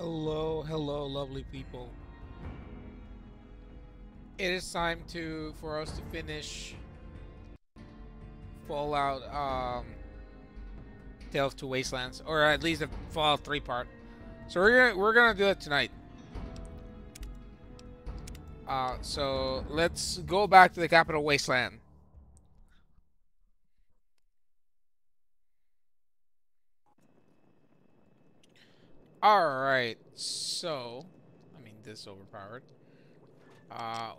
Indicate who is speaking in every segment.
Speaker 1: Hello, hello, lovely people. It is time for us to finish Fallout Tales to Wastelands, or at least the Fallout 3 part. So we're gonna do it tonight. So let's go back to the capital Wasteland. All right. So, I mean, this is overpowered.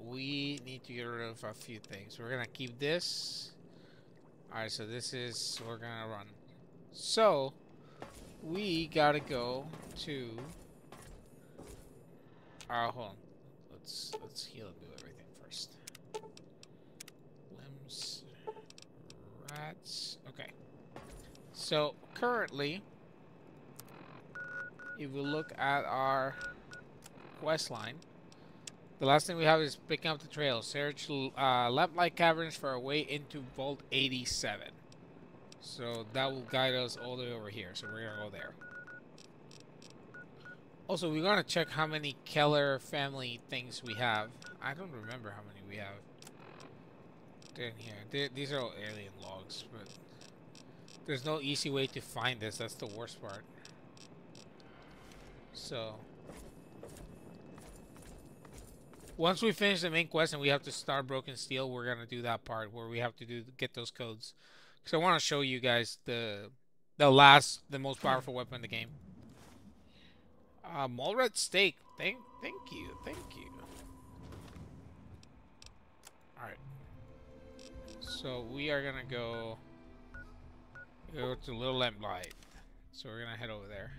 Speaker 1: We need to get rid of a few things. We're gonna keep this. All right. So we're gonna run. So we gotta go to. Hold on. Let's heal and do everything first. Limbs, rats. Okay. So currently, if we look at our quest line, the last thing we have is picking up the trail. Search lamplight caverns for a way into Vault 87. So that will guide us all the way over here. So we're gonna go there. Also, we're gonna check how many Keller family things we have. I don't remember how many we have. They're in here. These are all alien logs, but there's no easy way to find this. That's the worst part. So once we finish the main quest and we have to start Broken Steel, we're gonna do that part where we have to get those codes. Because I want to show you guys the most powerful weapon in the game. Mole red steak. Thank you. All right. So we are gonna go to Little Lamplight. So we're gonna head over there.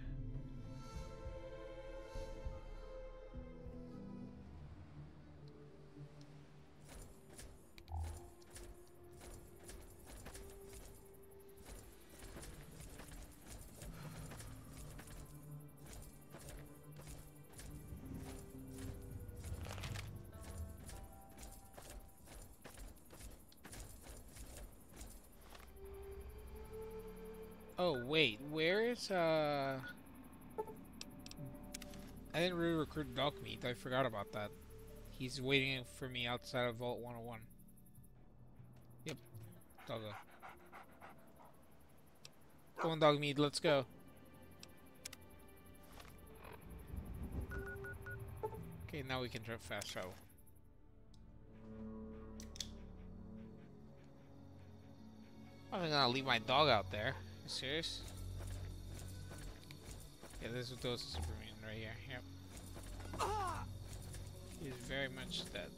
Speaker 1: Oh wait, where is I didn't really recruit Dogmeat. I forgot about that. He's waiting for me outside of Vault 101. Yep, Doggo. Come on, Dogmeat, let's go. Okay, now we can fast travel. I'm not gonna leave my dog out there. You serious? Yeah, this is those Superman right here. Yep. He's very much dead.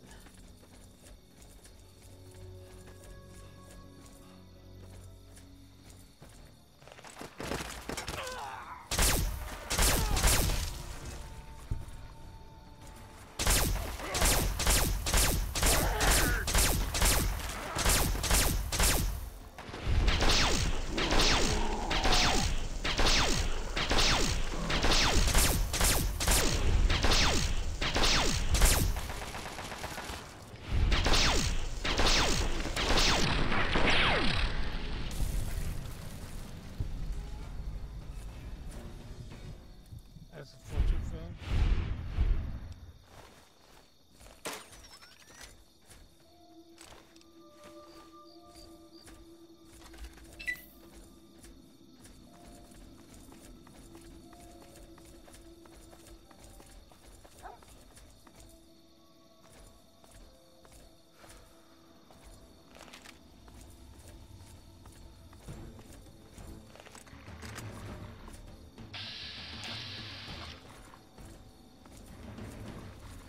Speaker 1: That's a fortune phone.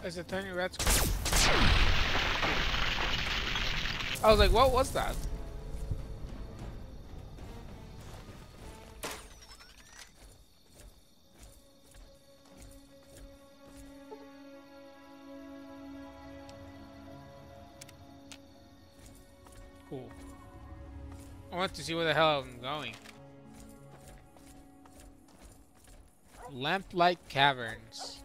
Speaker 1: There's a tiny rat squid. I was like, what was that? Cool. I want to see where the hell I'm going. Lamplight Caverns.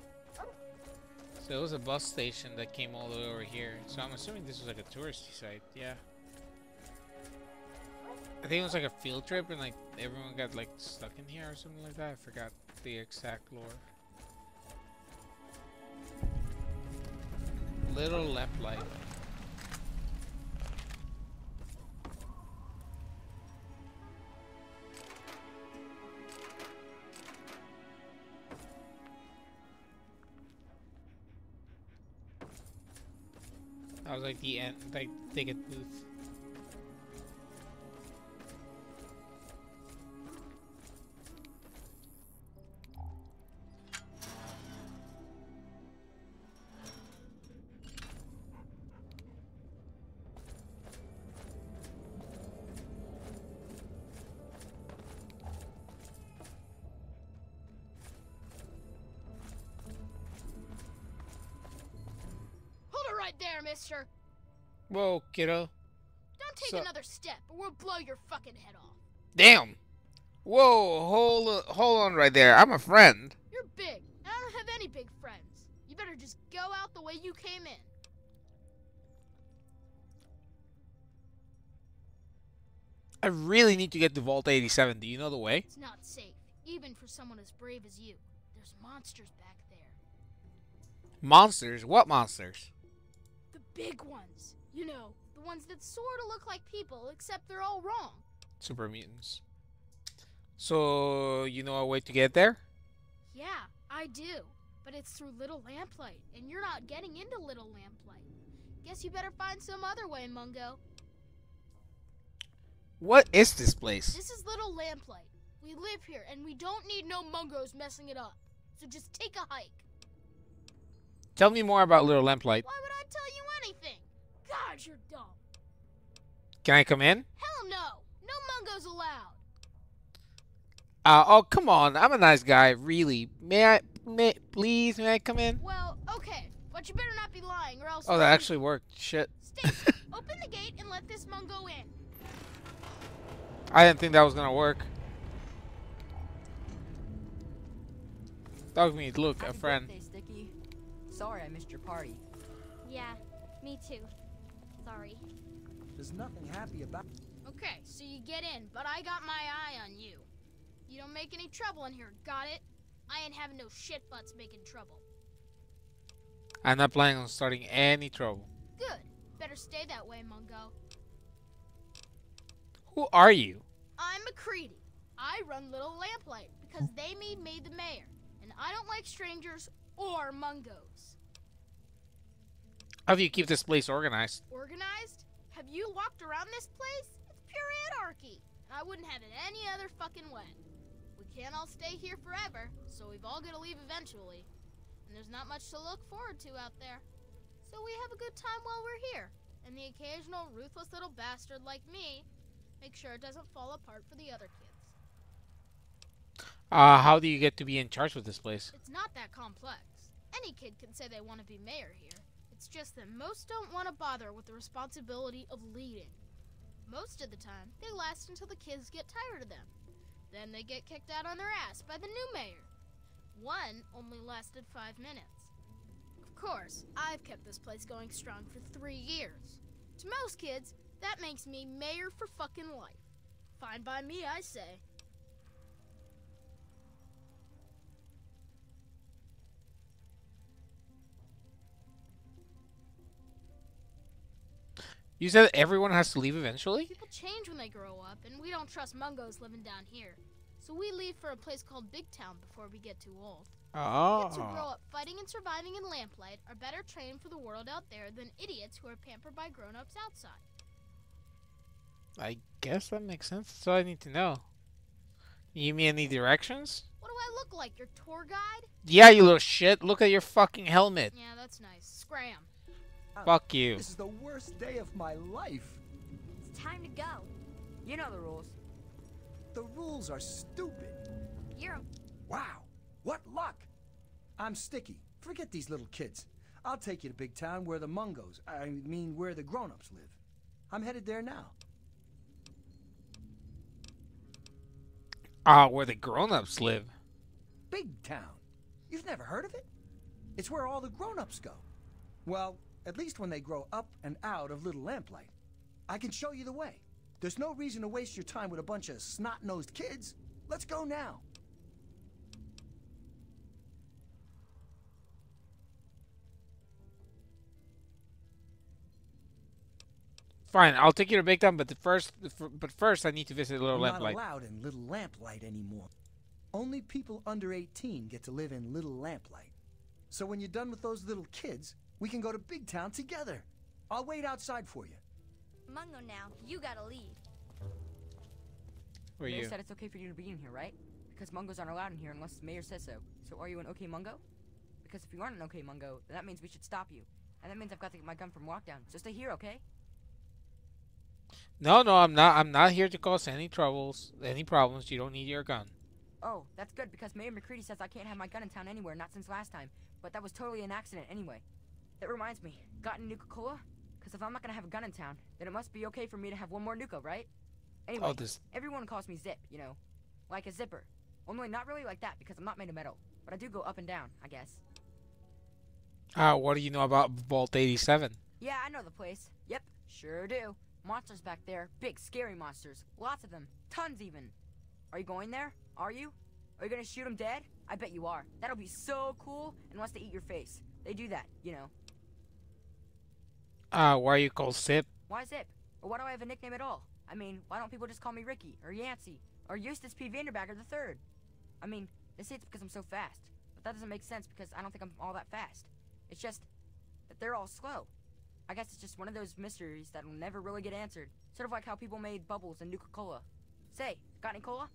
Speaker 1: So it was a bus station that came all the way over here. So I'm assuming this was like a touristy site, yeah. I think it was like a field trip and like everyone got like stuck in here or something like that. I forgot the exact lore. Little lamplight. That was like the end, like ticket booth.
Speaker 2: Right there, mister.
Speaker 1: Whoa, kiddo.
Speaker 2: Don't take another step or we'll blow your fucking head off.
Speaker 1: Damn. Whoa, hold on right there. I'm a friend.
Speaker 2: You're big. I don't have any big friends. You better just go out the way you came in.
Speaker 1: I really need to get to Vault 87. Do you know the way?
Speaker 2: It's not safe, even for someone as brave as you. There's monsters back there.
Speaker 1: Monsters? What monsters?
Speaker 2: The big ones. You know, the ones that sort of look like people, except they're all wrong.
Speaker 1: Super mutants. So, you know a way to get there?
Speaker 2: Yeah, I do. But it's through Little Lamplight, and you're not getting into Little Lamplight. Guess you better find some other way, Mungo.
Speaker 1: What is this place?
Speaker 2: This is Little Lamplight. We live here, and we don't need no Mungos messing it up. So just take a hike.
Speaker 1: Tell me more about Little Lamplight.
Speaker 2: Why would I tell you anything? God, you're dumb.
Speaker 1: Can I come in?
Speaker 2: Hell no. No Mungos allowed.
Speaker 1: Oh, come on. I'm a nice guy, really. Please, may I come in?
Speaker 2: Well, okay. But you better not be lying, or else...
Speaker 1: Oh, that actually worked. Shit.
Speaker 2: Stacy, open the gate and let this Mungo in.
Speaker 1: I didn't think that was gonna work. Dog meat, look, a friend.
Speaker 3: Happy birthday, Sticky. Sorry I missed your party.
Speaker 4: Yeah, me too. Sorry.
Speaker 5: There's nothing happy about.
Speaker 2: Okay, so you get in, but I got my eye on you. You don't make any trouble in here, got it? I ain't having no shit butts making trouble.
Speaker 1: I'm not planning on starting any trouble.
Speaker 2: Good. Better stay that way, Mungo.
Speaker 1: Who are you?
Speaker 2: I'm McCready. I run Little Lamplight because they made me the mayor, and I don't like strangers or Mungos.
Speaker 1: How do you keep this place organized?
Speaker 2: Organized? Have you walked around this place? It's pure anarchy, and I wouldn't have it any other fucking way. We can't all stay here forever, so we've all got to leave eventually. And there's not much to look forward to out there. So we have a good time while we're here, and the occasional ruthless little bastard like me make sure it doesn't fall apart for the other kids.
Speaker 1: How do you get to be in charge of this place?
Speaker 2: It's not that complex. Any kid can say they want to be mayor here. It's just that most don't want to bother with the responsibility of leading. Most of the time, they last until the kids get tired of them. Then they get kicked out on their ass by the new mayor. One only lasted 5 minutes. Of course, I've kept this place going strong for 3 years. To most kids, that makes me mayor for fucking life. Fine by me, I say.
Speaker 1: You said everyone has to leave eventually?
Speaker 2: People change when they grow up, and we don't trust Mungos living down here. So we leave for a place called Big Town before we get too old. Kids who grow up fighting and surviving in Lamplight are better trained for the world out there than idiots who are pampered by grown-ups outside.
Speaker 1: I guess that makes sense. That's all I need to know. You give me any directions?
Speaker 2: What do I look like, your tour guide?
Speaker 1: Yeah, you little shit. Look at your fucking helmet.
Speaker 2: Yeah, that's nice. Scram.
Speaker 1: Fuck you.
Speaker 5: This is the worst day of my life.
Speaker 3: It's time to go. You know the rules.
Speaker 5: The rules are stupid.
Speaker 3: You're a...
Speaker 5: Wow, what luck. I'm Sticky. Forget these little kids. I'll take you to Big Town where the Mungos, I mean where the grown-ups live. I'm headed there now.
Speaker 1: Where the grown-ups live.
Speaker 5: Big Town. You've never heard of it? It's where all the grown-ups go. Well, at least when they grow up and out of Little Lamplight. I can show you the way. There's no reason to waste your time with a bunch of snot-nosed kids. Let's go now.
Speaker 1: Fine, I'll take you to Big Town, but first I need to visit Little
Speaker 5: We're not
Speaker 1: Lamplight.
Speaker 5: allowed in Little Lamplight anymore. Only people under 18 get to live in Little Lamplight. So when you're done with those little kids, we can go to Big Town together. I'll wait outside for you.
Speaker 4: Mungo, now, you gotta leave.
Speaker 1: Where are
Speaker 3: Mayor
Speaker 1: you?
Speaker 3: said it's okay for you to be in here, right? Because Mungos aren't allowed in here unless the mayor says so. So are you an okay Mungo? Because if you aren't an okay Mungo, then that means we should stop you. And that means I've got to get my gun from lockdown. So stay here, okay?
Speaker 1: No, I'm not. I'm not here to cause any troubles, any problems. You don't need your gun.
Speaker 3: Oh, that's good because Mayor McCready says I can't have my gun in town anywhere, not since last time. But that was totally an accident anyway. That reminds me, got any Nuka-Cola? Because if I'm not gonna have a gun in town, then it must be okay for me to have one more Nuka, right? Anyway,
Speaker 1: Oh, this.
Speaker 3: everyone calls me Zip, you know. Like a zipper. Only not really like that because I'm not made of metal. But I do go up and down, I guess.
Speaker 1: What do you know about Vault 87?
Speaker 3: Yeah, I know the place. Yep, sure do. Monsters back there. Big, scary monsters. Lots of them. Tons even. Are you going there? Are you? Are you gonna shoot them dead? I bet you are. That'll be so cool unless they eat your face. They do that, you know.
Speaker 1: Why are you called Sip?
Speaker 3: Why Zip? Or why do I have a nickname at all? I mean, why don't people just call me Ricky, or Yancey, or Eustace P. Vanderbagger III? I mean, they say it's because I'm so fast. But that doesn't make sense because I don't think I'm all that fast. It's just that they're all slow. I guess it's just one of those mysteries that will never really get answered. Sort of like how people made bubbles and Nuka-Cola. Say, got any cola?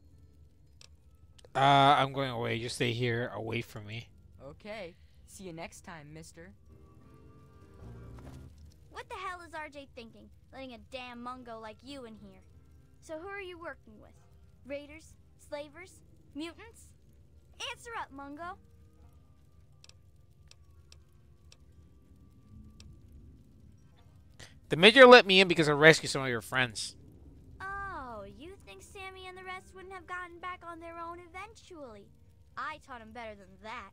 Speaker 1: I'm going away. You stay here, away from me.
Speaker 3: Okay. See you next time, mister.
Speaker 4: What the hell is RJ thinking, letting a damn Mungo like you in here? So who are you working with? Raiders? Slavers? Mutants? Answer up, Mungo.
Speaker 1: The Major let me in because I rescued some of your friends.
Speaker 4: Oh, you think Sammy and the rest wouldn't have gotten back on their own eventually? I taught them better than that.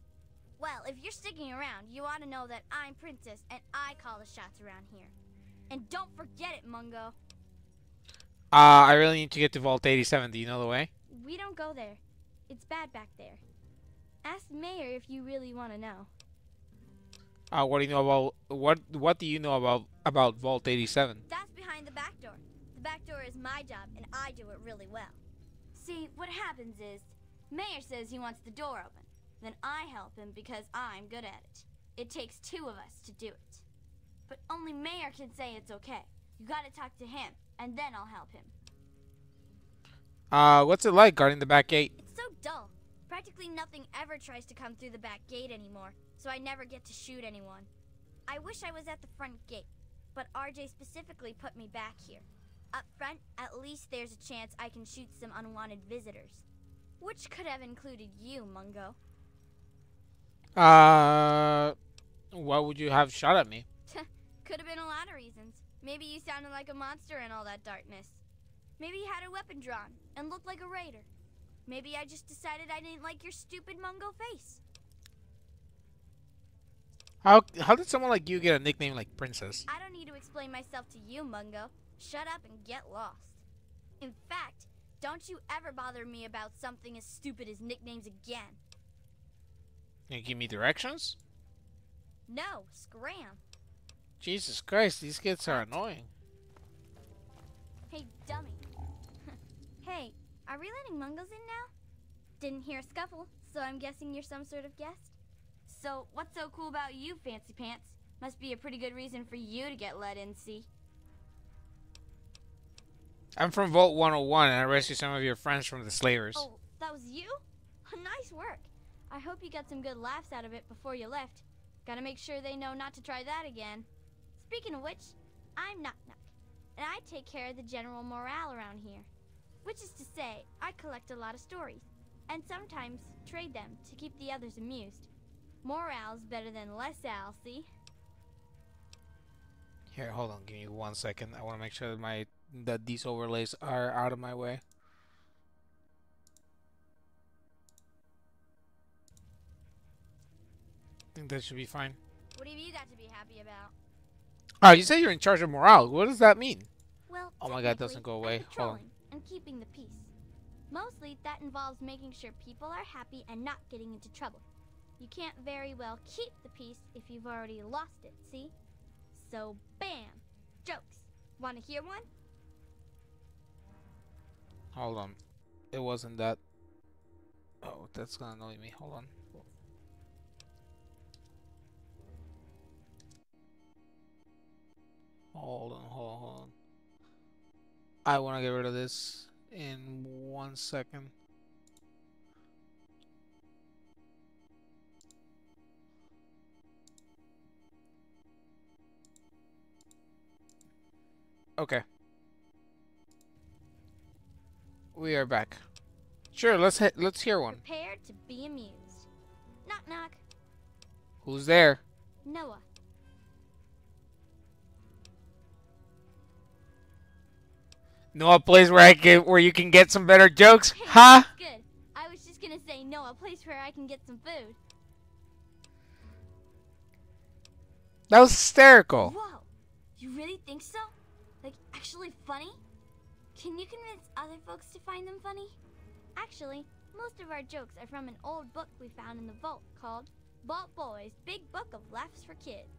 Speaker 4: Well, if you're sticking around, you ought to know that I'm Princess and I call the shots around here. And don't forget it, Mungo.
Speaker 1: I really need to get to Vault 87. Do you know the way?
Speaker 4: We don't go there. It's bad back there. Ask the mayor if you really want to know.
Speaker 1: What do you know about what do you know about Vault 87?
Speaker 4: That's behind the back door. The back door is my job, and I do it really well. See, what happens is, Mayor says he wants the door open. Then I help him because I'm good at it. It takes two of us to do it. But only Mayor can say it's okay. You gotta talk to him, and then I'll help him.
Speaker 1: What's it like guarding the back gate?
Speaker 4: It's so dull. Practically nothing ever tries to come through the back gate anymore, so I never get to shoot anyone. I wish I was at the front gate, but RJ specifically put me back here. Up front, at least there's a chance I can shoot some unwanted visitors. Which could have included you, Mungo.
Speaker 1: Why would you have shot at me?
Speaker 4: Could have been a lot of reasons. Maybe you sounded like a monster in all that darkness. Maybe you had a weapon drawn and looked like a raider. Maybe I just decided I didn't like your stupid Mungo face.
Speaker 1: How did someone like you get a nickname like Princess?
Speaker 4: I don't need to explain myself to you, Mungo. Shut up and get lost. In fact, don't you ever bother me about something as stupid as nicknames again.
Speaker 1: Can you give me directions?
Speaker 4: No, scram.
Speaker 1: Jesus Christ, these kids are annoying.
Speaker 4: Hey, dummy. Hey, are we letting Mungos in now? Didn't hear a scuffle, so I'm guessing you're some sort of guest? So, what's so cool about you, Fancy Pants? Must be a pretty good reason for you to get let in, see?
Speaker 1: I'm from Vault 101 and I rescued some of your friends from the slavers.
Speaker 4: Oh, that was you? Nice work. I hope you got some good laughs out of it before you left. Gotta make sure they know not to try that again. Speaking of which, I'm Knock Knock, and I take care of the general morale around here. Which is to say, I collect a lot of stories, and sometimes trade them to keep the others amused. Morale's better than less al, see?
Speaker 1: Here, hold on, give me 1 second. I want to make sure that these overlays are out of my way. I think that should be fine.
Speaker 4: What have you got to be happy about?
Speaker 1: Oh, you say you're in charge of morale. What does that mean?
Speaker 4: Well,
Speaker 1: Oh my God, it doesn't go away.
Speaker 4: I'm
Speaker 1: Hold on.
Speaker 4: patrolling and keeping the peace. Mostly, that involves making sure people are happy and not getting into trouble. You can't very well keep the peace if you've already lost it, see? So, bam! Jokes. Want to hear one?
Speaker 1: Hold on. It wasn't that. Oh, that's gonna annoy me. Hold on. Hold on. I want to get rid of this in 1 second. Okay. We are back. Sure, let's hear one.
Speaker 4: Prepare to be amused. Knock knock.
Speaker 1: Who's there?
Speaker 4: Noah.
Speaker 1: Know a place where you can get some better jokes? Huh?
Speaker 4: Good. I was just gonna say no, a place where I can get some food.
Speaker 1: That was hysterical.
Speaker 4: Whoa. You really think so? Like, actually funny? Can you convince other folks to find them funny? Actually, most of our jokes are from an old book we found in the vault called Vault Boys' Big Book of Laughs for Kids.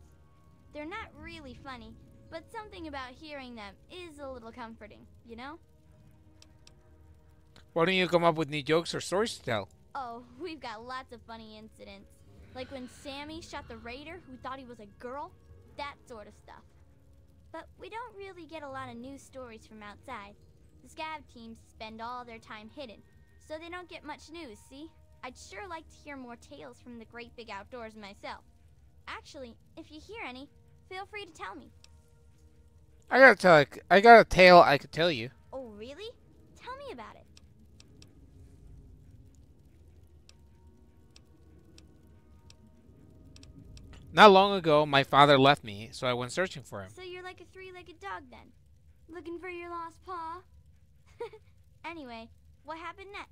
Speaker 4: They're not really funny, but something about hearing them is a little comforting, you know?
Speaker 1: Why don't you come up with new jokes or stories to tell?
Speaker 4: Oh, we've got lots of funny incidents. Like when Sammy shot the raider who thought he was a girl. That sort of stuff. But we don't really get a lot of news stories from outside. The scav teams spend all their time hidden, so they don't get much news, see? I'd sure like to hear more tales from the great big outdoors myself. Actually, if you hear any, feel free to tell me.
Speaker 1: I got a tale I could tell you.
Speaker 4: Oh, really? Tell me about it.
Speaker 1: Not long ago, my father left me, so I went searching for him.
Speaker 4: So you're like a three-legged dog then? Looking for your lost paw? Anyway, what happened next?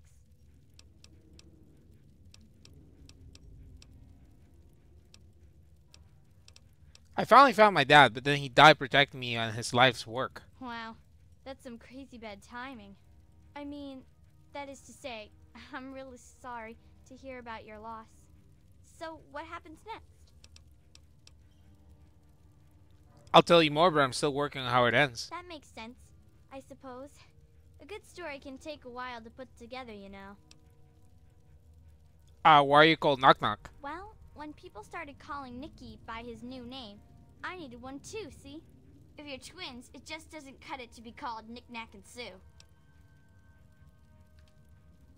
Speaker 1: I finally found my dad, but then he died protecting me on his life's work.
Speaker 4: Wow, that's some crazy bad timing. I mean, that is to say, I'm really sorry to hear about your loss. So, what happens next?
Speaker 1: I'll tell you more, but I'm still working on how it ends.
Speaker 4: That makes sense, I suppose. A good story can take a while to put together, you know.
Speaker 1: Why are you called Knock Knock?
Speaker 4: Well, when people started calling Nicky by his new name, I needed one too, see? If you're twins, it just doesn't cut it to be called Nick, Nack, and Sue.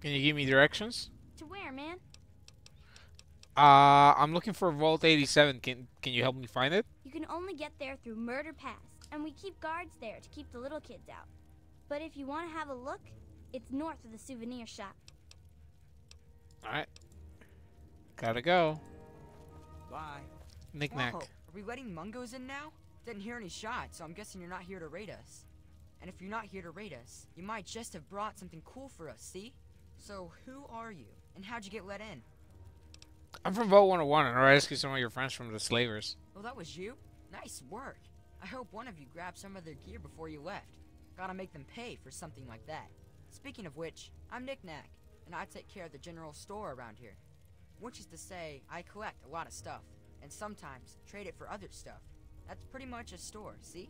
Speaker 1: Can you give me directions?
Speaker 4: To where, man?
Speaker 1: I'm looking for Vault 87. Can you help me find it?
Speaker 4: You can only get there through Murder Pass, and we keep guards there to keep the little kids out. But if you want to have a look, it's north of the souvenir shop.
Speaker 1: Alright. Gotta go.
Speaker 3: Bye.
Speaker 1: Knick Knack.
Speaker 3: Whoa, are we letting Mungos in now? Didn't hear any shots, so I'm guessing you're not here to raid us. And if you're not here to raid us, you might just have brought something cool for us, see? So who are you, and how'd you get let in?
Speaker 1: I'm from Vault 101, and I rescued some of your friends from the slavers.
Speaker 3: Oh, that was you? Nice work. I hope one of you grabbed some of their gear before you left. Gotta make them pay for something like that. Speaking of which, I'm Nick Nack, and I take care of the general store around here. Which is to say, I collect a lot of stuff, and sometimes trade it for other stuff. That's pretty much a store, see?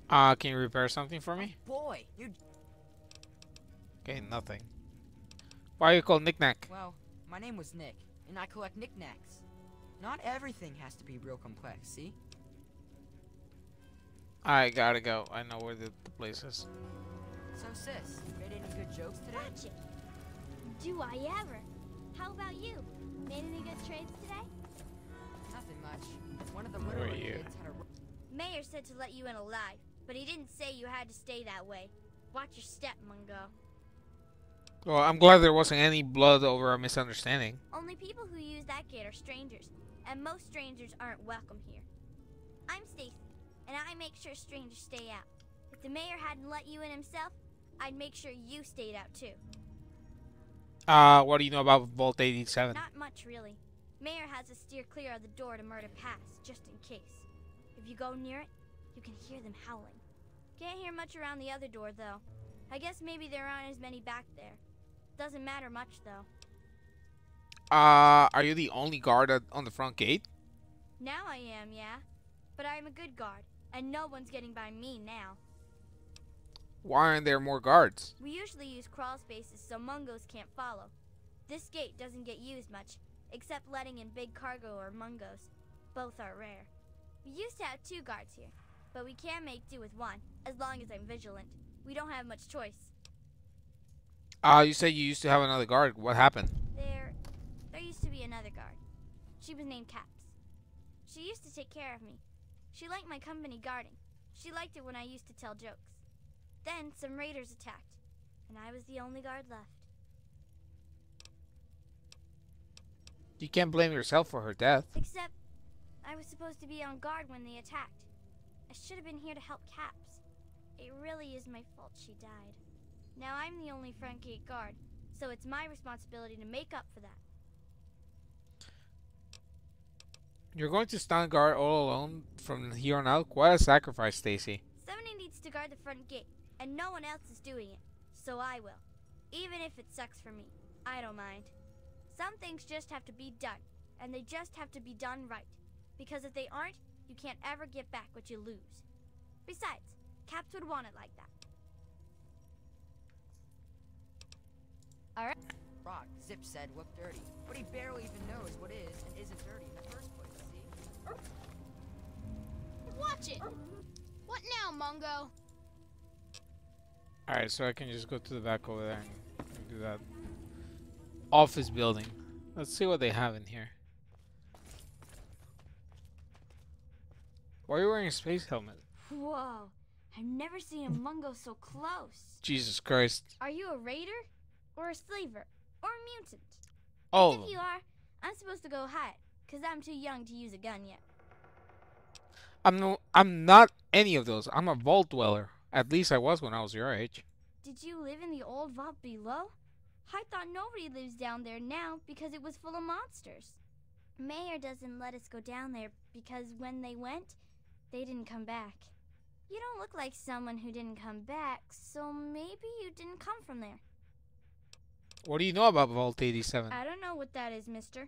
Speaker 1: Can you repair something for me?
Speaker 3: Oh boy, you...
Speaker 1: Okay, nothing. Why are you called Knick Knack?
Speaker 3: Well, my name was Nick, and I collect knickknacks. Not everything has to be real complex, see?
Speaker 1: I gotta go. I know where the place is.
Speaker 3: So sis, made any good jokes today?
Speaker 4: Watch it. Do I ever? How about you? Made any good trades today?
Speaker 3: Nothing much. One of the
Speaker 1: Who are
Speaker 3: littler
Speaker 1: you?
Speaker 3: kids had a...
Speaker 4: Mayor said to let you in alive, but he didn't say you had to stay that way. Watch your step, Mungo.
Speaker 1: Well, I'm glad there wasn't any blood over a misunderstanding.
Speaker 4: Only people who use that gate are strangers, and most strangers aren't welcome here. I'm Stacy, and I make sure strangers stay out. If the mayor hadn't let you in himself, I'd make sure you stayed out too.
Speaker 1: What do you know about Vault 87?
Speaker 4: Not much, really. Mayor has to steer clear of the door to Murder Pass, just in case. If you go near it, you can hear them howling. Can't hear much around the other door, though. I guess maybe there aren't as many back there. Doesn't matter much, though.
Speaker 1: Are you the only guard on the front gate?
Speaker 4: Now I am, yeah. But I'm a good guard, and no one's getting by me now.
Speaker 1: Why aren't there more guards?
Speaker 4: We usually use crawl spaces so mungos can't follow. This gate doesn't get used much, except letting in big cargo or mungos. Both are rare. We used to have 2 guards here, but we can make do with 1, as long as I'm vigilant. We don't have much choice.
Speaker 1: You said you used to have another guard. What happened?
Speaker 4: There used to be another guard. She was named Caps. She used to take care of me. She liked my company guarding. She liked it when I used to tell jokes. Then some raiders attacked, and I was the only guard left.
Speaker 1: You can't blame yourself for her death.
Speaker 4: Except, I was supposed to be on guard when they attacked. I should have been here to help Caps. It really is my fault she died. Now I'm the only front gate guard, so it's my responsibility to make up for that.
Speaker 1: You're going to stand guard all alone from here on out? Quite a sacrifice, Stacy.
Speaker 4: Somebody needs to guard the front gate, and no one else is doing it, so I will. Even if it sucks for me, I don't mind. Some things just have to be done, and they just have to be done right. Because if they aren't, you can't ever get back what you lose. Besides, Caps would want it like that. Alright.
Speaker 3: Rock, Zip said, whoop dirty. But he barely even knows what is and isn't dirty in the first place, see?
Speaker 2: Watch it! What now, Mungo?
Speaker 1: Alright, so I can just go to the back over there and do that. Office building. Let's see what they have in here. Why are you wearing a space helmet?
Speaker 4: Whoa, I've never seen a mungo so close.
Speaker 1: Jesus Christ.
Speaker 4: Are you a raider? Or a slaver? Or a mutant?
Speaker 1: Oh.
Speaker 4: If you are, I'm supposed to go hide, because I'm too young to use a gun yet.
Speaker 1: I'm not any of those. I'm a vault dweller. At least I was when I was your age.
Speaker 4: Did you live in the old vault below? I thought nobody lives down there now because it was full of monsters. Mayor doesn't let us go down there because when they went, they didn't come back. You don't look like someone who didn't come back, so maybe you didn't come from there.
Speaker 1: What do you know about Vault 87?
Speaker 4: I don't know what that is, mister.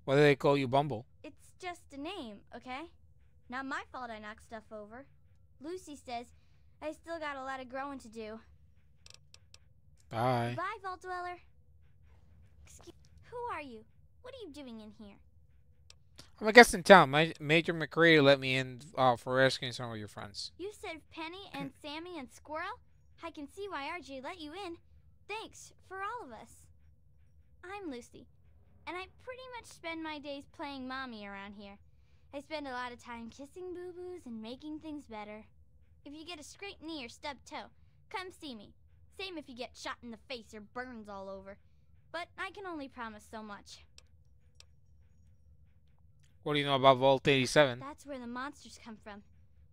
Speaker 1: Why do they call you Bumble?
Speaker 4: It's just a name, okay? Not my fault I knocked stuff over. Lucy says I still got a lot of growing to do.
Speaker 1: Bye.
Speaker 4: Bye, Vault Dweller. Who are you? What are you doing in here?
Speaker 1: I'm a guest in town. Major McCready let me in for rescuing some of your friends.
Speaker 4: You said Penny and Sammy and Squirrel? I can see why RJ let you in. Thanks for all of us. I'm Lucy, and I pretty much spend my days playing mommy around here. I spend a lot of time kissing boo-boos and making things better. If you get a scraped knee or stubbed toe, come see me. Same if you get shot in the face or burns all over. But I can only promise so much.
Speaker 1: What do you know about Vault 87?
Speaker 4: That's where the monsters come from.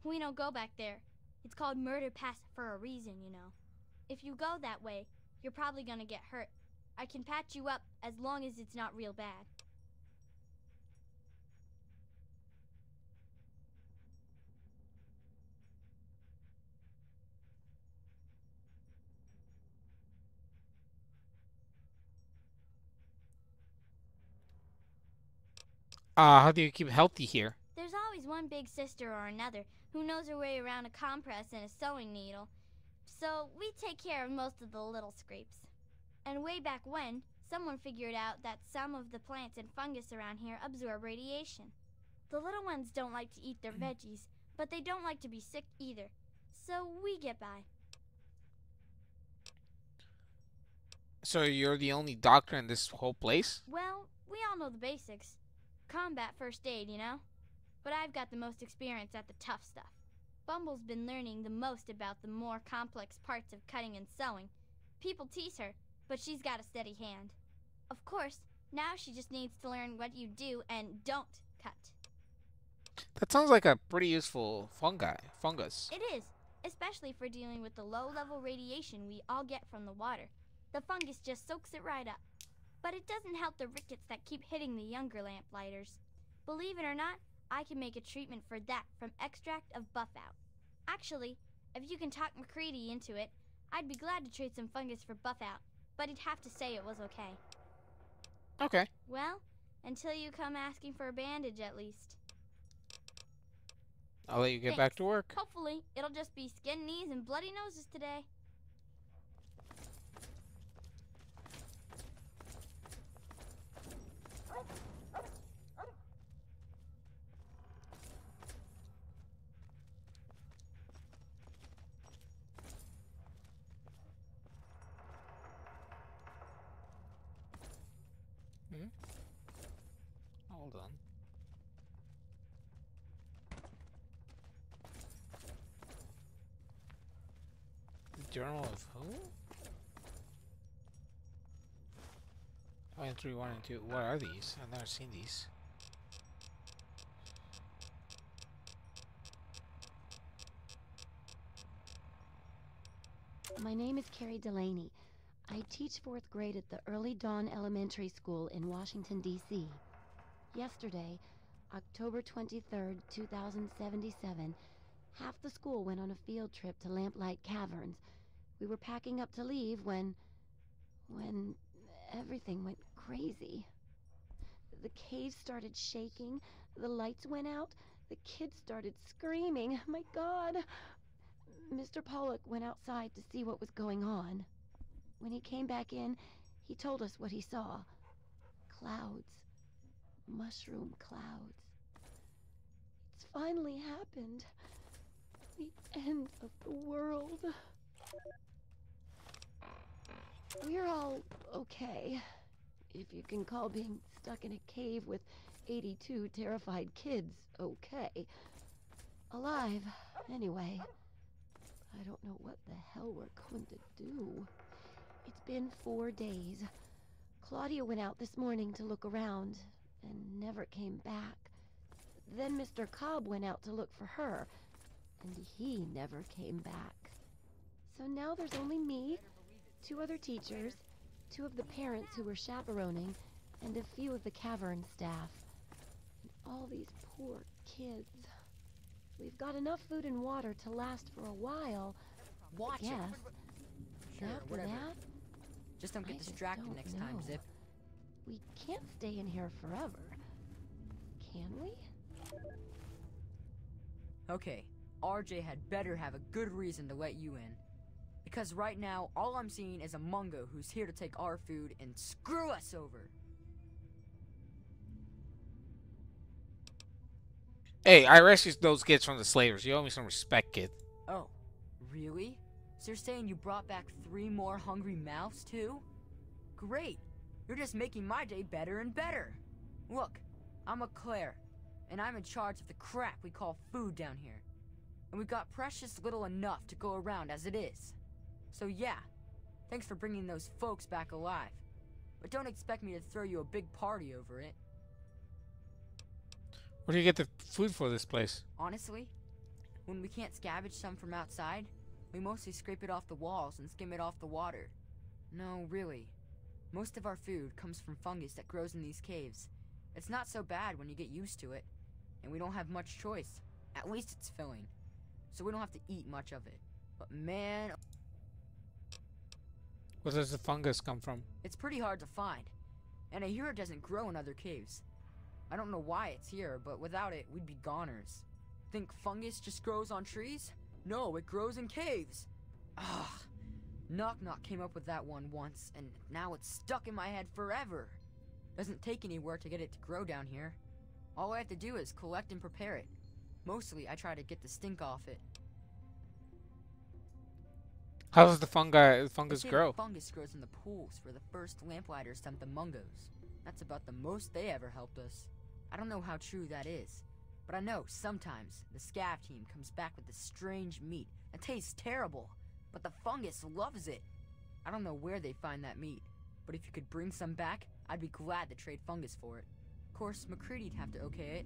Speaker 4: We don't go back there. It's called Murder Pass for a reason, you know. If you go that way, you're probably gonna get hurt. I can patch you up as long as it's not real bad.
Speaker 1: How do you keep healthy here?
Speaker 4: There's always one big sister or another who knows her way around a compress and a sewing needle. So we take care of most of the little scrapes. And way back when, someone figured out that some of the plants and fungus around here absorb radiation. The little ones don't like to eat their veggies, but they don't like to be sick either. So we get by.
Speaker 1: So you're the only doctor in this whole place?
Speaker 4: Well, we all know the basics. Combat first aid, you know? But I've got the most experience at the tough stuff. Bumble's been learning the most about the more complex parts of cutting and sewing. People tease her, but she's got a steady hand. Of course, now she just needs to learn what you do and don't cut.
Speaker 1: That sounds like a pretty useful fungus.
Speaker 4: It is, especially for dealing with the low-level radiation we all get from the water. The fungus just soaks it right up. But it doesn't help the rickets that keep hitting the younger lamplighters. Believe it or not, I can make a treatment for that from extract of Buffout. Actually, if you can talk McCready into it, I'd be glad to trade some fungus for Buffout, but he'd have to say it was okay.
Speaker 1: Okay.
Speaker 4: Well, until you come asking for a bandage at least.
Speaker 1: I'll let you get
Speaker 4: Thanks.
Speaker 1: back to work.
Speaker 4: Hopefully, it'll just be skin knees and bloody noses today.
Speaker 1: Hold on. The Journal of who? Oh, entry 1 and 2. What are these? I've never seen these.
Speaker 6: My name is Carrie Delaney. I teach 4th grade at the Early Dawn Elementary School in Washington, D.C. Yesterday, October 23rd, 2077, half the school went on a field trip to Lamplight Caverns. We were packing up to leave when everything went crazy. The cave started shaking, the lights went out, the kids started screaming. My God! Mr. Pollock went outside to see what was going on. When he came back in, he told us what he saw. Clouds. Mushroom clouds. It's finally happened. The end of the world. We're all okay. If you can call being stuck in a cave with 82 terrified kids okay. Alive, anyway. I don't know what the hell we're going to do. It's been 4 days. Claudia went out this morning to look around and never came back. Then Mr. Cobb went out to look for her, and he never came back. So now there's only me, 2 other teachers, 2 of the parents who were chaperoning, and a few of the cavern staff. And all these poor kids. We've got enough food and water to last for a while.
Speaker 3: Watch
Speaker 6: Yes.
Speaker 3: Sure,
Speaker 6: After
Speaker 3: whatever.
Speaker 6: that,
Speaker 3: Just don't
Speaker 6: I
Speaker 3: get
Speaker 6: just
Speaker 3: distracted
Speaker 6: don't
Speaker 3: next time,
Speaker 6: know.
Speaker 3: Zip.
Speaker 6: we can't stay in here forever. Can we?
Speaker 3: Okay, RJ had better have a good reason to let you in. Because right now, all I'm seeing is a Mungo who's here to take our food and screw us over.
Speaker 1: Hey, I rescued those kids from the slavers. You owe me some respect, kid.
Speaker 3: Oh, really? So you're saying you brought back 3 more hungry mouths too? Great! You're just making my day better and better. Look, I'm a Claire, and I'm in charge of the crap we call food down here. And we've got precious little enough to go around as it is. So yeah, thanks for bringing those folks back alive. But don't expect me to throw you a big party over it.
Speaker 1: Where do you get the food for this place?
Speaker 3: Honestly, when we can't scavenge some from outside, we mostly scrape it off the walls and skim it off the water. No, really. Most of our food comes from fungus that grows in these caves. It's not so bad when you get used to it, and we don't have much choice. At least it's filling, so we don't have to eat much of it. But man,
Speaker 1: Where does the fungus come from?
Speaker 3: it's pretty hard to find, and I hear it doesn't grow in other caves. I don't know why it's here, but without it, we'd be goners. Think fungus just grows on trees? No, it grows in caves. Ugh. Knock Knock came up with that one once, and now it's stuck in my head forever. Doesn't take any work to get it to grow down here. All I have to do is collect and prepare it. Mostly, I try to get the stink off it.
Speaker 1: How does the fungus
Speaker 3: They say
Speaker 1: grow?
Speaker 3: the fungus grows in the pools where the first lamplighters dumped the Mungos. That's about the most they ever helped us. I don't know how true that is, but I know sometimes the scav team comes back with this strange meat that tastes terrible, but the fungus loves it. I don't know where they find that meat, but if you could bring some back, I'd be glad to trade fungus for it. Of course, McCready'd have to okay it.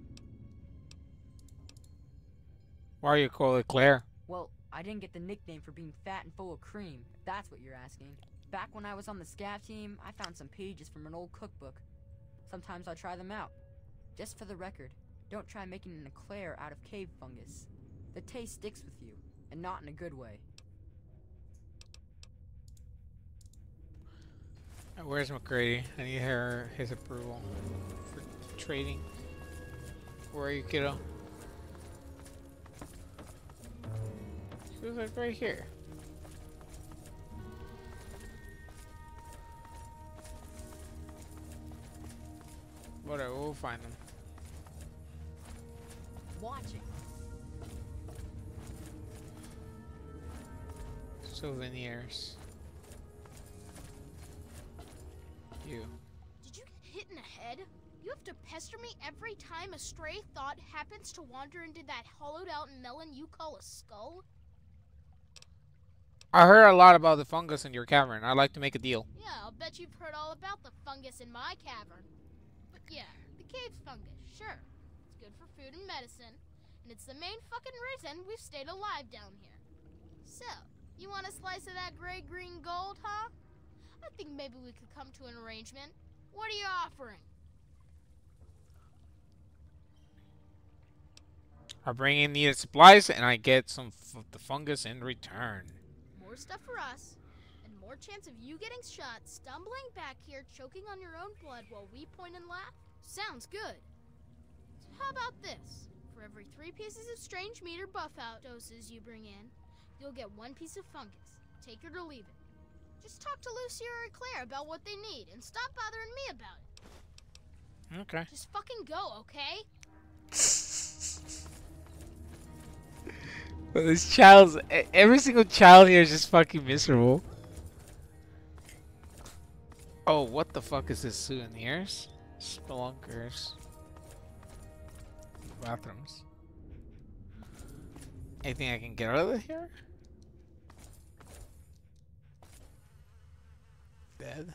Speaker 1: Why are you called Claire?
Speaker 3: Well, I didn't get the nickname for being fat and full of cream, if that's what you're asking. Back when I was on the scav team, I found some pages from an old cookbook. Sometimes I try them out. Just for the record, don't try making an eclair out of cave fungus. The taste sticks with you, and not in a good way.
Speaker 1: Where's McCready? I need his approval for trading. Where are you, kiddo? She was like right here. Whatever, we'll find them.
Speaker 3: Watching.
Speaker 1: Souvenirs. You.
Speaker 2: Did you get hit in the head? You have to pester me every time a stray thought happens to wander into that hollowed out melon you call a skull?
Speaker 1: I heard a lot about the fungus in your cavern. I'd like to make a deal.
Speaker 2: Yeah, I'll bet you've heard all about the fungus in my cavern. But yeah, the cave fungus, sure. It's good for food and medicine, and it's the main fucking reason we've stayed alive down here. So, you want a slice of that gray-green gold, huh? I think maybe we could come to an arrangement. What are you offering?
Speaker 1: I bring in needed supplies and I get some of the fungus in return.
Speaker 2: More stuff for us, and more chance of you getting shot, stumbling back here, choking on your own blood while we point and laugh? Sounds good. So how about this? For every 3 pieces of strange meat or buff out doses you bring in, you'll get 1 piece of fungus. Take it or leave it. Just talk to Lucy or Claire about what they need, and stop bothering me about it.
Speaker 1: Okay.
Speaker 2: Just fucking go, okay?
Speaker 1: But this child's... Every single child here is just fucking miserable. Oh, what the fuck is this? Souvenirs? Spelunkers. Bathrooms. Anything I can get out of here? Dead.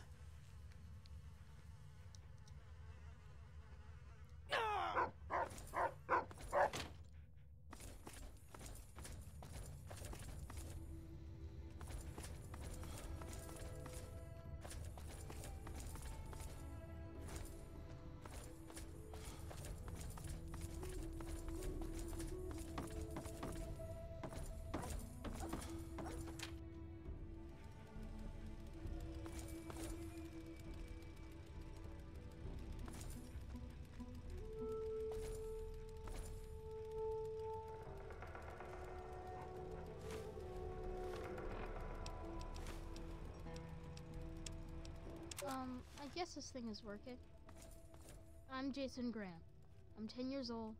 Speaker 2: I guess this thing is working. I'm Jason Grant. I'm 10 years old.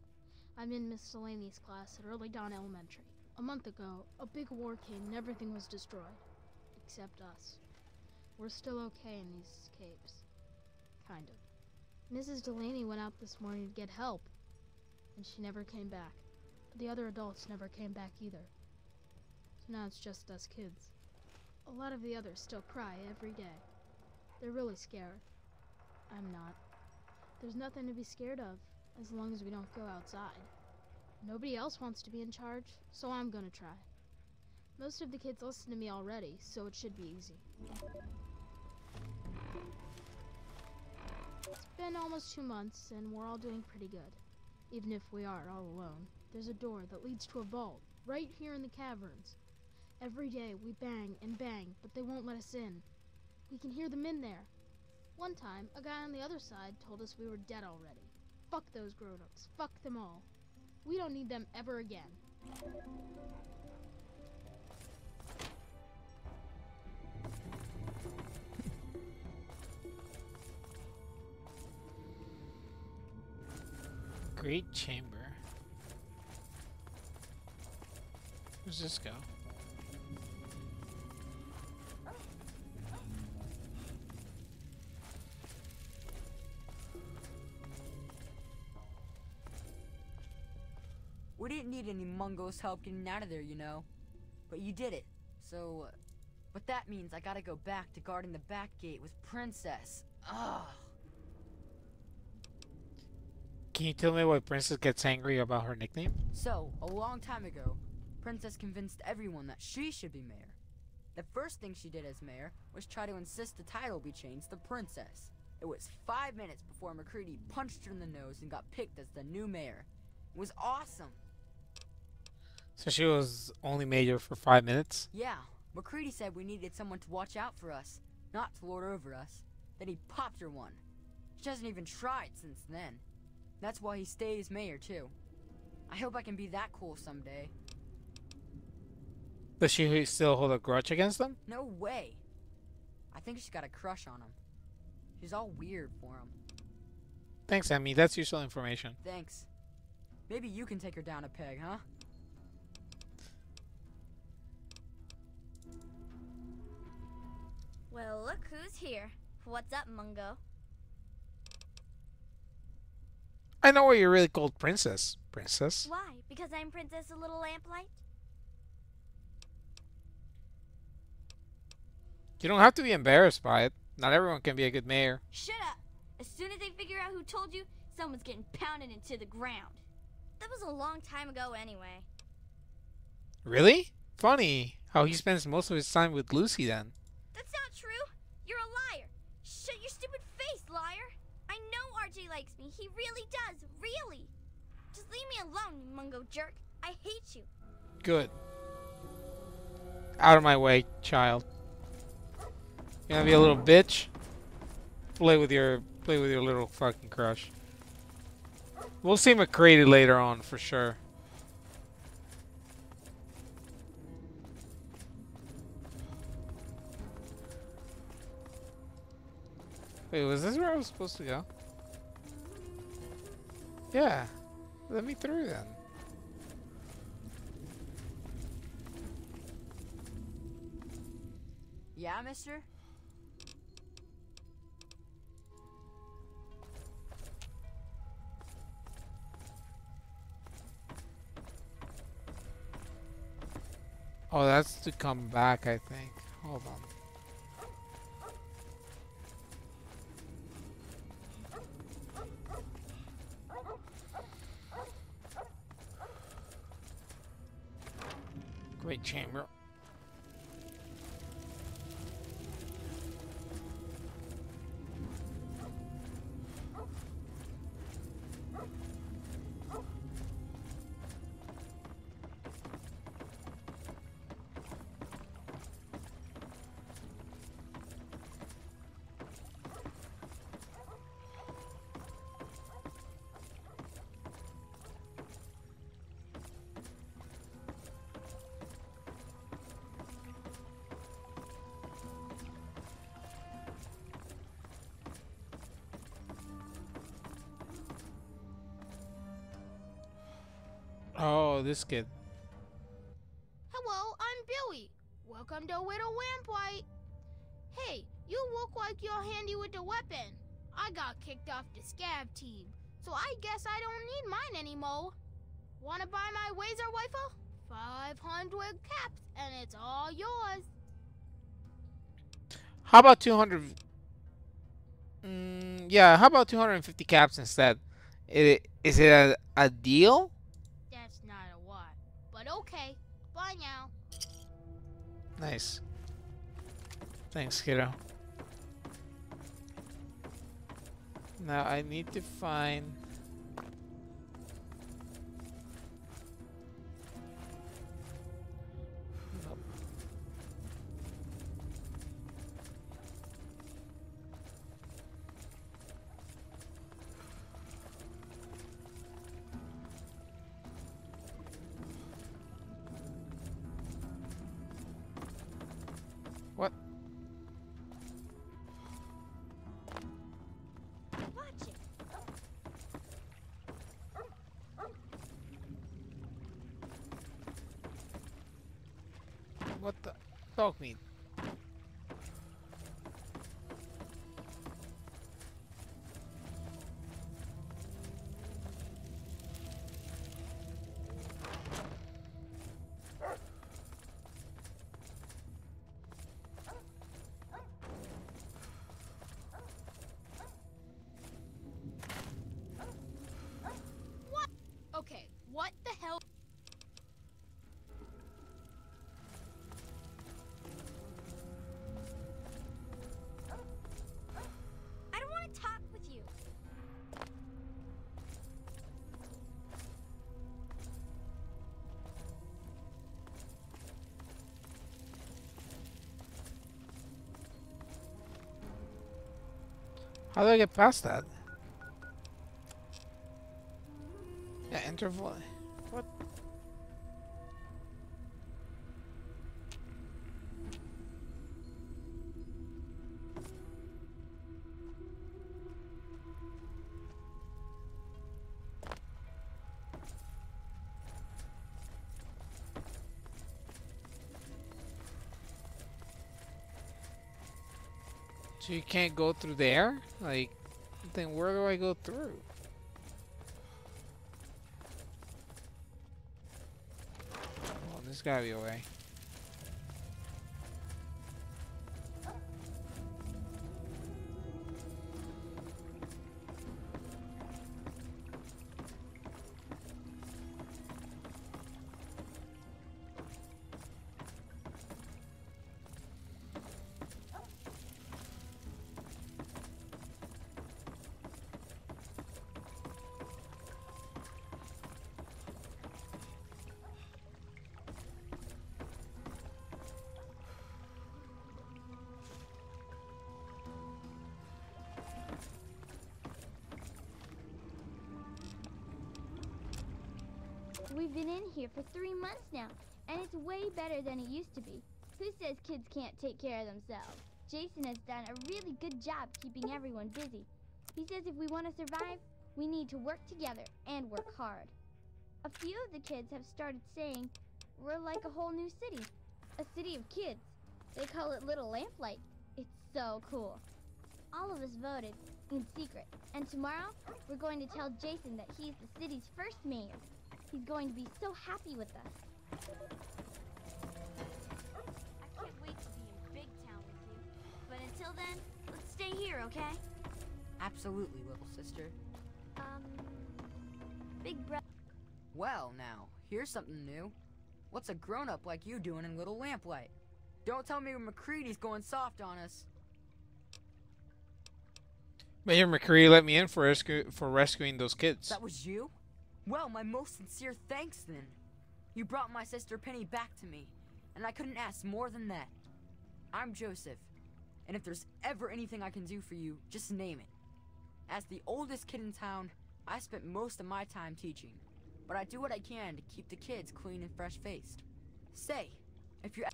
Speaker 2: I'm in Miss Delaney's class at Early Dawn Elementary. A month ago, a big war came and everything was destroyed. Except us. We're still okay in these caves. Kind of. Mrs. Delaney went out this morning to get help, and she never came back. The other adults never came back either. So now it's just us kids. A lot of the others still cry every day. They're really scared. I'm not. There's nothing to be scared of, as long as we don't go outside. Nobody else wants to be in charge, so I'm gonna try. Most of the kids listen to me already, so it should be easy. It's been almost 2 months, and we're all doing pretty good. Even if we are all alone, there's a door that leads to a vault, right here in the caverns. Every day we bang and bang, but they won't let us in. We can hear them in there. One time, a guy on the other side told us we were dead already. Fuck those grown-ups. Fuck them all. We don't need them ever again.
Speaker 1: Great chamber. Where's this go?
Speaker 3: We didn't need any Mungo's help getting out of there, you know. But you did it. So, but that means I gotta go back to guarding the back gate with Princess. Ugh.
Speaker 1: Can you tell me why Princess gets angry about her nickname?
Speaker 3: So, a long time ago, Princess convinced everyone that she should be mayor. The first thing she did as mayor was try to insist the title be changed to Princess. It was 5 minutes before McCready punched her in the nose and got picked as the new mayor. It was awesome.
Speaker 1: So she was only mayor for 5 minutes?
Speaker 3: Yeah, McCready said we needed someone to watch out for us, not to lord over us. Then he popped her one. She hasn't even tried since then. That's why he stays mayor, too. I hope I can be that cool someday.
Speaker 1: Does she still hold a grudge against them?
Speaker 3: No way. I think she's got a crush on him. She's all weird for him.
Speaker 1: Thanks, Emmy. That's useful information.
Speaker 3: Thanks. Maybe you can take her down a peg, huh?
Speaker 4: Well, look who's here. What's up, Mungo?
Speaker 1: I know why you're really called Princess. Princess?
Speaker 4: Why? Because I'm Princess of Little Lamplight?
Speaker 1: You don't have to be embarrassed by it. Not everyone can be a good mayor.
Speaker 4: Shut up! As soon as they figure out who told you, someone's getting pounded into the ground. That was a long time ago anyway.
Speaker 1: Really? Funny how he spends most of his time with Lucy then.
Speaker 4: That's not true! You're a liar! Shut your stupid face, liar! I know RJ likes me. He really does. Really! Just leave me alone, you Mungo jerk. I hate you.
Speaker 1: Good. Out of my way, child. You gonna be a little bitch? Play with your little fucking crush. We'll see McCready later on for sure. Wait, was this where I was supposed to go? Yeah. Let me through then.
Speaker 3: Yeah, mister?
Speaker 1: Oh, that's to come back, I think. Hold on. Great chamber. Oh, this kid.
Speaker 2: Hello, I'm Billy. Welcome to Widow Lamplight. Hey, you look like you're handy with the weapon. I got kicked off the scab team, so I guess I don't need mine anymore. Wanna buy my laser rifle? 500 caps, and it's all yours.
Speaker 1: How about 200? Yeah, how about 250 caps instead? Is it a deal?
Speaker 2: That's not a lot, but okay. Bye now.
Speaker 1: Nice. Thanks, kiddo. Now I need to find... Nope. What?
Speaker 4: Watch it.
Speaker 1: What the? Dog meat.
Speaker 2: Okay, what the hell?
Speaker 4: I don't want to talk with you.
Speaker 1: How do I get past that? Yeah, interval. What? So you can't go through there? Like, then where do I go through? Well, there's gotta be a way.
Speaker 4: We've been in here for 3 months now, and it's way better than it used to be. Who says kids can't take care of themselves? Jason has done a really good job keeping everyone busy. He says if we want to survive, we need to work together and work hard. A few of the kids have started saying we're like a whole new city. A city of kids. They call it Little Lamplight. It's so cool. All of us voted, in secret, and tomorrow we're going to tell Jason that he's the city's first mayor. He's going to be so happy with us. I can't wait to be in Big Town with you. But until then, let's stay here, okay?
Speaker 3: Absolutely, little sister.
Speaker 4: Big brother.
Speaker 3: Well, now, here's something new. What's a grown-up like you doing in Little Lamplight? Don't tell me McCready's going soft on us.
Speaker 1: Mayor McCready let me in for rescuing those kids.
Speaker 3: That was you? Well, my most sincere thanks then. You brought my sister Penny back to me, and I couldn't ask more than that. I'm Joseph, and if there's ever anything I can do for you, just name it. As the oldest kid in town, I spent most of my time teaching, but I do what I can to keep the kids clean and fresh-faced. Say, if you're...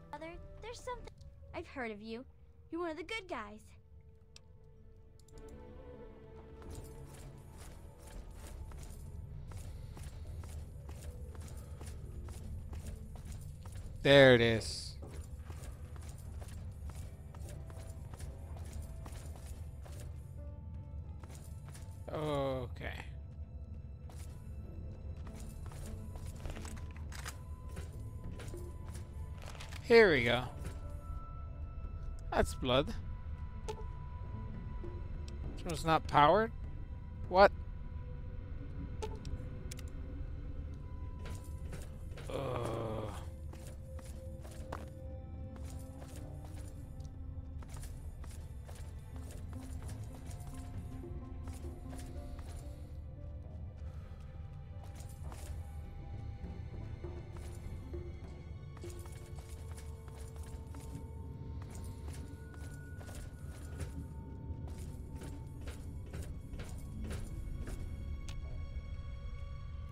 Speaker 4: Brother, there's something... I've heard of you. You're one of the good guys.
Speaker 1: There it is. Okay. Here we go. That's blood. This one's not powered? What?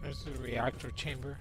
Speaker 1: There's the reactor chamber.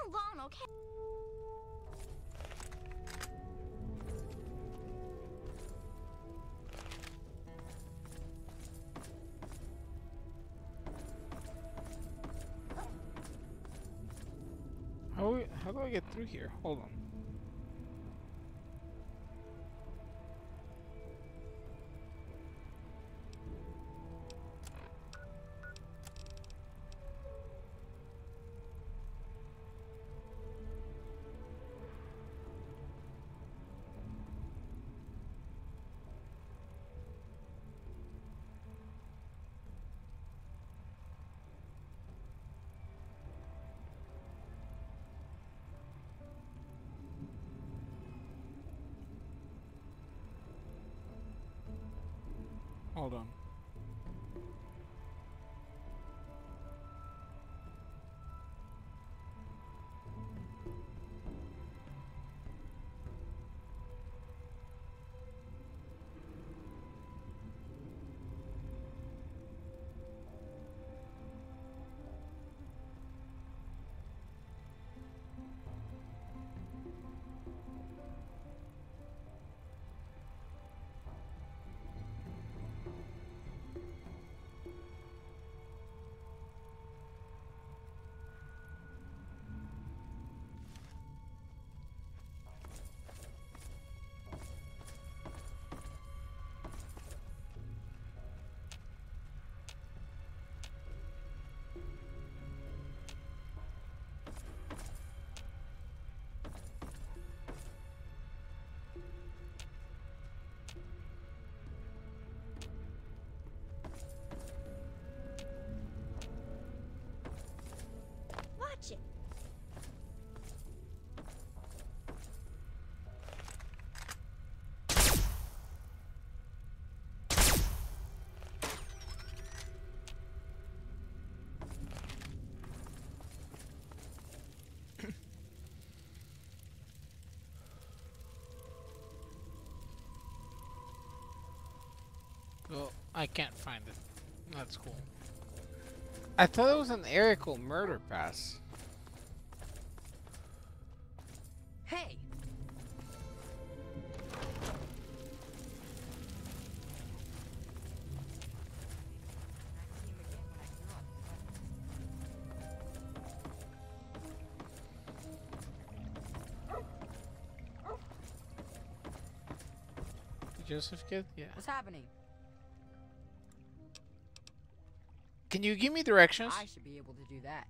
Speaker 4: Alone, okay?
Speaker 1: How do I get through here? Hold on. Hold on.
Speaker 4: Watch it.
Speaker 1: Well, I can't find it. That's cool. I thought it was an Erical murder pass.
Speaker 3: Hey!
Speaker 1: The Joseph kid? Yeah.
Speaker 3: What's happening?
Speaker 1: Can you give me directions?
Speaker 3: I should be able to do that.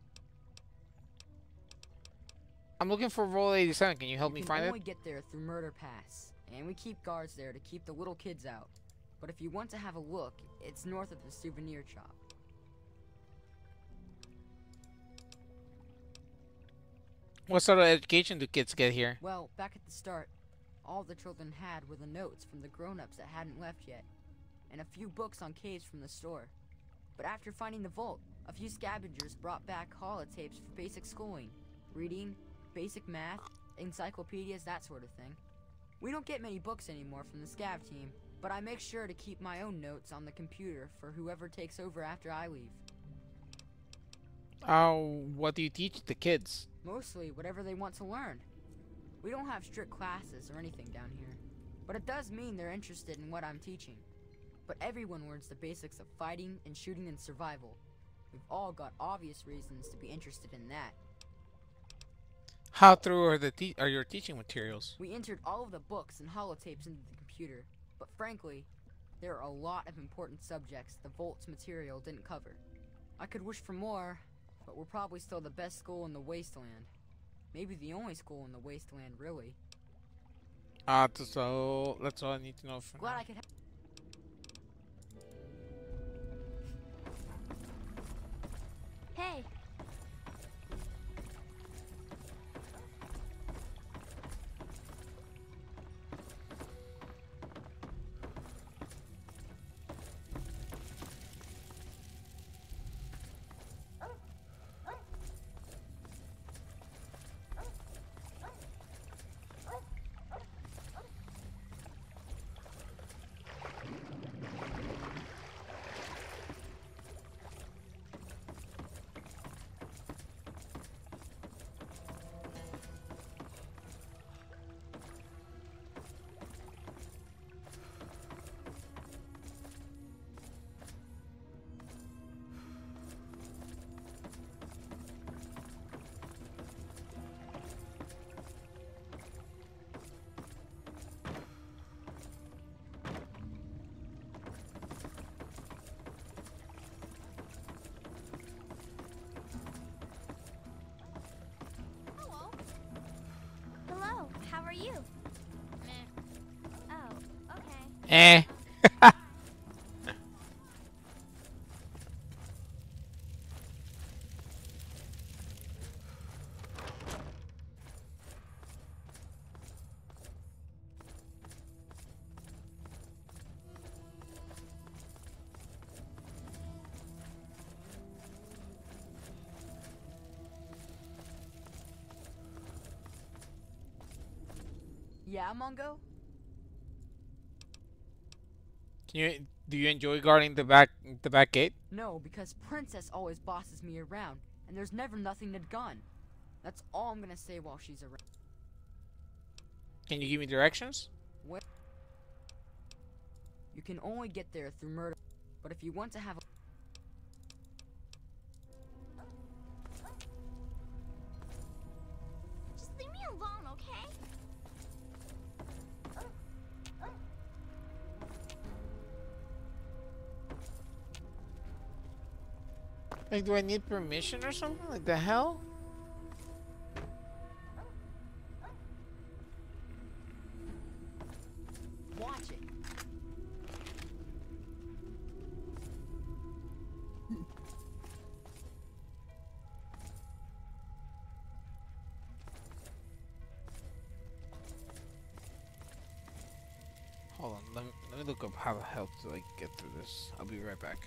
Speaker 1: I'm looking for Vault 87. Can you help me
Speaker 3: You
Speaker 1: find
Speaker 3: can only
Speaker 1: it?
Speaker 3: get there through Murder Pass, and we keep guards there to keep the little kids out. But if you want to have a look, it's north of the souvenir shop.
Speaker 1: What sort of education do kids get here?
Speaker 3: Well, back at the start, all the children had were the notes from the grown-ups that hadn't left yet, and a few books on caves from the store. But after finding the vault, a few scavengers brought back holotapes for basic schooling. Reading, basic math, encyclopedias, that sort of thing. We don't get many books anymore from the scav team, but I make sure to keep my own notes on the computer for whoever takes over after I leave.
Speaker 1: What do you teach the kids?
Speaker 3: Mostly whatever they want to learn. We don't have strict classes or anything down here, but it does mean they're interested in what I'm teaching. But everyone learns the basics of fighting and shooting and survival. We've all got obvious reasons to be interested in that.
Speaker 1: How through are your teaching materials?
Speaker 3: We entered all of the books and holotapes into the computer, but frankly, there are a lot of important subjects the Vault's material didn't cover. I could wish for more, but we're probably still the best school in the Wasteland. Maybe the only school in the Wasteland, really.
Speaker 1: So that's all I need to know for
Speaker 3: Glad
Speaker 1: now.
Speaker 3: I could help.
Speaker 4: Hey,
Speaker 2: Hello.
Speaker 4: hello. How are you?
Speaker 2: Meh.
Speaker 4: Oh, okay.
Speaker 1: Eh.
Speaker 3: Yeah, Mungo?
Speaker 1: Do you enjoy guarding the back gate?
Speaker 3: No, because Princess always bosses me around, and there's never nothing to gun. That's all I'm gonna say while she's around.
Speaker 1: Can you give me directions?
Speaker 3: Well, you can only get there through murder, but if you want to have a...
Speaker 4: Just leave me alone, okay?
Speaker 1: Like, do I need permission or something? Like, the hell?
Speaker 3: Watch it.
Speaker 1: Hold on, let me look up how the hell to like get through this. I'll be right back.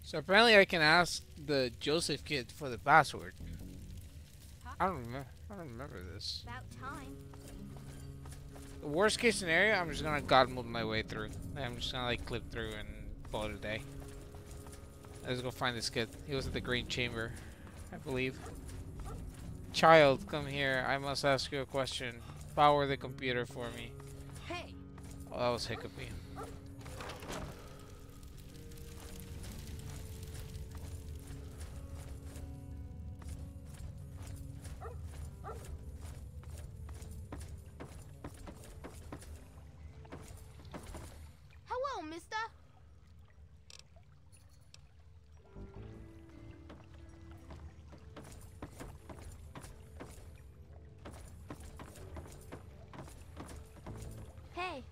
Speaker 1: So apparently I can ask the Joseph kid for the password. I don't remember this.
Speaker 4: About time.
Speaker 1: The worst case scenario, I'm just gonna God mode my way through. I'm just gonna like clip through and call it a day. Let's go find this kid. He was at the Green Chamber, I believe. Child, come here. I must ask you a question. Power the computer for me.
Speaker 3: Hey!
Speaker 1: Oh, that was hiccupy.
Speaker 2: Hello, mister.
Speaker 4: Hey,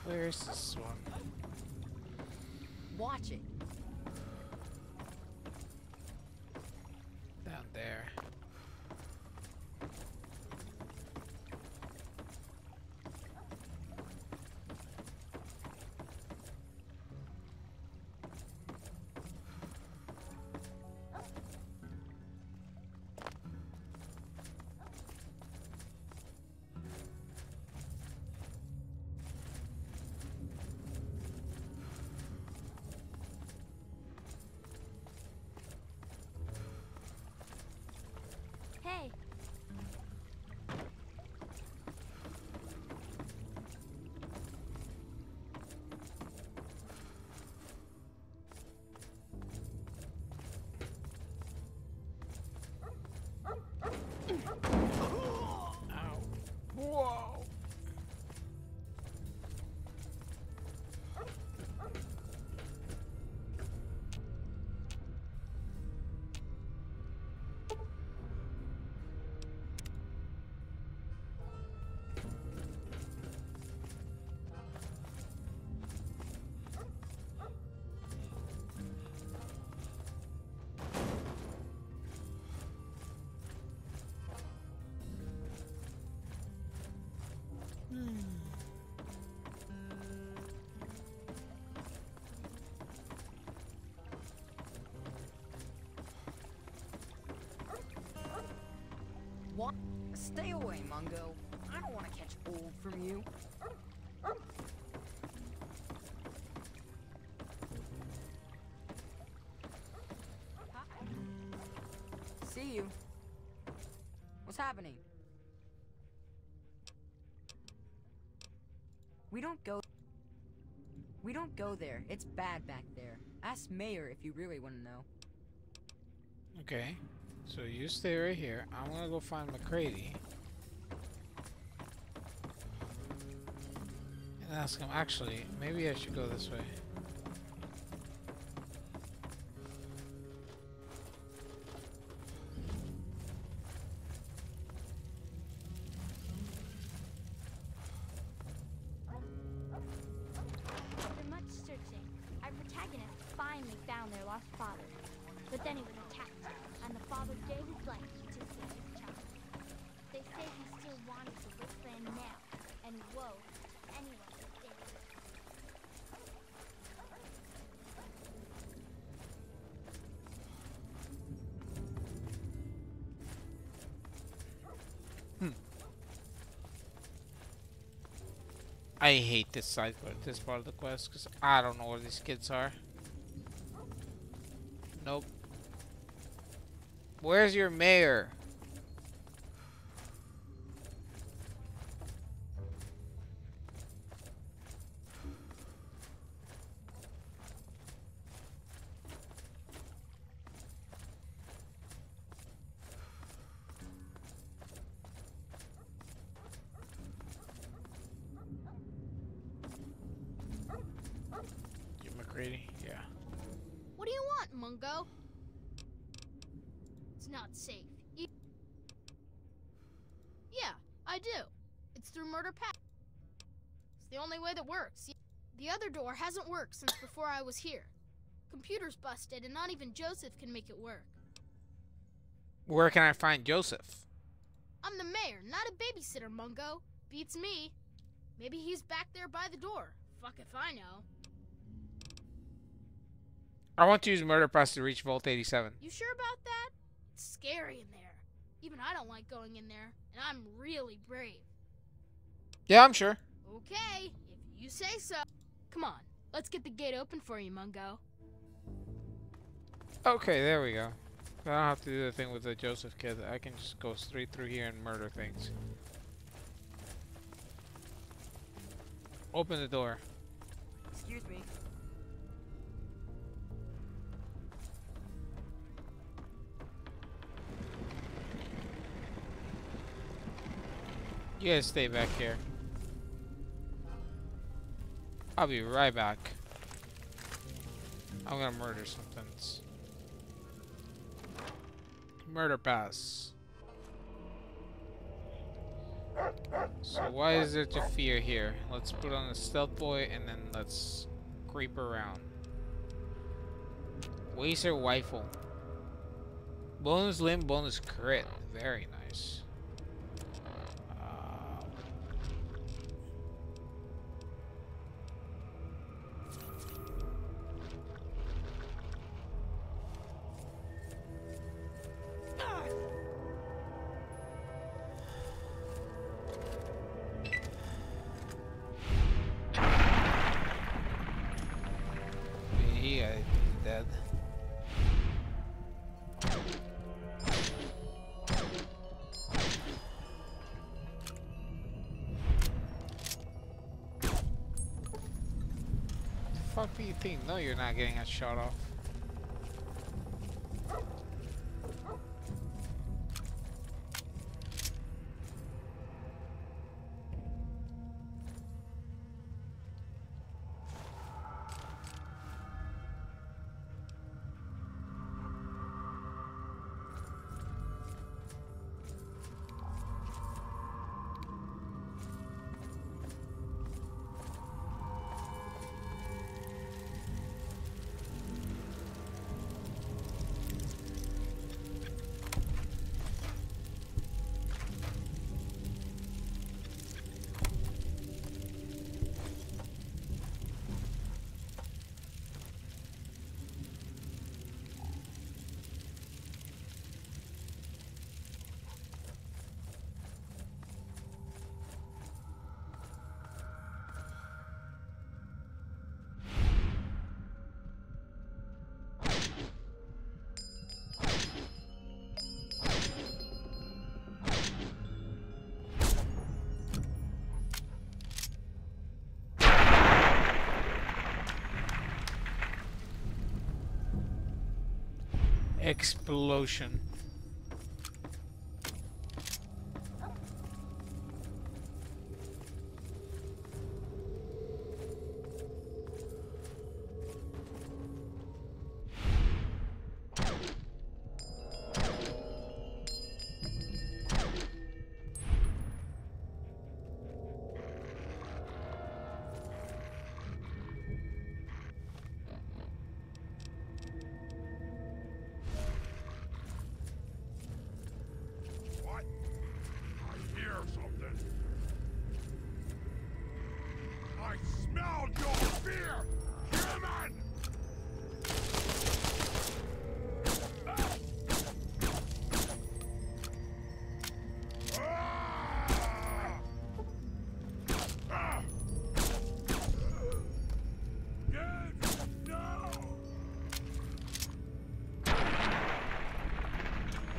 Speaker 1: Where's this one?
Speaker 3: Watch it.
Speaker 1: Down there.
Speaker 4: hey.
Speaker 1: Ow. Whoa.
Speaker 3: What? Stay away, Mungo. I don't want to catch old from you. See you. What's happening? We don't go there. It's bad back there. Ask Mayor if you really want to know.
Speaker 1: Okay. So you stay right here. I'm gonna go find McCready. And ask him, actually, maybe I should go this way.
Speaker 4: After much searching, our protagonist finally found their lost father. But then he was attacked, and the father gave his life to save his child. They say he still wanders the wasteland now, and woe to anyone who stays.
Speaker 1: I hate this side part, this part of the quest, because I don't know where these kids are. Nope. Where's your mayor? You McCready? Yeah.
Speaker 2: What do you want, Mungo? not safe. Yeah, I do. It's through murder path. It's the only way that works. The other door hasn't worked since before I was here. Computer's busted and not even Joseph can make it work.
Speaker 1: Where can I find Joseph?
Speaker 2: I'm the mayor, not a babysitter, Mungo. Beats me. Maybe he's back there by the door. Fuck if I know.
Speaker 1: I want to use Murder Pass to reach Vault 87.
Speaker 2: You sure about that? It's scary in there. Even I don't like going in there, and I'm really brave.
Speaker 1: Yeah, I'm sure.
Speaker 2: Okay, if you say so. Come on, let's get the gate open for you, Mungo.
Speaker 1: Okay, there we go. I don't have to do the thing with the Joseph kid. I can just go straight through here and murder things. Open the door.
Speaker 3: Excuse me.
Speaker 1: You guys stay back here. I'll be right back. I'm gonna murder some things. Murder pass. So why is there to fear here? Let's put on the stealth boy and then let's creep around. Wazer rifle. Bonus limb, bonus crit. Very nice. Dead. The fuck do you think? No, you're not getting a shot off. Explosion.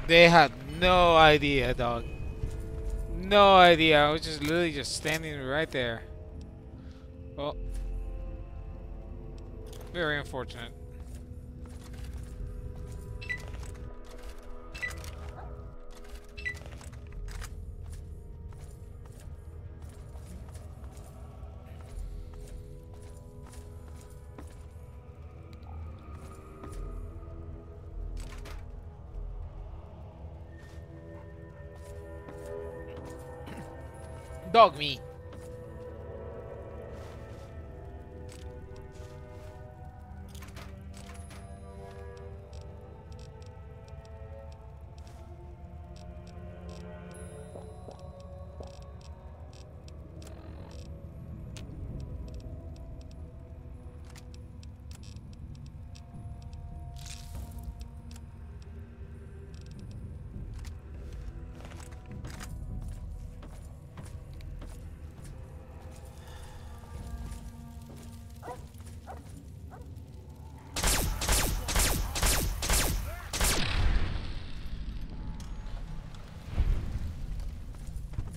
Speaker 1: They had no idea, dog. No idea. I was just literally just standing right there. Well, very unfortunate. Dog meat.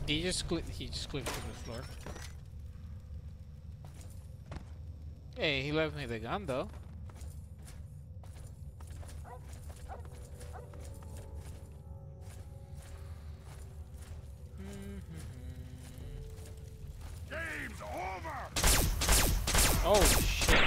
Speaker 1: He just clicked to the floor. Hey, he left me the gun though.
Speaker 7: Game's over.
Speaker 1: Oh shit.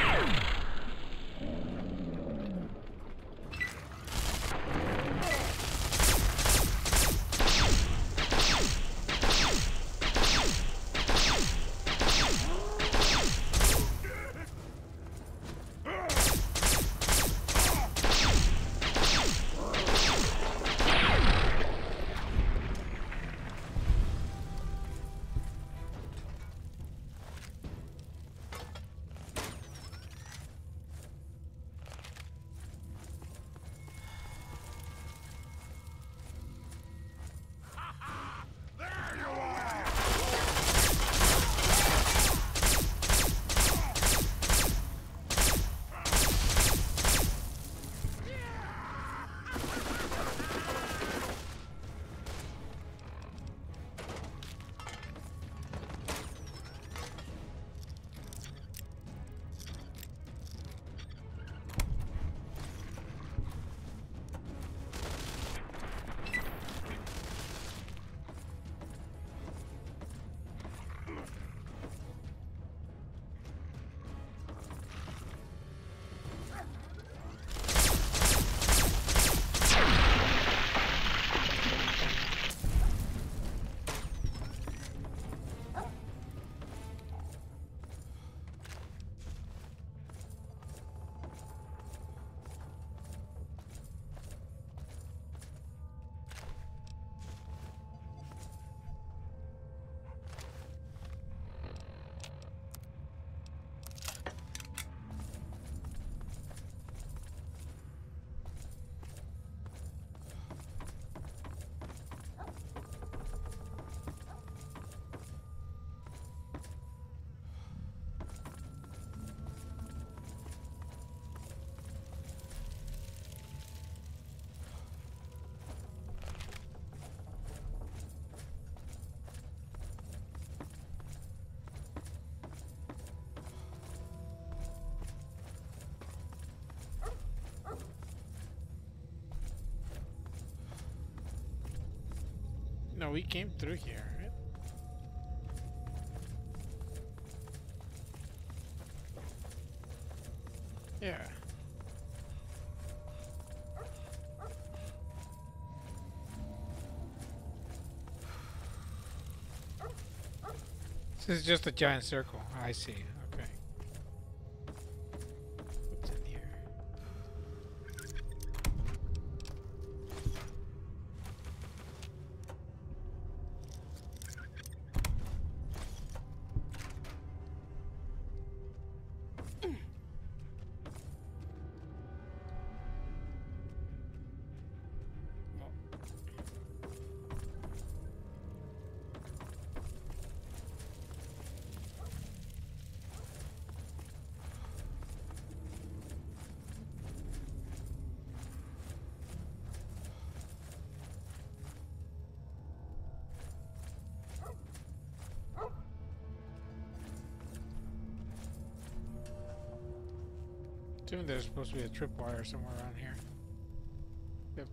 Speaker 1: No, we came through here, right? Yeah. This is just a giant circle. I see. Okay. What's in here? Assuming there's supposed to be a tripwire somewhere around here. Yep.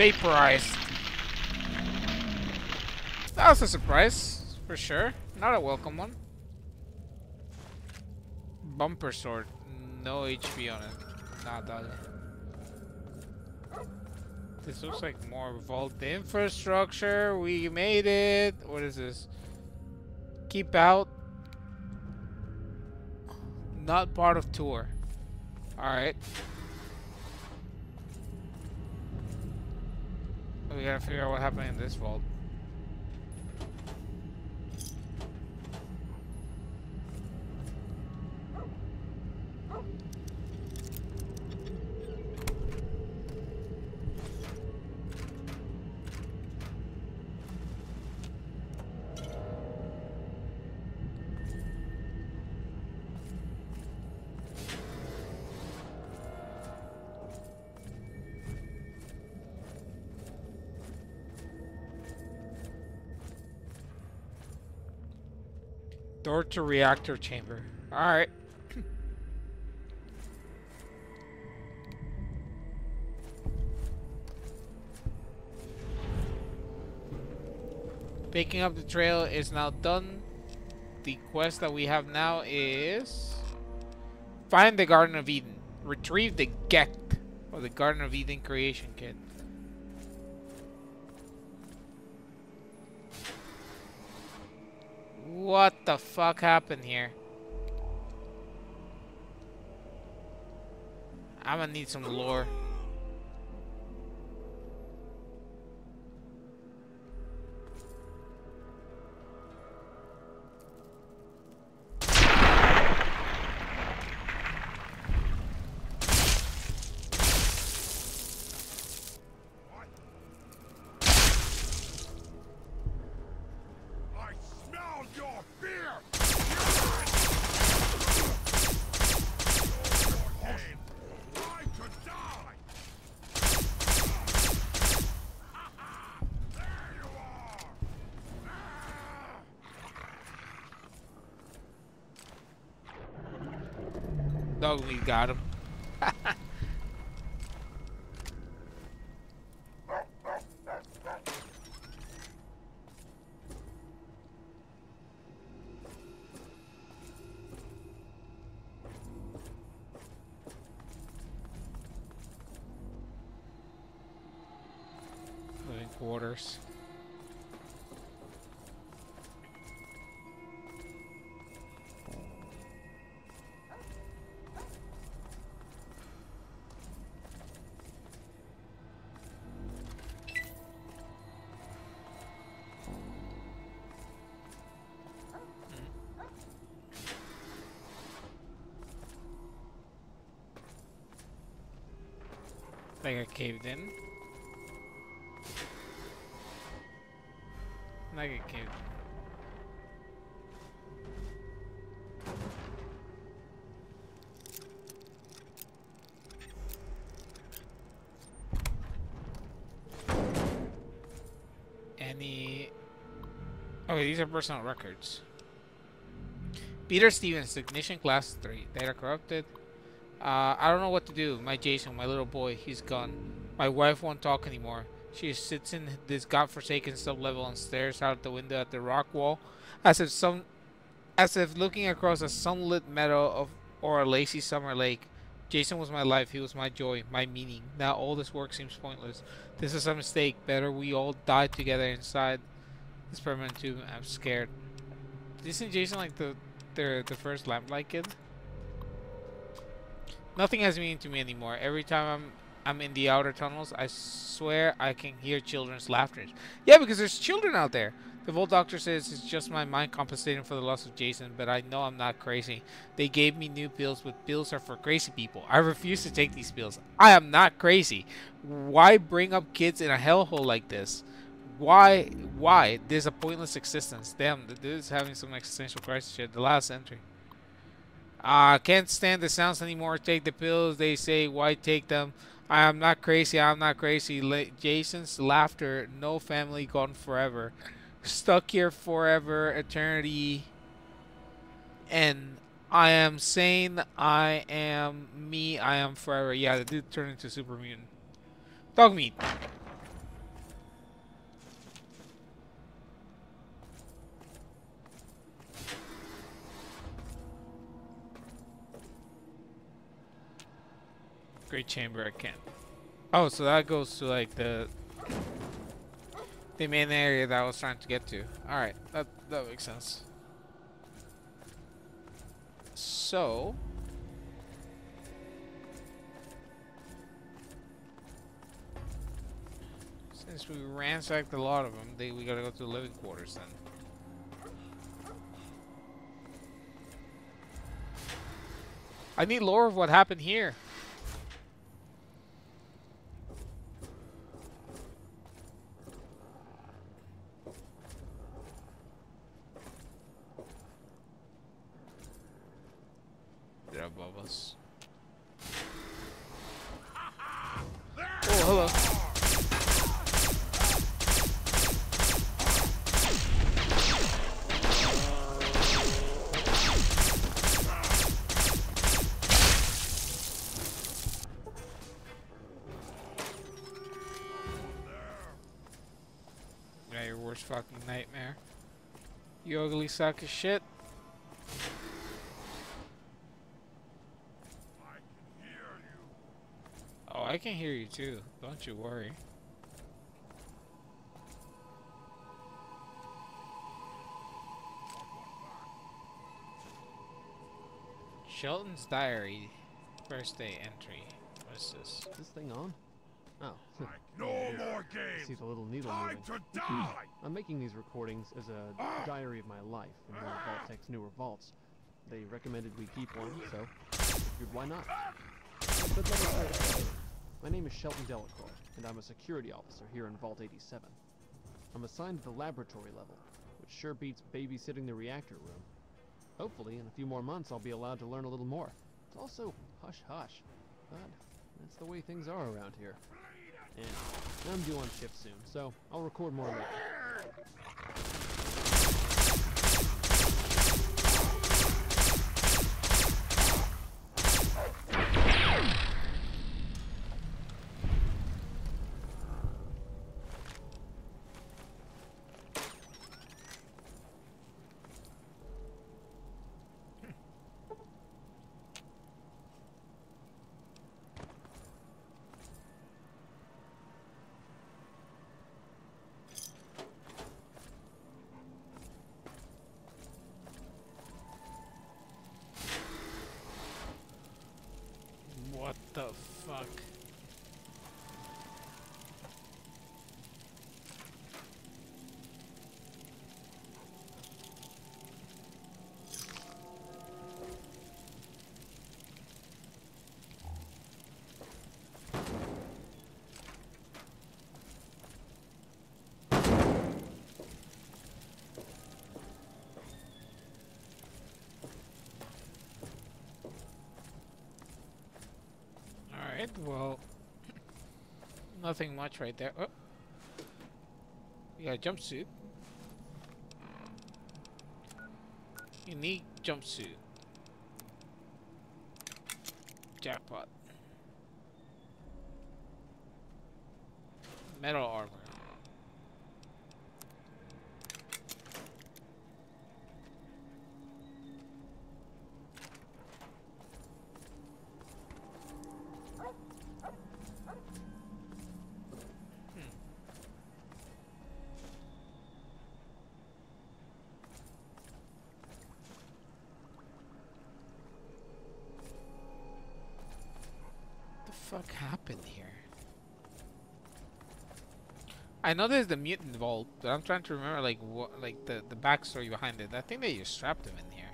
Speaker 1: vaporized. That was a surprise, for sure. Not a welcome one. Bumper sword. No HP on it. Nah, dog. This looks like more vault infrastructure. We made it. What is this? Keep out. Not part of tour. Alright. We gotta figure out what happened in this vault. Door to reactor chamber. Alright. Picking up the trail is now done. The quest that we have now is find the Garden of Eden. Retrieve the Gect, or the Garden of Eden creation kit. What the fuck happened here? I'm gonna need some lore. Dog, we got him. Living quarters. I got caved in. I get caved in. Any... Okay, these are personal records. Peter Stevens, Ignition Class 3. Data corrupted. I don't know what to do. My Jason, my little boy, he's gone. My wife won't talk anymore. She sits in this godforsaken sub-level and stares out the window at the rock wall, as if looking across a sunlit meadow or a lazy summer lake. Jason was my life. He was my joy, my meaning. Now all this work seems pointless. This is a mistake. Better we all die together inside this permanent tomb. I'm scared. Isn't Jason like the first lamplight kid? Nothing has meaning to me anymore. Every time I'm in the outer tunnels, I swear I can hear children's laughter. Yeah, because there's children out there. The Vault Doctor says it's just my mind compensating for the loss of Jason, but I know I'm not crazy. They gave me new pills, but pills are for crazy people. I refuse to take these pills. I am not crazy. Why bring up kids in a hellhole like this? Why? There's a pointless existence. Damn, the dude's having some existential crisis shit. The last entry. Can't stand the sounds anymore. Take the pills. They say, why take them? I am not crazy. I'm not crazy. Jason's laughter. No family gone forever. Stuck here forever. Eternity. And I am sane. I am me. I am forever. Yeah, the dude turned into super mutant. Dog meat. Great chamber again. Oh, so that goes to like the main area that I was trying to get to. Alright, that makes sense. So since we ransacked a lot of them, we gotta go to the living quarters then. I need lore of what happened here. They're above us. Oh, hello. Yeah, your worst fucking nightmare. You ugly sack of shit. Oh, I can hear you too. Don't you worry. Shelton's diary. First day entry. What is this?
Speaker 8: Is this thing on? Oh.
Speaker 7: No more
Speaker 8: I see
Speaker 7: games.
Speaker 8: the little needle
Speaker 7: Time
Speaker 8: moving.
Speaker 7: to die.
Speaker 8: I'm making these recordings as a diary of my life in one of Vault-Tec's newer vaults. They recommended we keep one, so I figured why not? But let me start at the beginning. My name is Shelton Delacroix, and I'm a security officer here in Vault 87. I'm assigned to the laboratory level, which sure beats babysitting the reactor room. Hopefully, in a few more months, I'll be allowed to learn a little more. It's also hush-hush, but that's the way things are around here. And I'm due on shift soon, so I'll record more later.
Speaker 1: What the fuck? Alright, well, nothing much right there. Oh. You got a jumpsuit. Unique jumpsuit. Jackpot. Metal armor. What the fuck happened here? I know there's the mutant vault, but I'm trying to remember like what, like the backstory behind it. I think they just strapped him in here.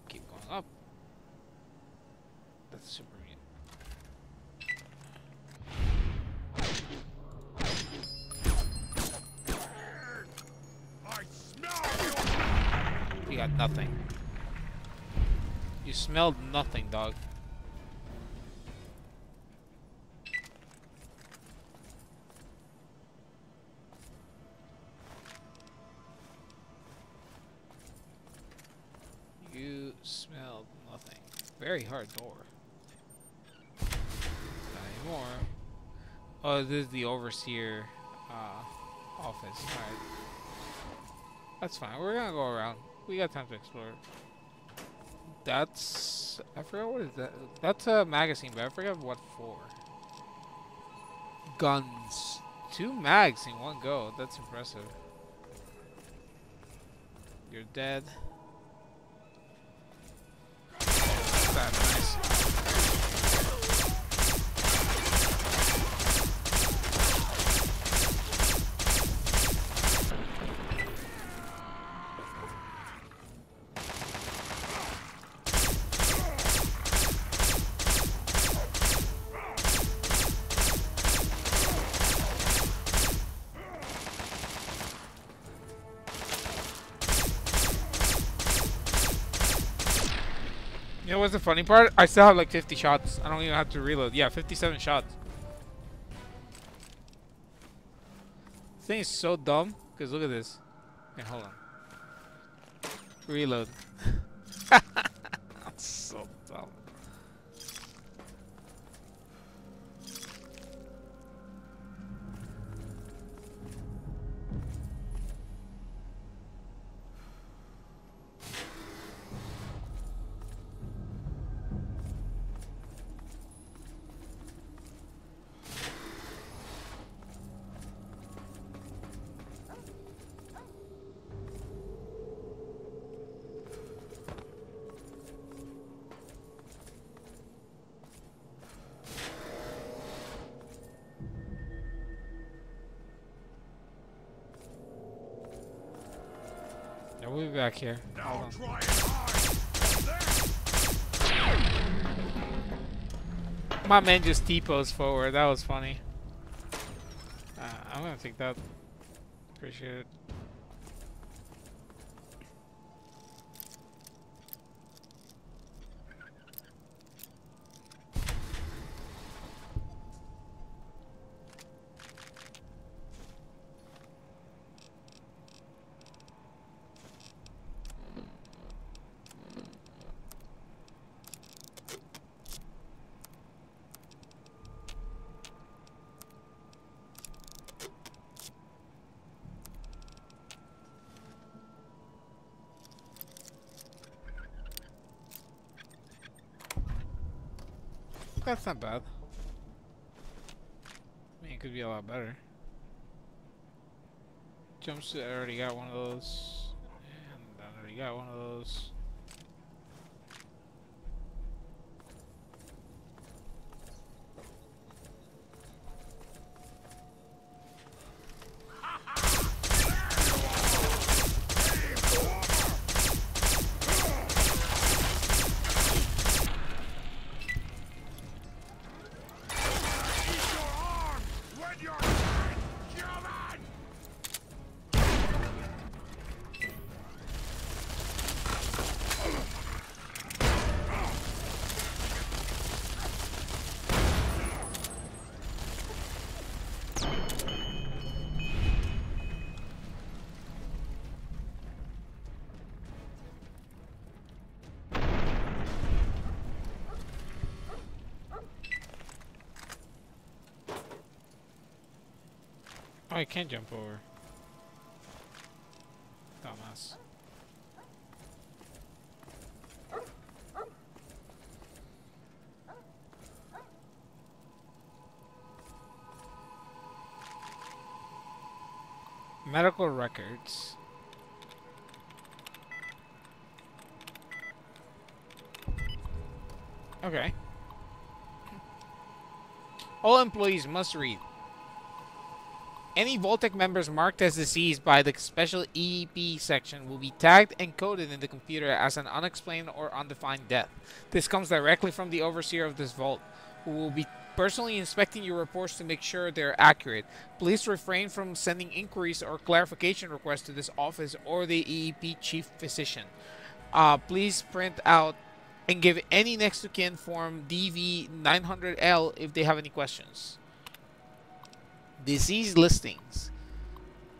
Speaker 1: Keep going up. That's super mutant.
Speaker 7: I smell you.
Speaker 1: You got nothing. You smelled nothing, dog. You smelled nothing. Very hard door. Not anymore. Oh, this is the overseer office. Alright. That's fine. We're gonna go around. We got time to explore. That's... I forgot what is that. That's a magazine, but I forgot what for. Guns. 2 mags in one go. That's impressive. You're dead. That's nice. You know what's the funny part? I still have like 50 shots. I don't even have to reload. Yeah, 57 shots. This thing is so dumb. Because look at this. Okay, hold on. Reload. That's so dumb. We'll be back here.
Speaker 7: Now try and hide.
Speaker 1: My man just T-posed forward. That was funny. I'm gonna take that. Appreciate it. That's not bad. I mean, it could be a lot better. Jumpsuit, I already got one of those. And I already got one of those. Oh, I can't jump over. Dumbass. Medical records. Okay. All employees must read. Any Vault-Tec members marked as deceased by the special EEP section will be tagged and coded in the computer as an unexplained or undefined death. This comes directly from the overseer of this vault, who will be personally inspecting your reports to make sure they're accurate. Please refrain from sending inquiries or clarification requests to this office or the EEP chief physician. Please print out and give any next of kin form DV900L if they have any questions. Disease listings.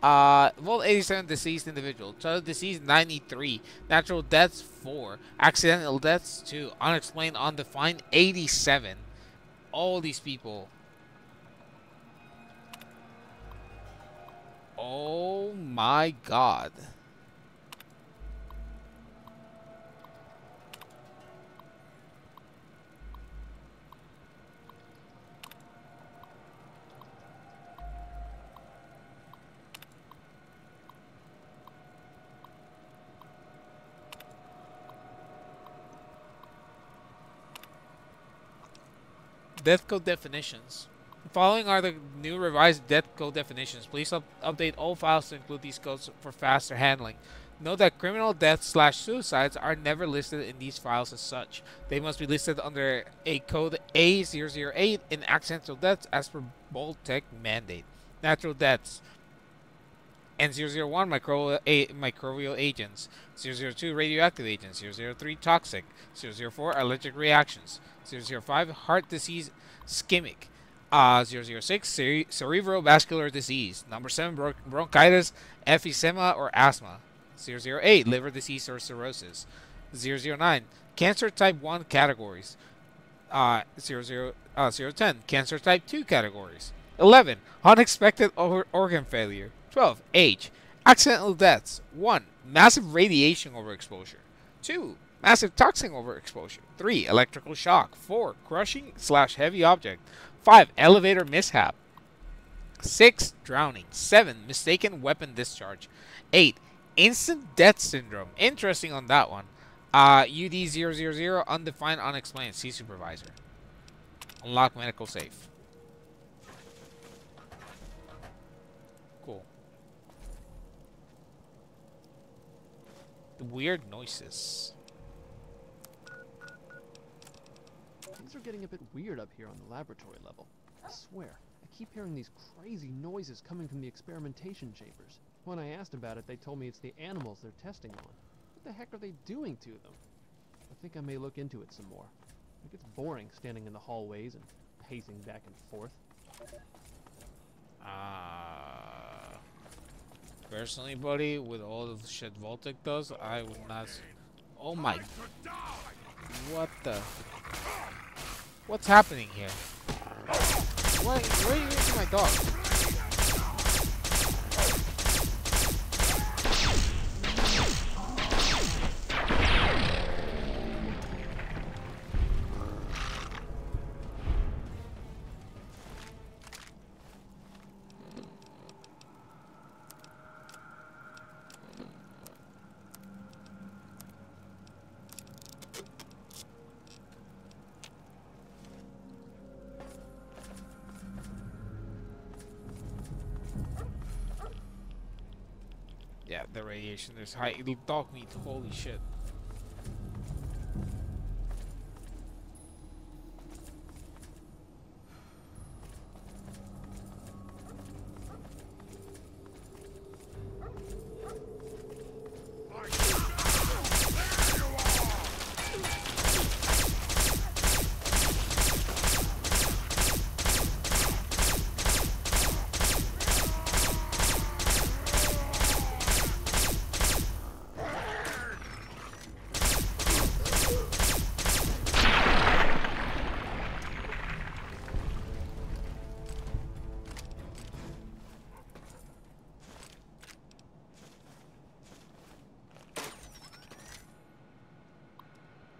Speaker 1: Vault 87 deceased individual. Child deceased 93. Natural deaths 4. Accidental deaths 2. Unexplained undefined 87. All these people. Oh my god. Death code definitions. The following are the new revised death code definitions. Please update all files to include these codes for faster handling. Note that criminal deaths/suicides are never listed in these files as such. They must be listed under a code A008 in accidental deaths as per Vault-Tec mandate. Natural deaths. N001 microbial agents, 002 radioactive agents, 003 toxic, 004 allergic reactions, 005 heart disease ischemic, 006 cerebrovascular disease, number 7 bronchitis, emphysema or asthma, 008 liver disease or cirrhosis, 009 cancer type 1 categories, 010 cancer type 2 categories, 11 unexpected organ failure, 12. Age. Accidental deaths. 1. Massive radiation overexposure. 2. Massive toxin overexposure. 3. Electrical shock. 4. Crushing/heavy object. 5. Elevator mishap. 6. Drowning. 7. Mistaken weapon discharge. 8. Instant death syndrome. Interesting on that one. UD000 undefined unexplained. See supervisor. Unlock medical safe. Cool. The weird noises.
Speaker 8: Things are getting a bit weird up here on the laboratory level. I swear, I keep hearing these crazy noises coming from the experimentation chambers. When I asked about it, they told me it's the animals they're testing on. What the heck are they doing to them? I think I may look into it some more. It gets boring standing in the hallways and pacing back and forth.
Speaker 1: Personally, buddy, with all of the shit Vault-Tec does, I would not. Oh my! What the? What's happening here? Why are you eating my dog? Yeah, the radiation. There's high dog meat. Holy shit.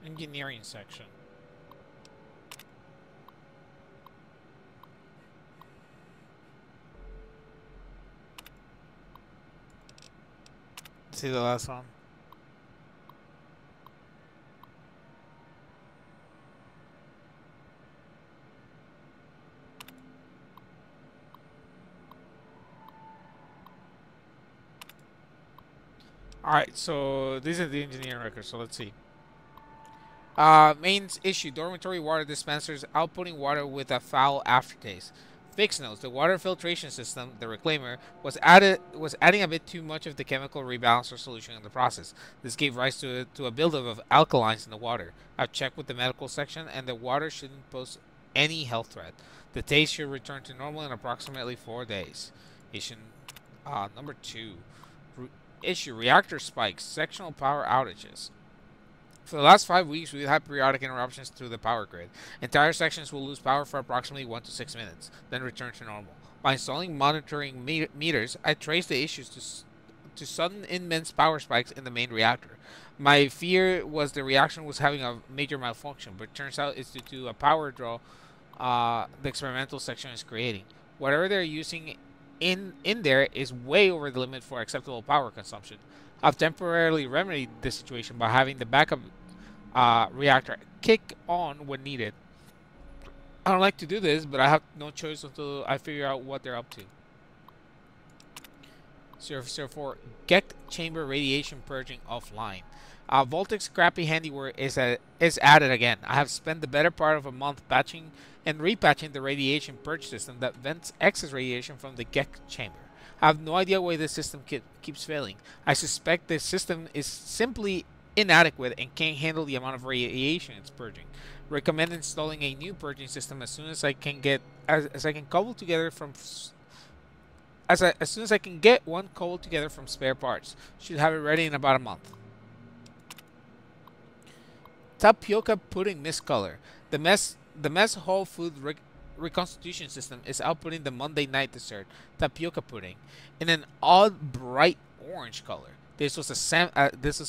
Speaker 1: Engineering section. See the last one. Alright, so these are the engineering records, so let's see. Main issue, dormitory water dispensers outputting water with a foul aftertaste. Fix notes, the water filtration system, the reclaimer, was adding a bit too much of the chemical rebalancer solution in the process. This gave rise to a buildup of alkalines in the water. I've checked with the medical section and the water shouldn't pose any health threat. The taste should return to normal in approximately 4 days. Issue number 2. Issue, reactor spikes, sectional power outages. For the last 5 weeks, we've had periodic interruptions to the power grid. Entire sections will lose power for approximately 1 to 6 minutes, then return to normal. By installing monitoring meters, I traced the issues to sudden immense power spikes in the main reactor. My fear was the reaction was having a major malfunction, but it turns out it's due to a power draw the experimental section is creating. Whatever they're using in there is way over the limit for acceptable power consumption. I've temporarily remedied this situation by having the backup reactor kick on when needed. I don't like to do this, but I have no choice until I figure out what they're up to. 004, get chamber radiation purging offline. Vault-Tec's crappy handiwork is added again. I have spent the better part of a month patching and repatching the radiation purge system that vents excess radiation from the GEC chamber. I have no idea why this system keeps failing. I suspect this system is simply inadequate and can't handle the amount of radiation it's purging. Recommend installing a new purging system as soon as I can get as I can cobble together from as soon as I can get one cobbled together from spare parts. Should have it ready in about a month. Tapioca pudding miscolor. The mess whole food reconstitution system is outputting the Monday night dessert, tapioca pudding, in an odd bright orange color. This was a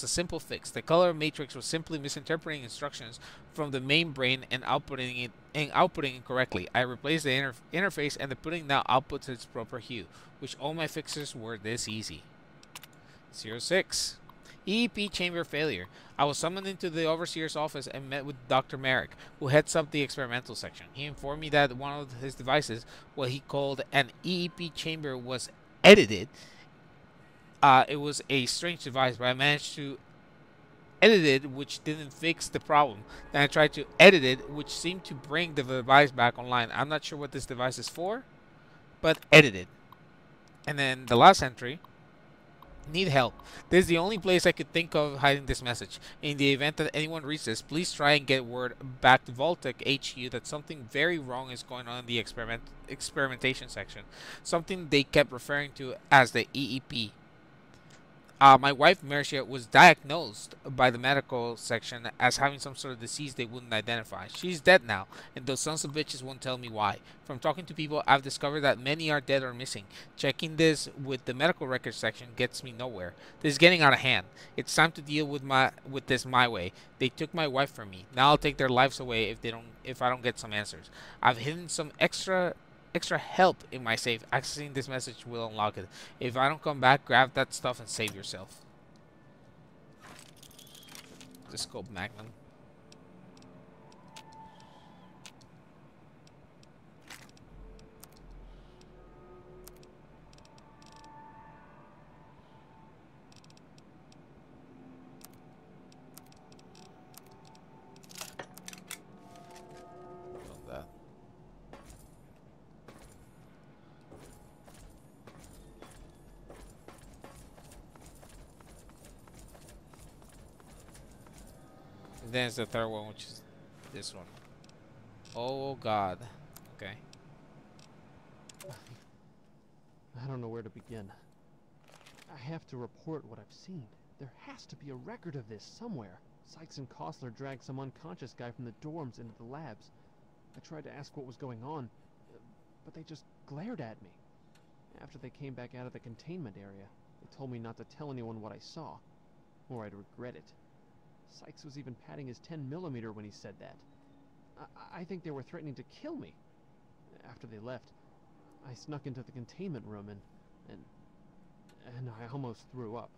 Speaker 1: simple fix. The color matrix was simply misinterpreting instructions from the main brain and outputting it incorrectly. I replaced the interface and the pudding now outputs its proper hue. Wish all my fixes were this easy. 06. EEP chamber failure. I was summoned into the overseer's office and met with Dr. Merrick, who heads up the experimental section. He informed me that one of his devices, what he called an EEP chamber, was edited. It was a strange device, but I managed to edit it, which didn't fix the problem. Then I tried to edit it, which seemed to bring the device back online. I'm not sure what this device is for, but edited. And then the last entry. Need help. This is the only place I could think of hiding this message. In the event that anyone reads this, please try and get word back to Vault-Tec HQ that something very wrong is going on in the experimentation section. Something they kept referring to as the EEP. My wife, Marcia, was diagnosed by the medical section as having some sort of disease they wouldn't identify. She's dead now, and those sons of bitches won't tell me why. From talking to people, I've discovered that many are dead or missing. Checking this with the medical records section gets me nowhere. This is getting out of hand. It's time to deal with this my way. They took my wife from me. Now I'll take their lives away if I don't get some answers. I've hidden some extra help in my safe. Accessing this message will unlock it. If I don't come back, grab that stuff and save yourself. The scope magnum. Then it's the third one, which is this one. Oh god. Okay.
Speaker 8: I don't know where to begin. I have to report what I've seen. There has to be a record of this somewhere. Sykes and Kostler dragged some unconscious guy from the dorms into the labs. I tried to ask what was going on, but they just glared at me. After they came back out of the containment area, they told me not to tell anyone what I saw, or I'd regret it. Sykes was even patting his 10mm when he said that. I think they were threatening to kill me. After they left, I snuck into the containment room and I almost threw up.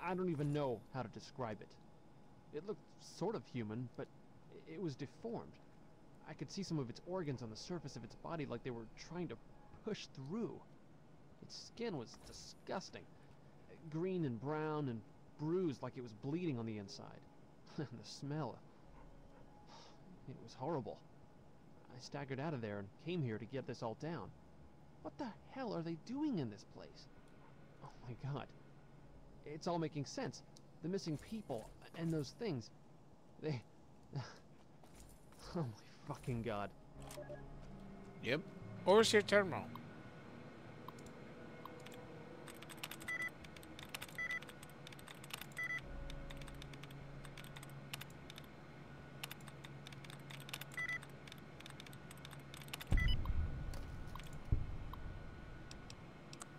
Speaker 8: I don't even know how to describe it. It looked sort of human, but it was deformed. I could see some of its organs on the surface of its body like they were trying to push through. Its skin was disgusting. Green and brown and bruised like it was bleeding on the inside. And the smell, it was horrible. I staggered out of there and came here to get this all down. What the hell are they doing in this place? Oh my god. It's all making sense. The missing people and those things. They... Oh my fucking god.
Speaker 1: Yep. Overseer terminal.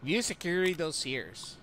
Speaker 1: View security dossiers.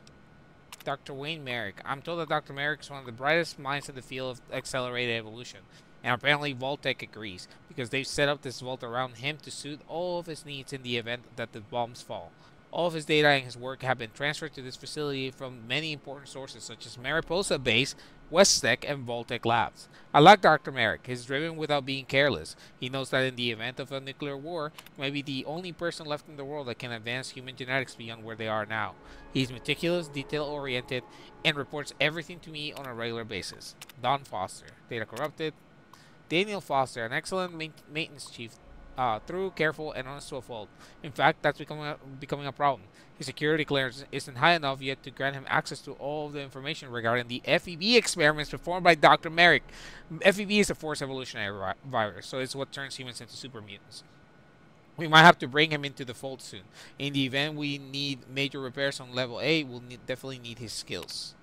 Speaker 1: Dr. Wayne Merrick. I'm told that Dr. Merrick is one of the brightest minds in the field of accelerated evolution. And apparently Vault-Tec agrees, because they've set up this vault around him to suit all of his needs in the event that the bombs fall. All of his data and his work have been transferred to this facility from many important sources, such as Mariposa Base, West-Tec and Vault-Tec labs. I like Dr. Merrick. He's driven without being careless. He knows that in the event of a nuclear war, he might be the only person left in the world that can advance human genetics beyond where they are now. He's meticulous, detail-oriented, and reports everything to me on a regular basis. Don Foster, Data Corrupted. Daniel Foster, an excellent maintenance chief, thorough, careful, and honest to a fault. In fact, that's becoming a problem. His security clearance isn't high enough yet to grant him access to all of the information regarding the FEB experiments performed by Dr. Merrick. FEB is a forced evolutionary virus, so it's what turns humans into super mutants. We might have to bring him into the fold soon. In the event we need major repairs on level A, we'll definitely need his skills.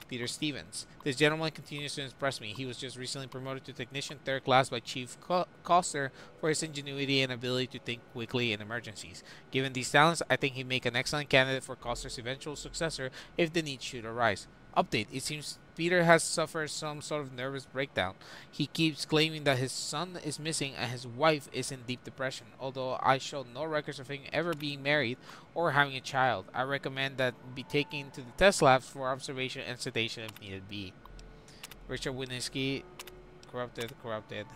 Speaker 1: Peter Stevens. This gentleman continues to impress me. He was just recently promoted to Technician 3rd Class by Chief Coster for his ingenuity and ability to think quickly in emergencies. Given these talents, I think he'd make an excellent candidate for Coster's eventual successor if the need should arise. Update. It seems Peter has suffered some sort of nervous breakdown. He keeps claiming that his son is missing and his wife is in deep depression. Although I showed no records of him ever being married or having a child, I recommend that be taken to the test labs for observation and sedation if needed be. Richard Wininski, corrupted.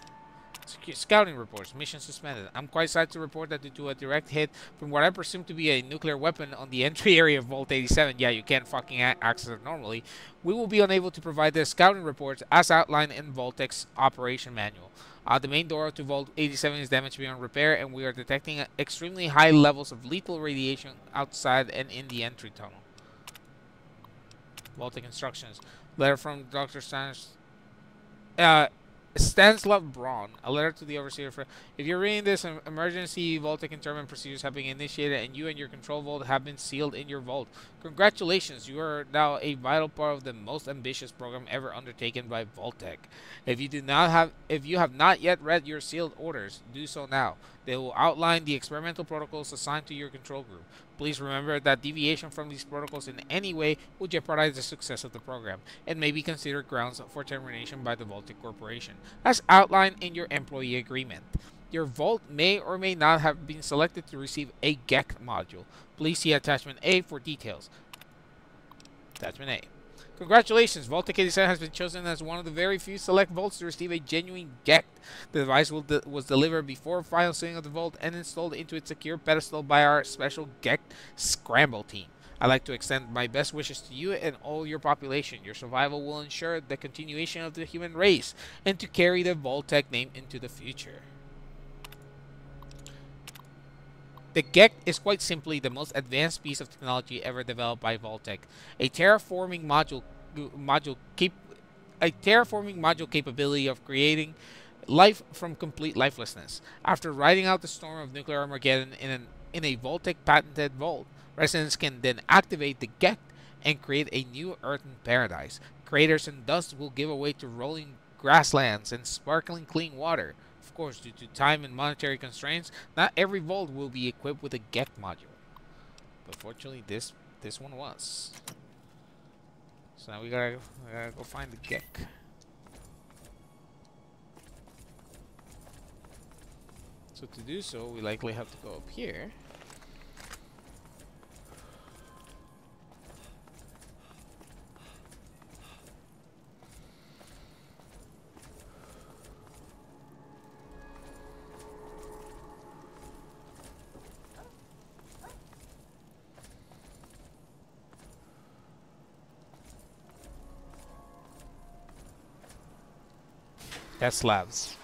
Speaker 1: Scouting reports. Mission suspended. I'm quite sad to report that due to a direct hit from what I presume to be a nuclear weapon on the entry area of Vault 87, yeah, you can't fucking access it normally, we will be unable to provide the scouting reports as outlined in Vault-Tec's operation manual. The main door to Vault 87 is damaged beyond repair, and we are detecting extremely high levels of lethal radiation outside and in the entry tunnel. Vault-Tec instructions. Letter from Dr. Stanislav Braun, a letter to the overseer. If you're reading this, emergency Vault-Tec interment procedures have been initiated and you and your control vault have been sealed in your vault. Congratulations, you are now a vital part of the most ambitious program ever undertaken by Vault-Tec. If you have not yet read your sealed orders, do so now. They will outline the experimental protocols assigned to your control group. Please remember that deviation from these protocols in any way will jeopardize the success of the program and may be considered grounds for termination by the Vault-Tec Corporation, as outlined in your employee agreement. Your vault may or may not have been selected to receive a GEC module. Please see Attachment A for details. Attachment A. Congratulations, Vault-Tec 87 has been chosen as one of the very few select vaults to receive a genuine GEC. The device was delivered before final sealing of the vault and installed into its secure pedestal by our special GEC Scramble team. I'd like to extend my best wishes to you and all your population. Your survival will ensure the continuation of the human race and to carry the Vault-Tec name into the future. The GEC is quite simply the most advanced piece of technology ever developed by Vault-Tec. A terraforming module capability of creating life from complete lifelessness. After riding out the storm of nuclear Armageddon in a Vault-Tec patented vault, residents can then activate the GEC and create a new earthen paradise. Craters and dust will give way to rolling grasslands and sparkling clean water. Of course, due to time and monetary constraints, not every vault will be equipped with a GEC module. But fortunately, this one was. So now we gotta go find the GEC. So to do so, we likely have to go up here. Test labs.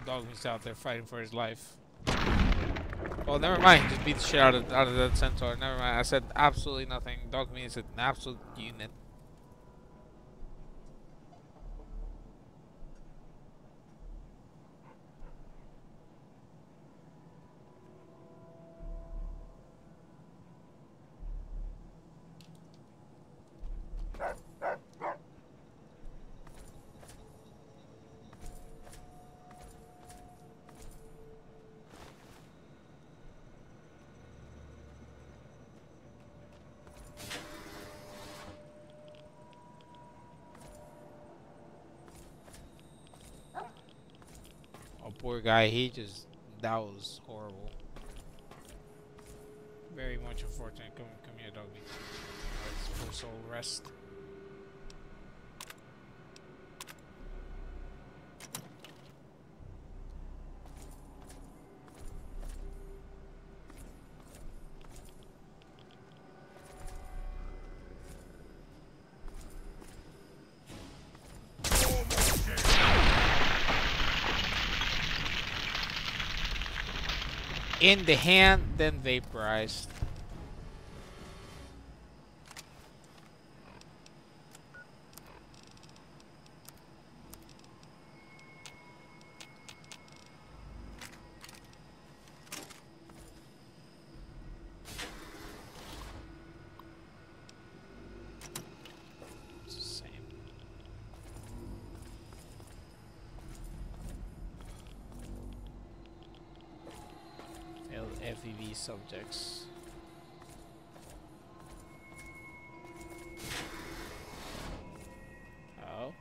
Speaker 1: Dogmeat's out there fighting for his life. Well, never mind. Just beat the shit out of that centaur. Never mind. I said absolutely nothing. Dogmeat is an absolute unit. poor guy. That was horrible. Very much unfortunate. Come here, doggy. Let's poor soul rest. In the hand, then vaporized. It's the same. Failed FEV subjects. Oh.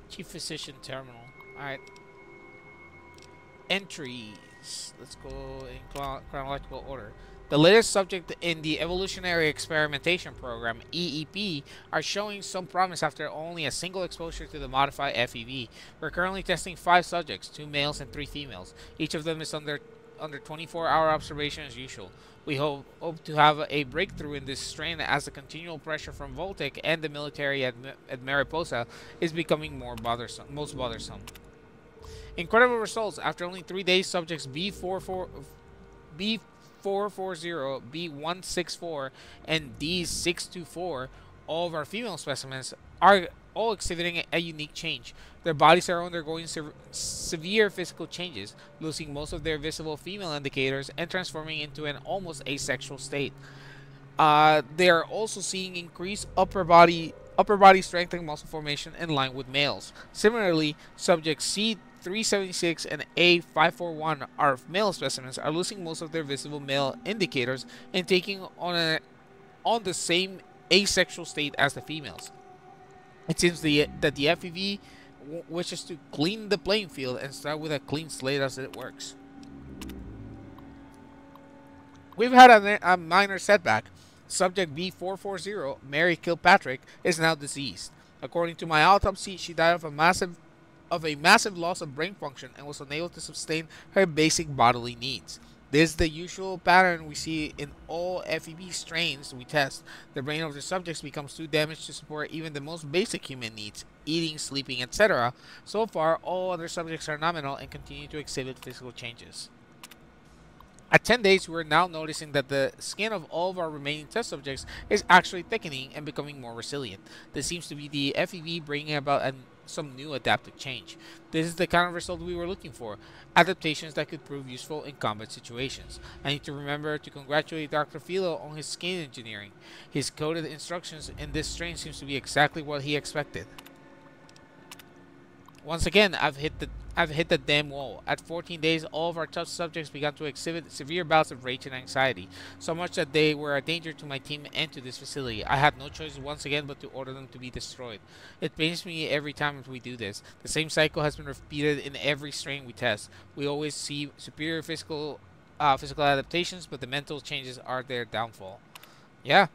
Speaker 1: Chief Physician Terminal. Alright. Entries. Let's go in chronological order. The latest subject in the Evolutionary Experimentation Program, EEP, are showing some promise after only a single exposure to the modified FEV. We're currently testing 5 subjects, 2 males and 3 females. Each of them is under 24-hour observation as usual. We hope to have a breakthrough in this strain as the continual pressure from Vault-Tec and the military at Mariposa is becoming most bothersome. Incredible results. After only 3 days, subjects B440, B164, and D624, all of our female specimens, are all exhibiting a unique change. Their bodies are undergoing severe physical changes, losing most of their visible female indicators and transforming into an almost asexual state. They are also seeing increased upper body strength and muscle formation in line with males. Similarly, subjects C376 and A541, our male specimens, are losing most of their visible male indicators and taking on the same asexual state as the females. It seems that the FEV wishes to clean the playing field and start with a clean slate as it works. We've had a minor setback. Subject B440, Mary Kilpatrick, is now deceased. According to my autopsy, she died of a massive loss of brain function and was unable to sustain her basic bodily needs. This is the usual pattern we see in all FEV strains we test. The brain of the subjects becomes too damaged to support even the most basic human needs, eating, sleeping, etc. So far, all other subjects are nominal and continue to exhibit physical changes. At 10 days, we're now noticing that the skin of all of our remaining test subjects is actually thickening and becoming more resilient. This seems to be the FEV bringing about some new adaptive change. This is the kind of result we were looking for, adaptations that could prove useful in combat situations. I need to remember to congratulate Dr. Philo on his skin engineering. His coded instructions in this strain seems to be exactly what he expected. Once again, I've hit the damn wall. At 14 days, all of our test subjects began to exhibit severe bouts of rage and anxiety, so much that they were a danger to my team and to this facility. I had no choice once again but to order them to be destroyed. It pains me every time we do this. The same cycle has been repeated in every strain we test. We always see superior physical adaptations, but the mental changes are their downfall. Yeah,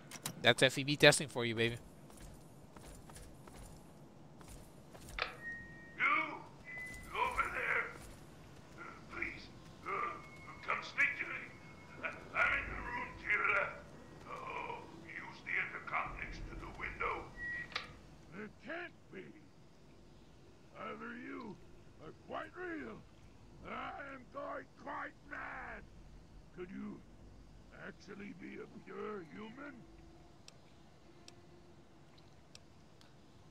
Speaker 1: that's FEB testing for you, baby.
Speaker 7: Real. I am going quite mad. Could you actually be a pure human?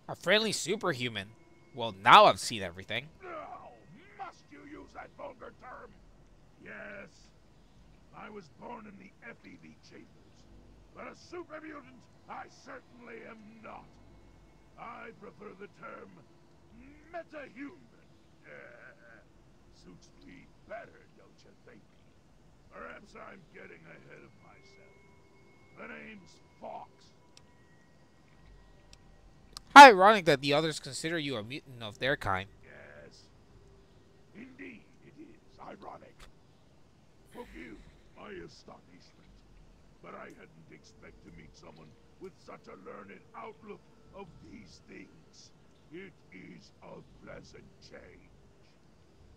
Speaker 1: A friendly superhuman? Well, now I've seen everything.
Speaker 7: No! Must you use that vulgar term? Yes. I was born in the FEV chambers. But a super mutant, I certainly am not. I prefer the term meta-human. Suits me better, don't you think? Perhaps I'm getting ahead of myself. The name's Fox.
Speaker 1: How ironic that the others consider you a mutant of their kind.
Speaker 7: Yes. Indeed, it is ironic. Forgive my astonishment, but I hadn't expected to meet someone with such a learned outlook of these things. It is a pleasant change.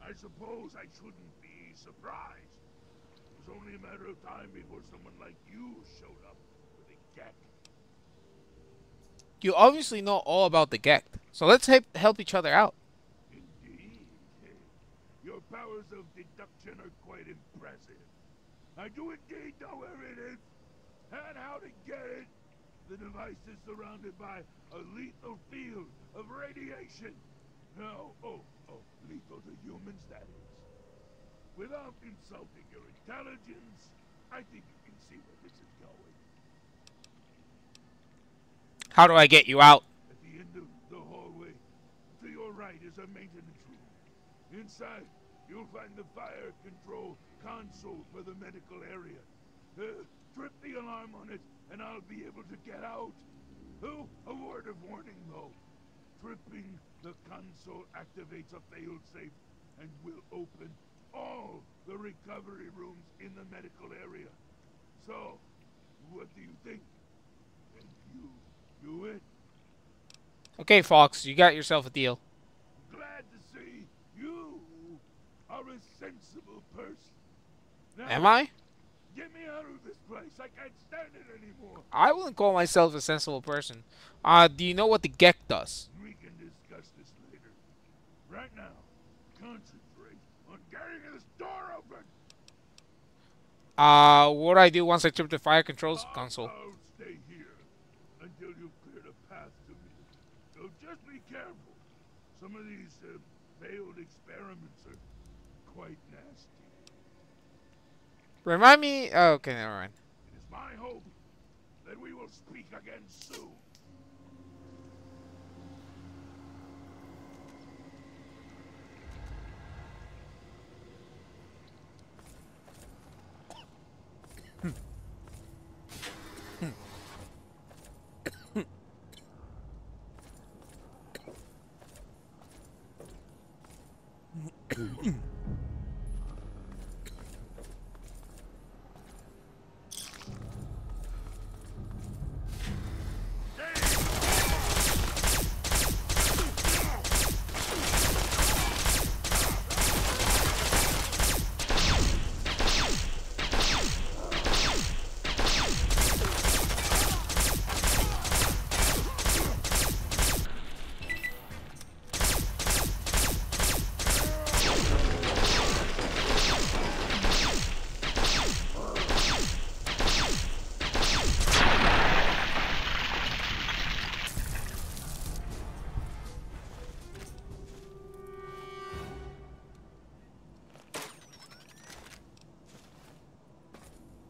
Speaker 7: I suppose I shouldn't be surprised. It was only a matter of time before someone like you showed up with a gek.
Speaker 1: You obviously know all about the Gek, so let's help each other out.
Speaker 7: Indeed. Your powers of deduction are quite impressive. I do indeed know where it is, and how to get it. The device is surrounded by a lethal field of radiation. No, lethal to humans, that is. Without insulting your intelligence, I think you can see where this is going.
Speaker 1: How do I get you out?
Speaker 7: At the end of the hallway, to your right is a maintenance room. Inside, you'll find the fire control console for the medical area. Trip the alarm on it, and I'll be able to get out. Oh, a word of warning, though. Tripping the console activates a failsafe and will open all the recovery rooms in the medical area. So, what do you think? Can you do it?
Speaker 1: Okay, Fox, you got yourself a deal.
Speaker 7: Glad to see you are a sensible person. Now,
Speaker 1: Am I?
Speaker 7: get me out of this place. I can't stand it anymore.
Speaker 1: I wouldn't call myself a sensible person. Do you know what the Gek does?
Speaker 7: We can discuss this later. Right now, concentrate on getting this door open.
Speaker 1: What do I do once I trip the fire controls console?
Speaker 7: I'll stay here until you've cleared a path to me. So just be careful. Some of these failed experiments are quite nasty.
Speaker 1: Remind me. Oh, okay, never mind.
Speaker 7: It is my hope that we will speak again soon.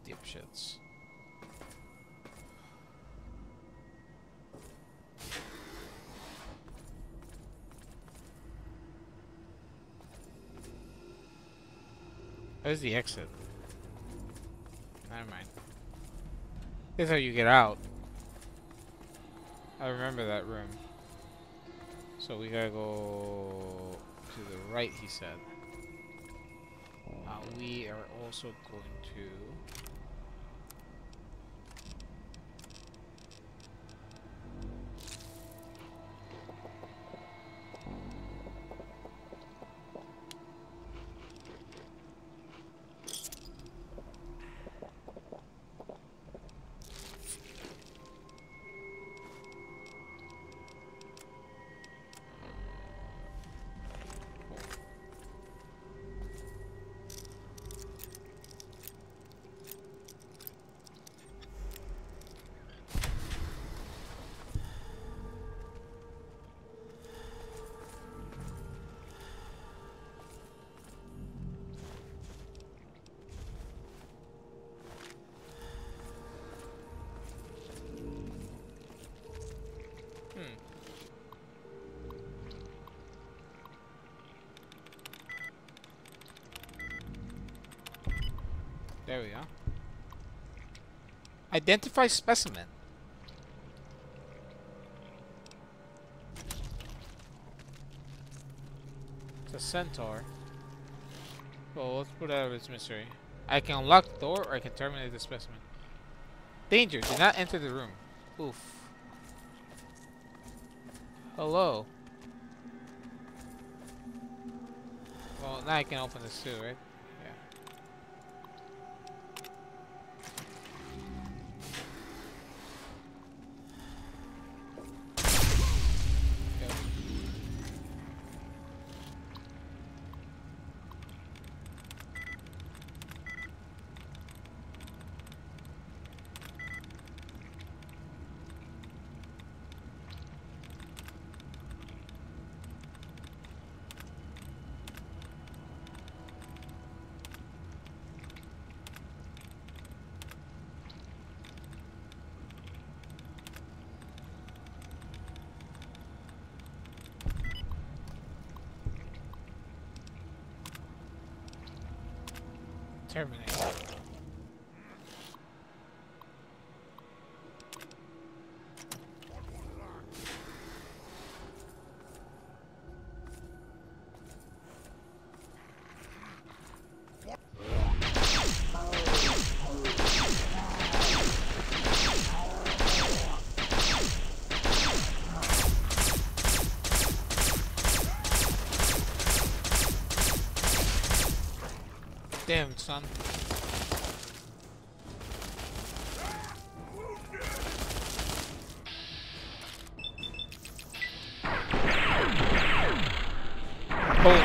Speaker 1: Dipshits. Where's the exit? Never mind. This is how you get out. I remember that room. So we gotta go to the right, he said. We are also going to... There we go. Identify specimen. It's a centaur. Well, let's put out of its mystery. I can unlock the door or I can terminate the specimen. Danger, do not enter the room. Oof. Hello. Well, now I can open this too, right? Yeah. Yep. Terminate. Damn, son. Boom.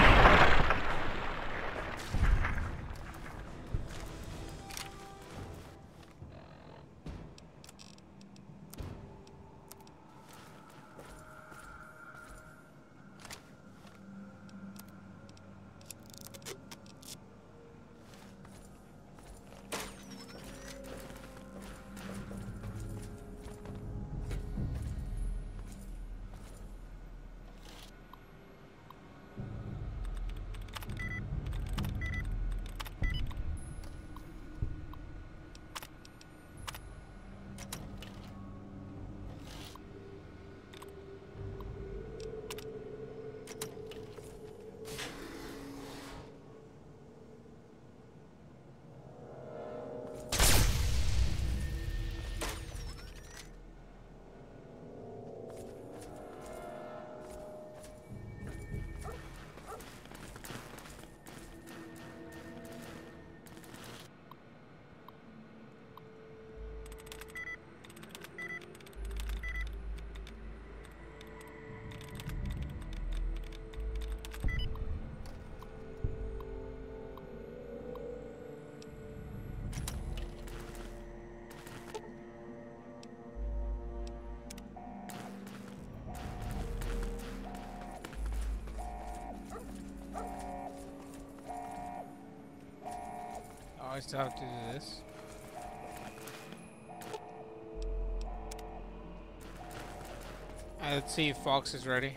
Speaker 1: I still have to do this. Let's see if Fox is ready.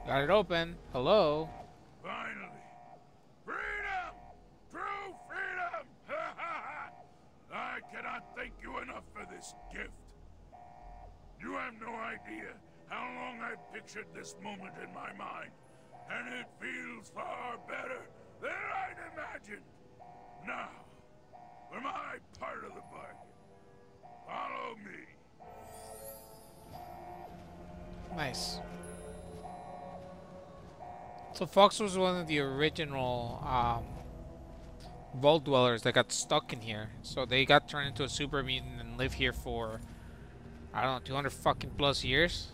Speaker 1: Got it open. Hello.
Speaker 7: Finally. Freedom! True freedom! I cannot thank you enough for this gift. You have no idea how long I've pictured this moment in my mind, and it feels far better than I'd imagined. Now, for my part of the bargain, follow me.
Speaker 1: Nice. So Fox was one of the original vault dwellers that got stuck in here. So they got turned into a super mutant and live here for, I don't know, 200 fucking plus years.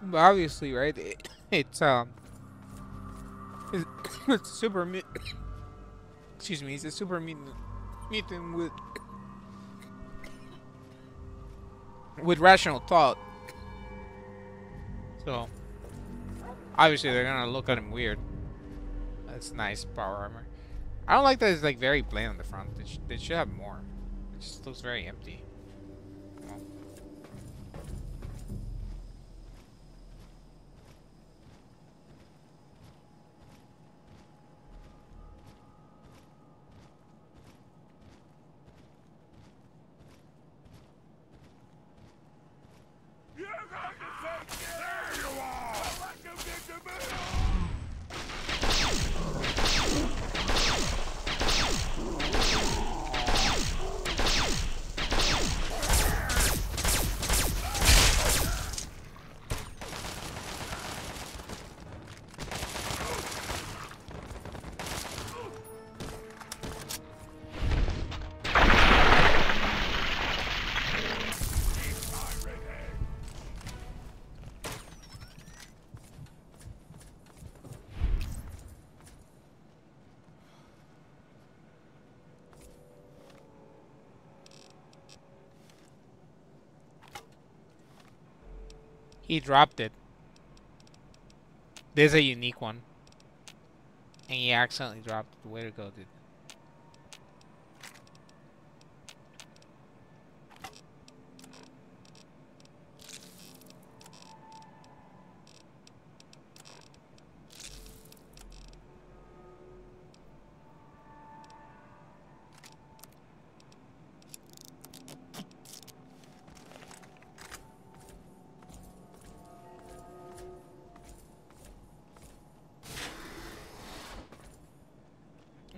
Speaker 1: But obviously, right? It's it's super mutant. Excuse me, he's a super mutant with rational thought. So Obviously, they're gonna look at him weird. That's nice power armor. I don't like that it's like very plain on the front. They should have more. It just looks very empty. Well,
Speaker 7: You're going to take it! There you are! Let him get to me!
Speaker 1: he dropped it. There's a unique one. And he accidentally dropped it. Way to go, dude.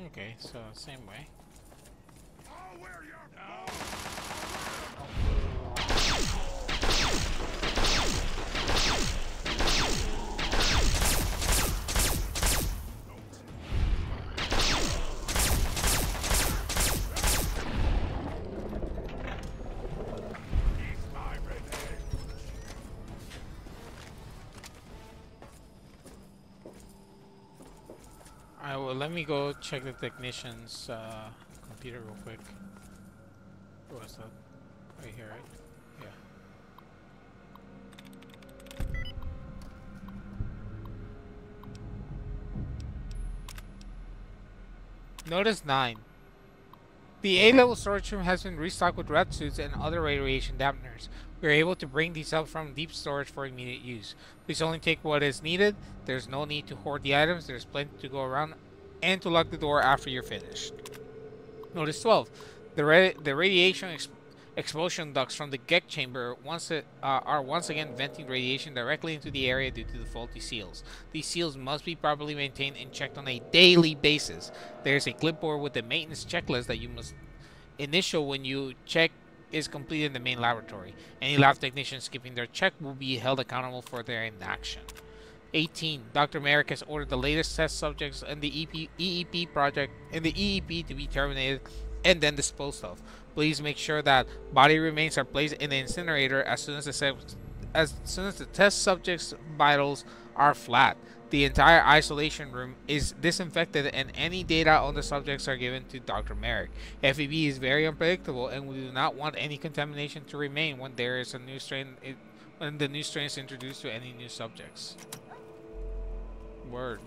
Speaker 1: Okay, so same way.
Speaker 7: I'll wear your
Speaker 1: Alright, well, let me go check the technician's computer real quick. What's that? Right here, right? Yeah. Notice 9. The A-level storage room has been restocked with red suits and other radiation dampeners. We are able to bring these up from deep storage for immediate use. Please only take what is needed. There's no need to hoard the items. There's plenty to go around, and to lock the door after you're finished. Notice 12. The radiation explosion ducts from the GEC chamber are once again venting radiation directly into the area due to the faulty seals. These seals must be properly maintained and checked on a daily basis. There's a clipboard with the maintenance checklist that you must initial when you check is completed in the main laboratory. Any lab technician skipping their check will be held accountable for their inaction. 18. Dr. Merrick has ordered the latest test subjects in the EEP project to be terminated and then disposed of. Please make sure that body remains are placed in the incinerator as soon as the test subjects' vitals are flat. The entire isolation room is disinfected and any data on the subjects are given to Dr. Merrick. FEB is very unpredictable and we do not want any contamination to remain when there is a new strain when the new strain is introduced to any new subjects. Word.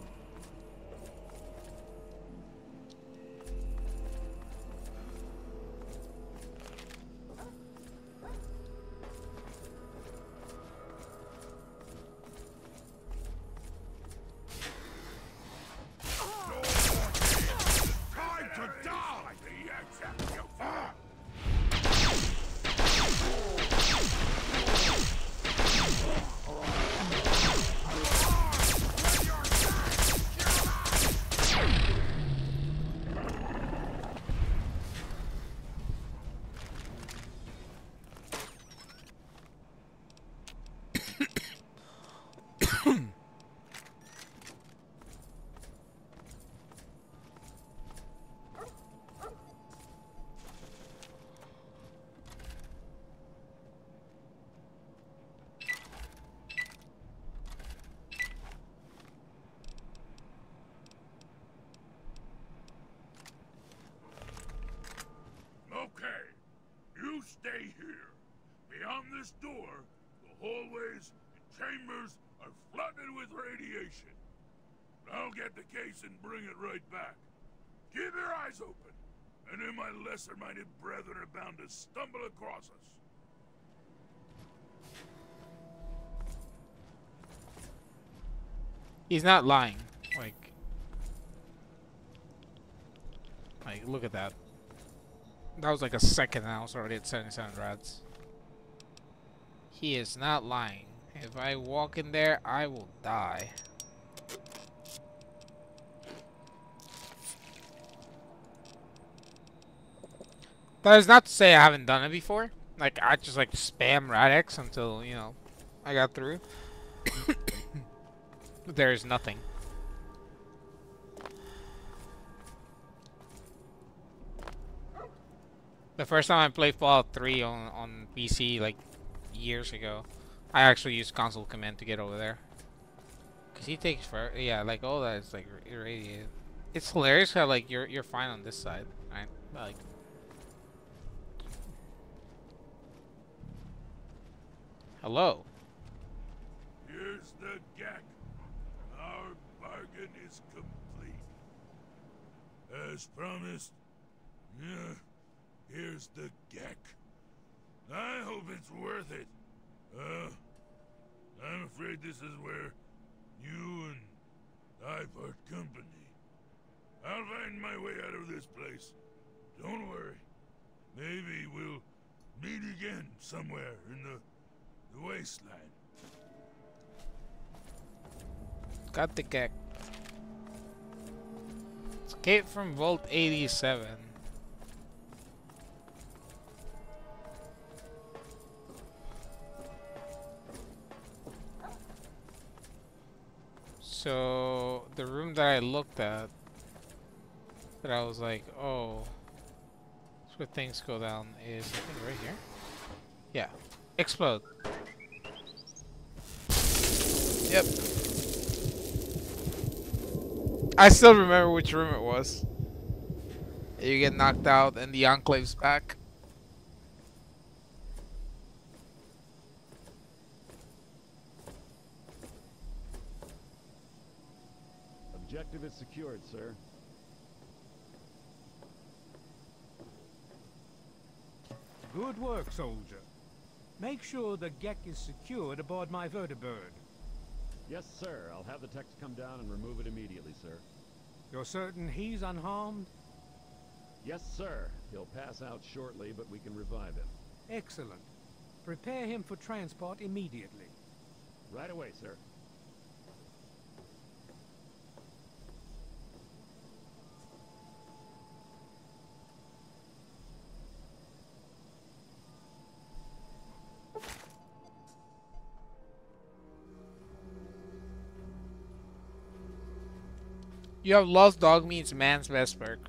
Speaker 7: Okay, you stay here. Beyond this door, the hallways and chambers are flooded with with radiation. I'll get the case and bring it right back. Keep your eyes open. And then my lesser-minded brethren are bound to stumble across us.
Speaker 1: He's not lying. Like, look at that. That was like a second and I was already at 77 rads. He is not lying. If I walk in there, I will die. That is not to say I haven't done it before. Like, I just like spam Radix until, you know, I got through. But there is nothing. The first time I played Fallout 3 on PC, like, years ago, I actually used console command to get over there. Cause he takes forever. Yeah, like all that is like irradiated. It's hilarious how like you're fine on this side, right? Like. Hello.
Speaker 7: Here's the GAC. Our bargain is complete. As promised, yeah, here's the GAC. I hope it's worth it. I'm afraid this is where you and I part company. I'll find my way out of this place. Don't worry. Maybe we'll meet again somewhere in the Wasteland.
Speaker 1: Got the gag. Escape from Vault 87. So the room that I looked at, that I was like, oh, that's where things go down, is I think right here. Yeah, explode. Yep. I still remember which room it was. You get knocked out and the Enclave's back.
Speaker 9: Objective is secured, sir.
Speaker 10: Good work, soldier. Make sure the GEC is secured aboard my vertibird.
Speaker 9: Yes, sir. I'll have the techs come down and remove it immediately, sir.
Speaker 10: You're certain he's unharmed?
Speaker 9: Yes, sir. He'll pass out shortly, but we can revive him.
Speaker 10: Excellent. Prepare him for transport immediately.
Speaker 9: Right away, sir.
Speaker 1: You have lost dog means man's best friend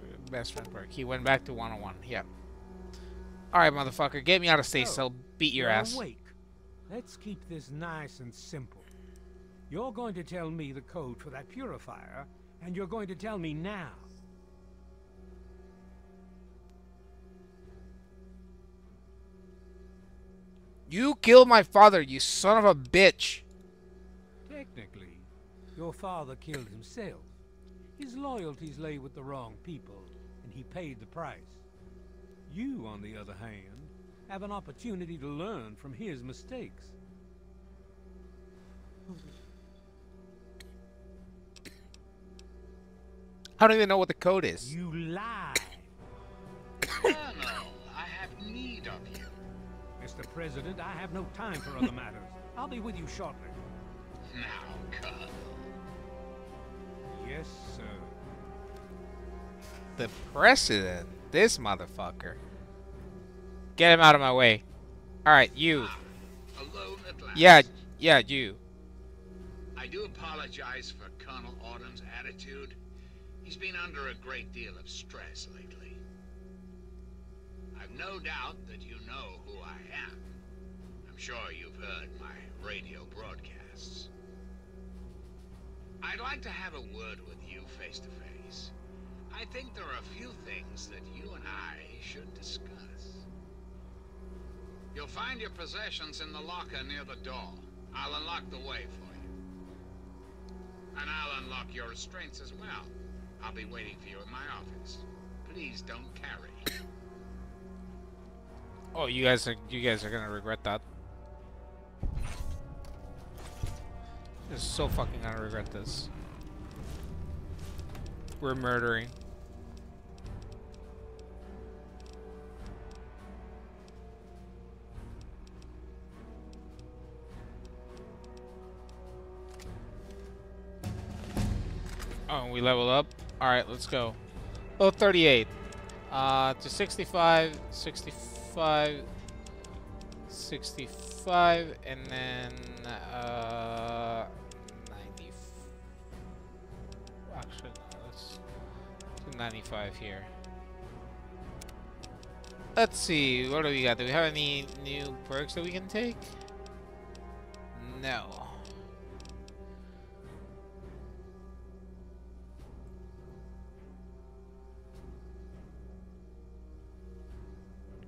Speaker 1: perk. He went back to 101. Yep. Alright, motherfucker. Get me out of state, so I'll beat your ass.
Speaker 10: Awake. Let's keep this nice and simple. You're going to tell me the code for that purifier, and you're going to tell me now.
Speaker 1: You killed my father, you son of a bitch.
Speaker 10: Technically, your father killed himself. His loyalties lay with the wrong people, and he paid the price. You, on the other hand, have an opportunity to learn from his mistakes.
Speaker 1: I don't even know what the code is.
Speaker 10: You lie!
Speaker 11: Colonel, I have need of you.
Speaker 10: Mr. President, I have no time for other matters. I'll be with you shortly.
Speaker 11: Now, Colonel.
Speaker 10: Yes, sir.
Speaker 1: The president? This motherfucker. Get him out of my way. Alright, you.
Speaker 11: Alone at last.
Speaker 1: Yeah, you.
Speaker 11: I do apologize for Colonel Autumn's attitude. He's been under a great deal of stress lately. I've no doubt that you know who I am. I'm sure you've heard my radio broadcasts. I'd like to have a word with you face to face. I think there are a few things that you and I should discuss. You'll find your possessions in the locker near the door. I'll unlock the way for you. unlock your restraints as well. I'll be waiting for you in my office. Please don't carry.
Speaker 1: Oh, you guys are gonna regret that. You're so fucking gonna regret this. We're murdering. Oh, we level up. All right, let's go. Oh, 38. To 65, 65, 65, and then 90. Actually, no, let's do 95 here. Let's see, what do we got? Do we have any new perks that we can take? No.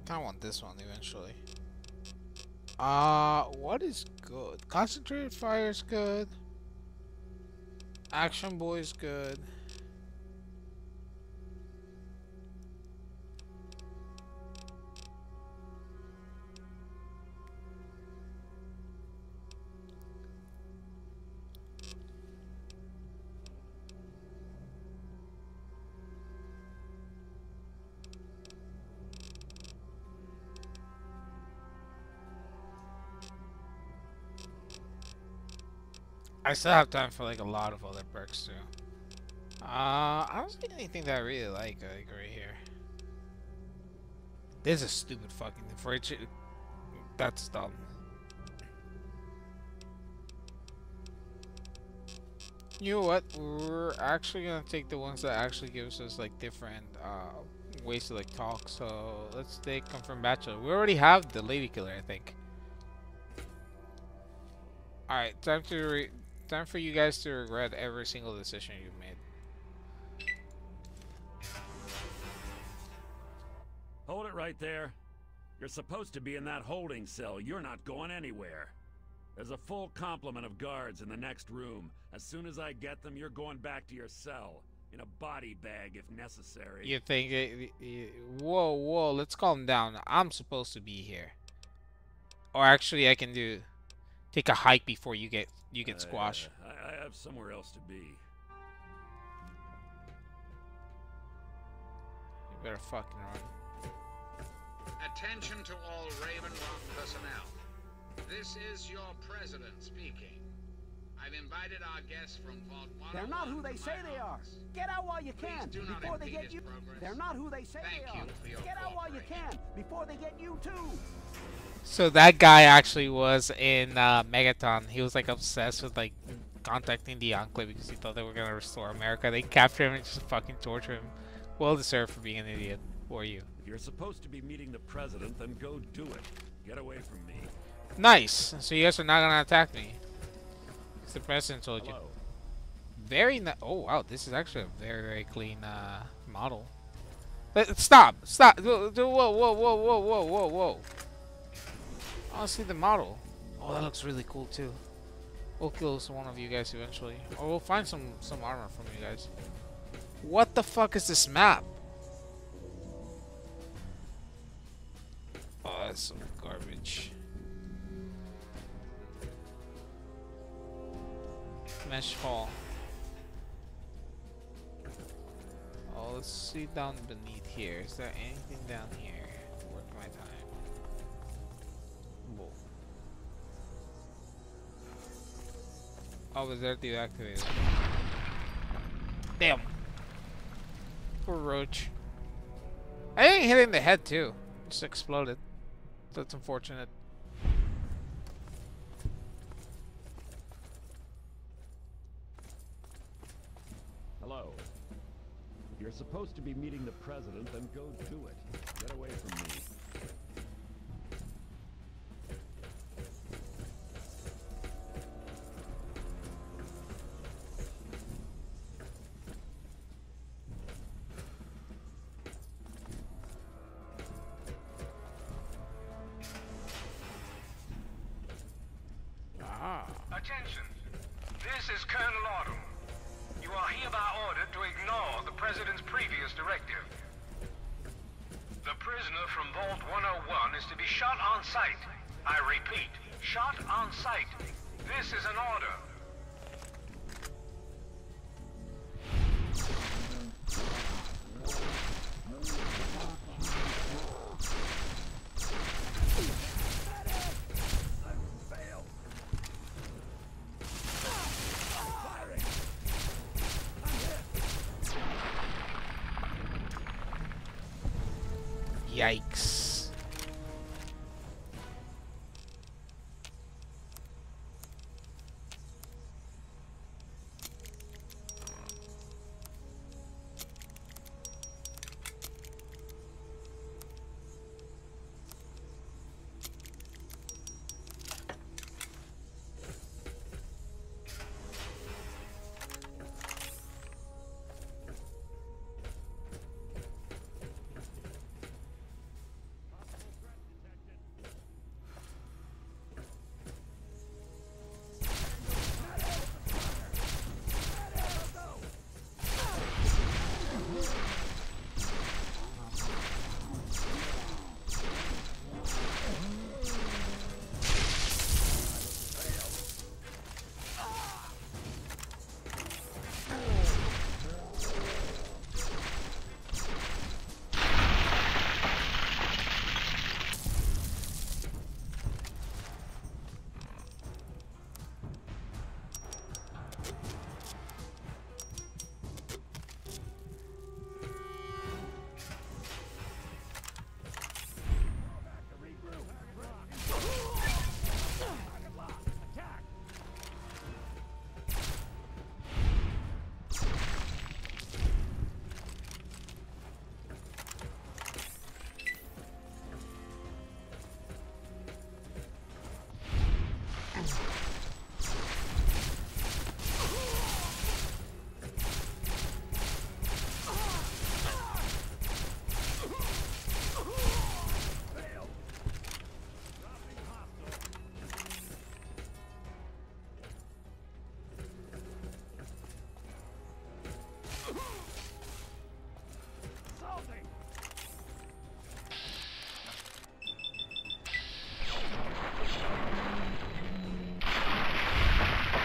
Speaker 1: I want this one eventually. What is good? Concentrated fire is good. Action boy is good. I still have time for like a lot of other perks too. I don't see anything that I really like right here. This is stupid fucking thing for it. That's dumb. You know what? We're actually gonna take the ones that actually gives us like different ways to like talk. So let's take Confirmed Bachelor. We already have the Lady Killer, I think. All right, time for you guys to regret every single decision you've made.
Speaker 9: Hold it right there. You're supposed to be in that holding cell. You're not going anywhere. There's a full complement of guards in the next room. As soon as I get them, you're going back to your cell. In a body bag if necessary.
Speaker 1: You think whoa, let's calm down. I'm supposed to be here. Or actually I can take a hike before you get squashed.
Speaker 9: I have somewhere else to be.
Speaker 1: You better fucking run.
Speaker 11: Attention to all Ravenloft personnel. This is your president speaking. I've invited our guests from Vault 101.
Speaker 12: They're not who they say they are. Get out while you can before they get you. They're not who they say they are. Get out while you can before they get you too.
Speaker 1: So that guy actually was in Megaton. He was like obsessed with like contacting the Enclave because he thought they were gonna restore America. They captured him and just fucking torture him. Well deserved for being an idiot. Who are you?
Speaker 9: If you're supposed to be meeting the president, then go do it. Get away from me.
Speaker 1: Nice. So you guys are not gonna attack me. It's the president told you.
Speaker 9: Hello.
Speaker 1: Very nice. Oh wow, this is actually a very clean model. Stop! Whoa! I want to see the model. Oh, that looks really cool too. We'll kill one of you guys eventually, or we'll find some armor from you guys. What the fuck is this map? Oh, that's some garbage. Mesh hall. Oh, let's see down beneath here. Is there anything down here? Worth my time. Whoa. Oh, was there deactivated? Damn. Poor roach. I think hit it in the head too. Just exploded. That's unfortunate.
Speaker 9: Hello. If you're supposed to be meeting the president, then go do it. Get away from me.
Speaker 13: Attention! This is Colonel Autumn. You are hereby ordered to ignore the President's previous directive. The prisoner from Vault 101 is to be shot on sight. I repeat, shot on sight. This is an order.
Speaker 1: Yikes.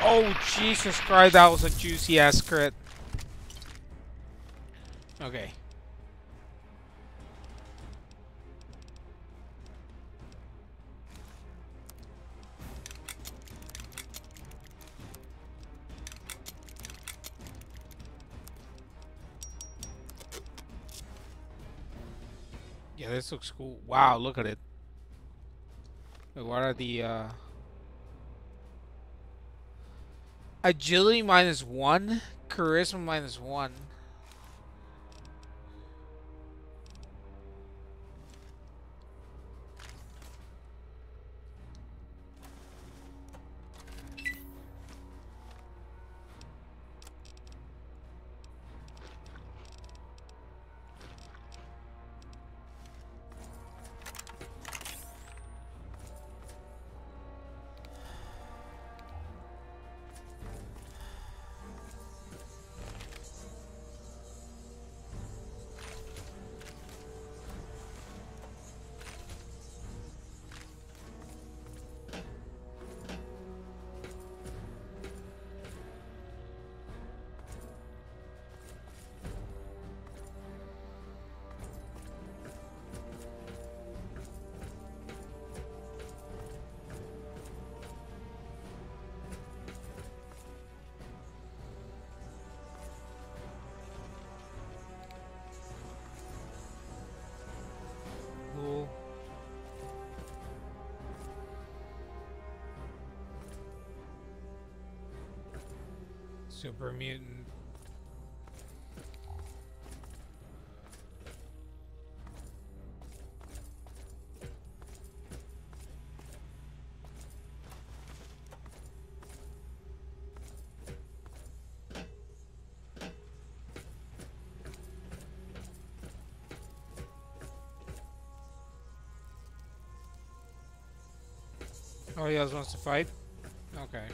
Speaker 1: Oh, Jesus Christ, that was a juicy ass crit. Okay. Yeah, this looks cool. Wow, look at it. Wait, what are the agility -1, charisma -1. Super mutant. Oh, he else wants to fight? Okay.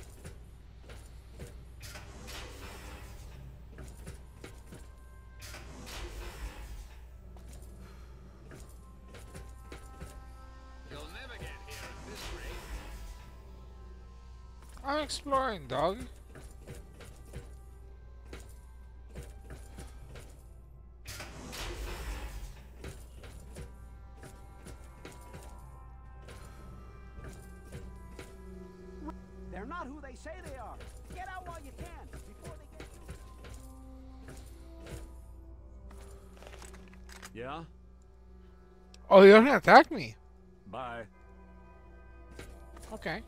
Speaker 1: I'm exploring, dog.
Speaker 12: They're not who they say they are. Get out while you can, before they get you.
Speaker 9: Yeah?
Speaker 1: Oh, you're gonna attack me.
Speaker 9: Bye.
Speaker 1: Okay.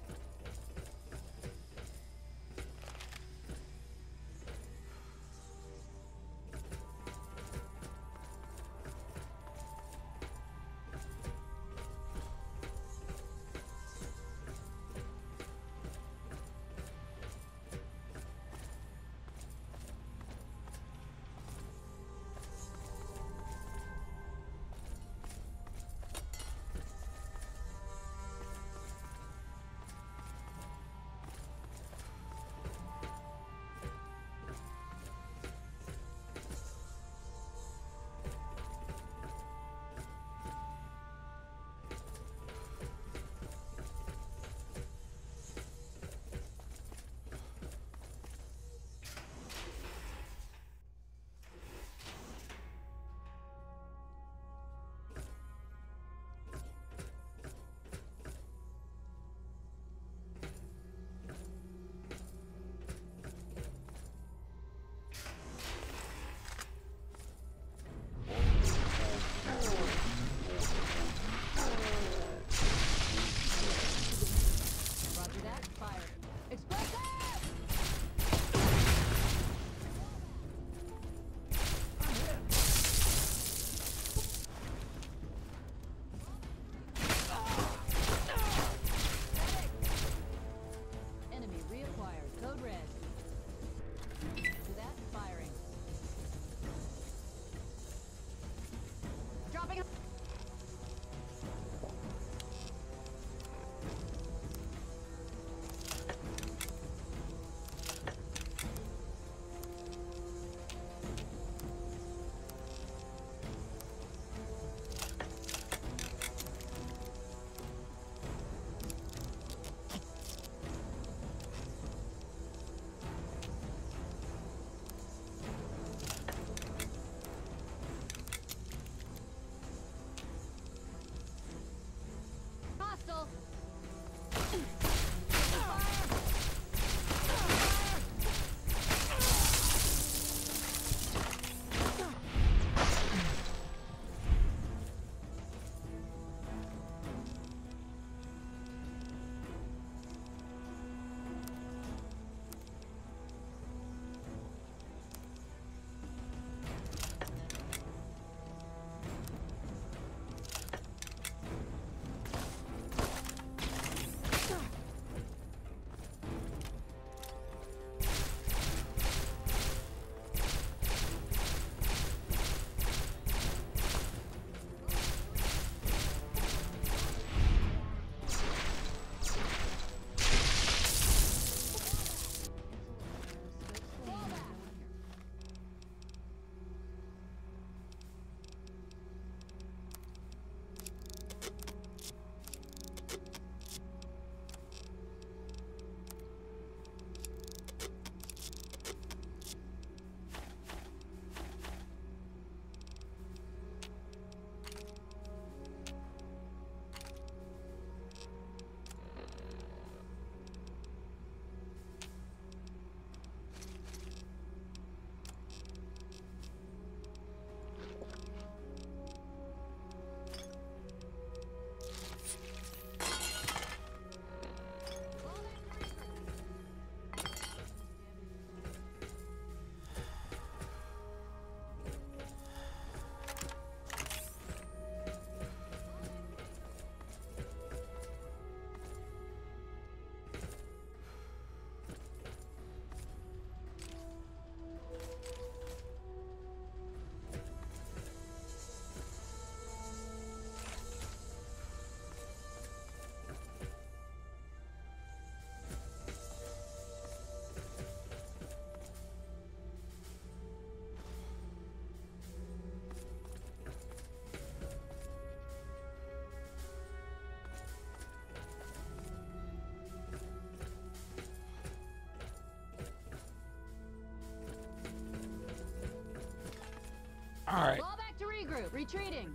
Speaker 1: All right.
Speaker 6: Fall back to regroup. Retreating.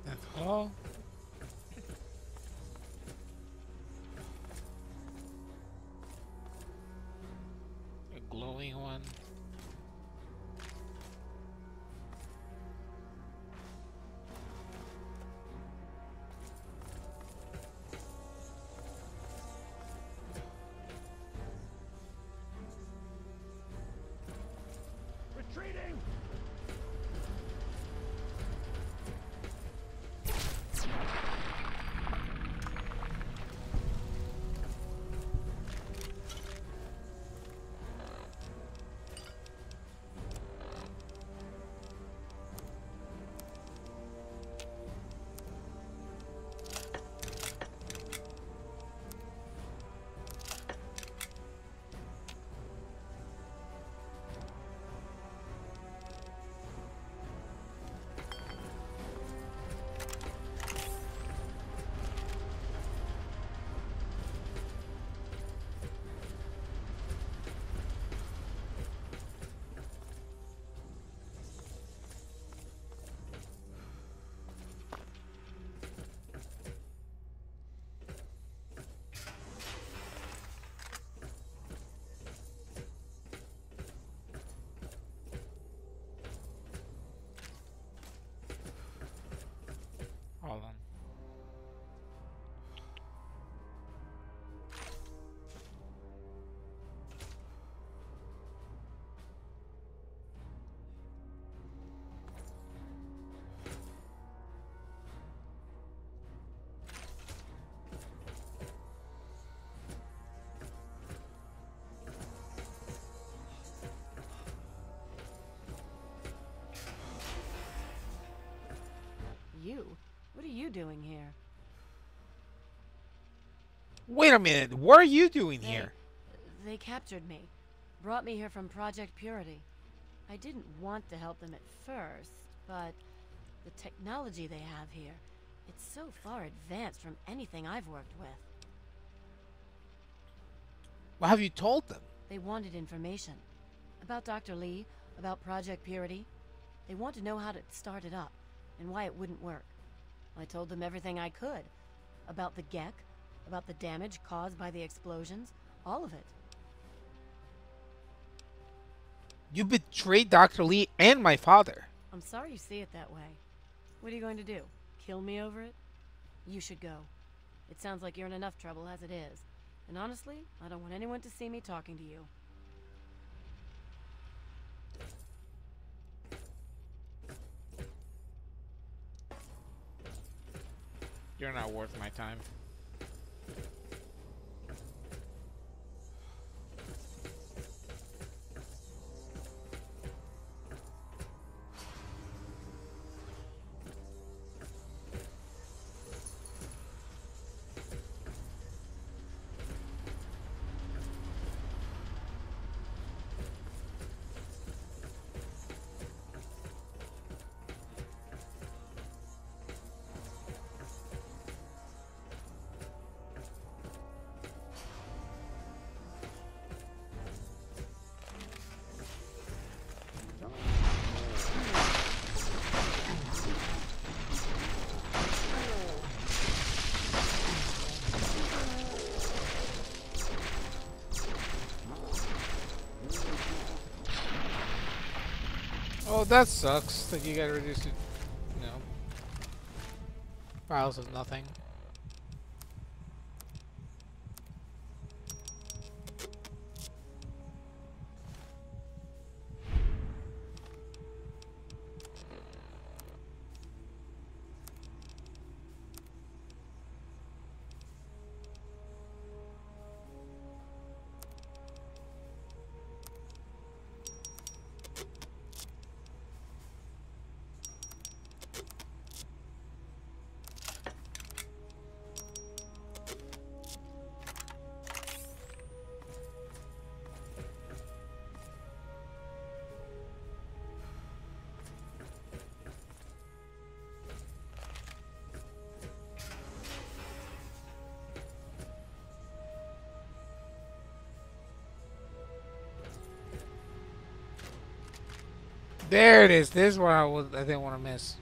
Speaker 1: That's all. A glowing one.
Speaker 9: Retreating!
Speaker 1: Hold on.
Speaker 6: You? What are you doing here?
Speaker 1: Wait a minute. What are you doing here?
Speaker 6: They captured me. Brought me here from Project Purity. I didn't want to help them at first, but the technology they have here, it's so far advanced from anything I've worked with.
Speaker 1: What have you told them?
Speaker 6: They wanted information. About Dr. Lee, about Project Purity. They want to know how to start it up, and why it wouldn't work. I told them everything I could. About the Gek, about the damage caused by the explosions, all of it.
Speaker 1: You betrayed Dr. Lee and my father.
Speaker 6: I'm sorry you see it that way. What are you going to do? Kill me over it? You should go. It sounds like you're in enough trouble as it is. And honestly, I don't want anyone to see me talking to you.
Speaker 1: You're not worth my time. Oh, that sucks that you gotta reduce it, you know, piles of nothing. There it is. This is what I didn't want to miss.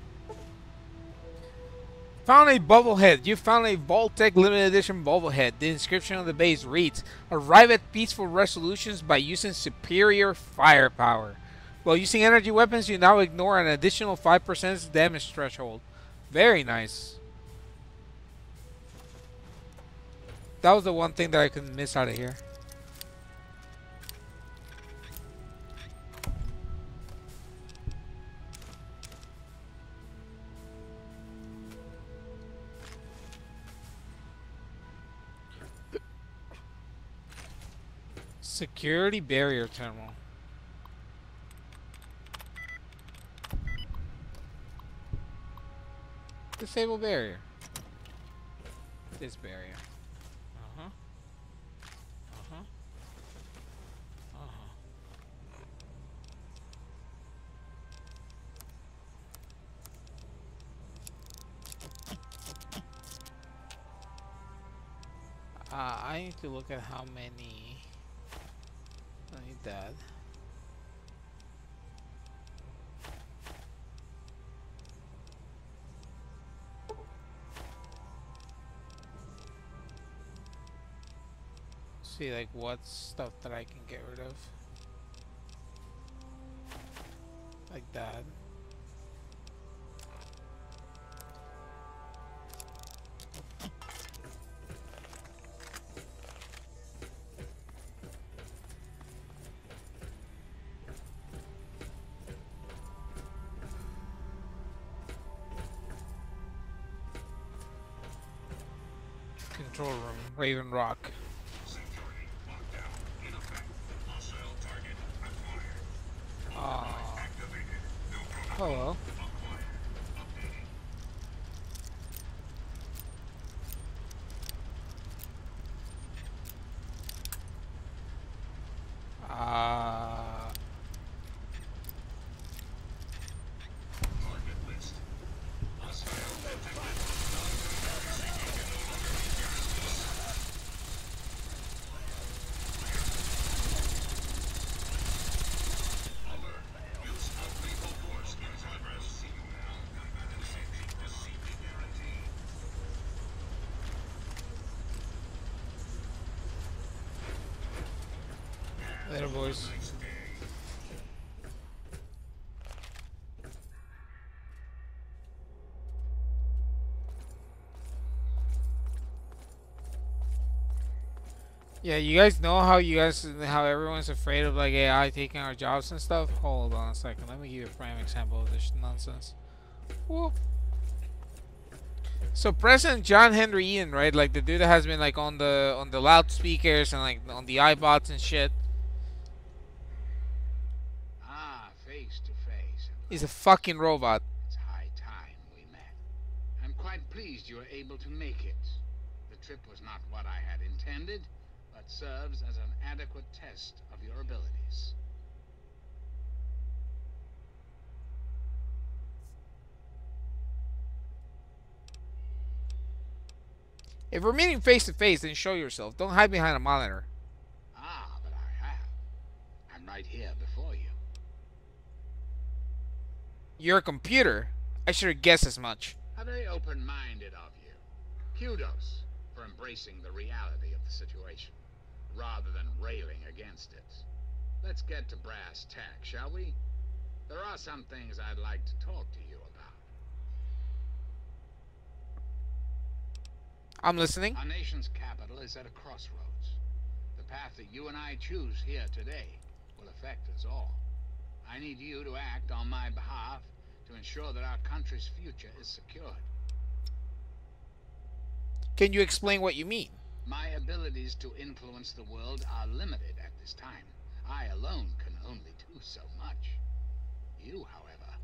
Speaker 1: Found a bobblehead. You found a Vault-Tec limited edition bobblehead. The inscription on the base reads, "Arrive at peaceful resolutions by using superior firepower. While using energy weapons, you now ignore an additional 5% damage threshold." Very nice. That was the one thing that I couldn't miss out of here. Security barrier terminal. Disable barrier. This barrier. Uh-huh. Uh-huh. Uh-huh. I need to look at how many. I need that. See, like, what stuff that I can get rid of. Like that. Control room, Raven Rock. Hello. Later, boys. Yeah, you guys know how everyone's afraid of like AI taking our jobs and stuff? Hold on a second. Let me give you a prime example of this nonsense. Whoop. So President John Henry Ian, right? Like the dude that has been like on the loudspeakers and like on the iBots and shit.
Speaker 11: Face to face.
Speaker 1: He's a fucking robot.
Speaker 11: It's high time we met. I'm quite pleased you were able to make it. The trip was not what I had intended, but serves as an adequate test of your abilities.
Speaker 1: If we're meeting face to face, then show yourself. Don't hide behind a monitor.
Speaker 11: But I have. I'm right here before you.
Speaker 1: You're a computer. I should have guessed as much.
Speaker 11: How very open-minded of you. Kudos for embracing the reality of the situation, rather than railing against it. Let's get to brass tacks, shall we? There are some things I'd like to talk to you about.
Speaker 1: I'm listening.
Speaker 11: Our nation's capital is at a crossroads. The path that you and I choose here today will affect us all. I need you to act on my behalf to ensure that our country's future is secured.
Speaker 1: Can you explain what you mean?
Speaker 11: My abilities to influence the world are limited at this time. I alone can only do so much. You, however,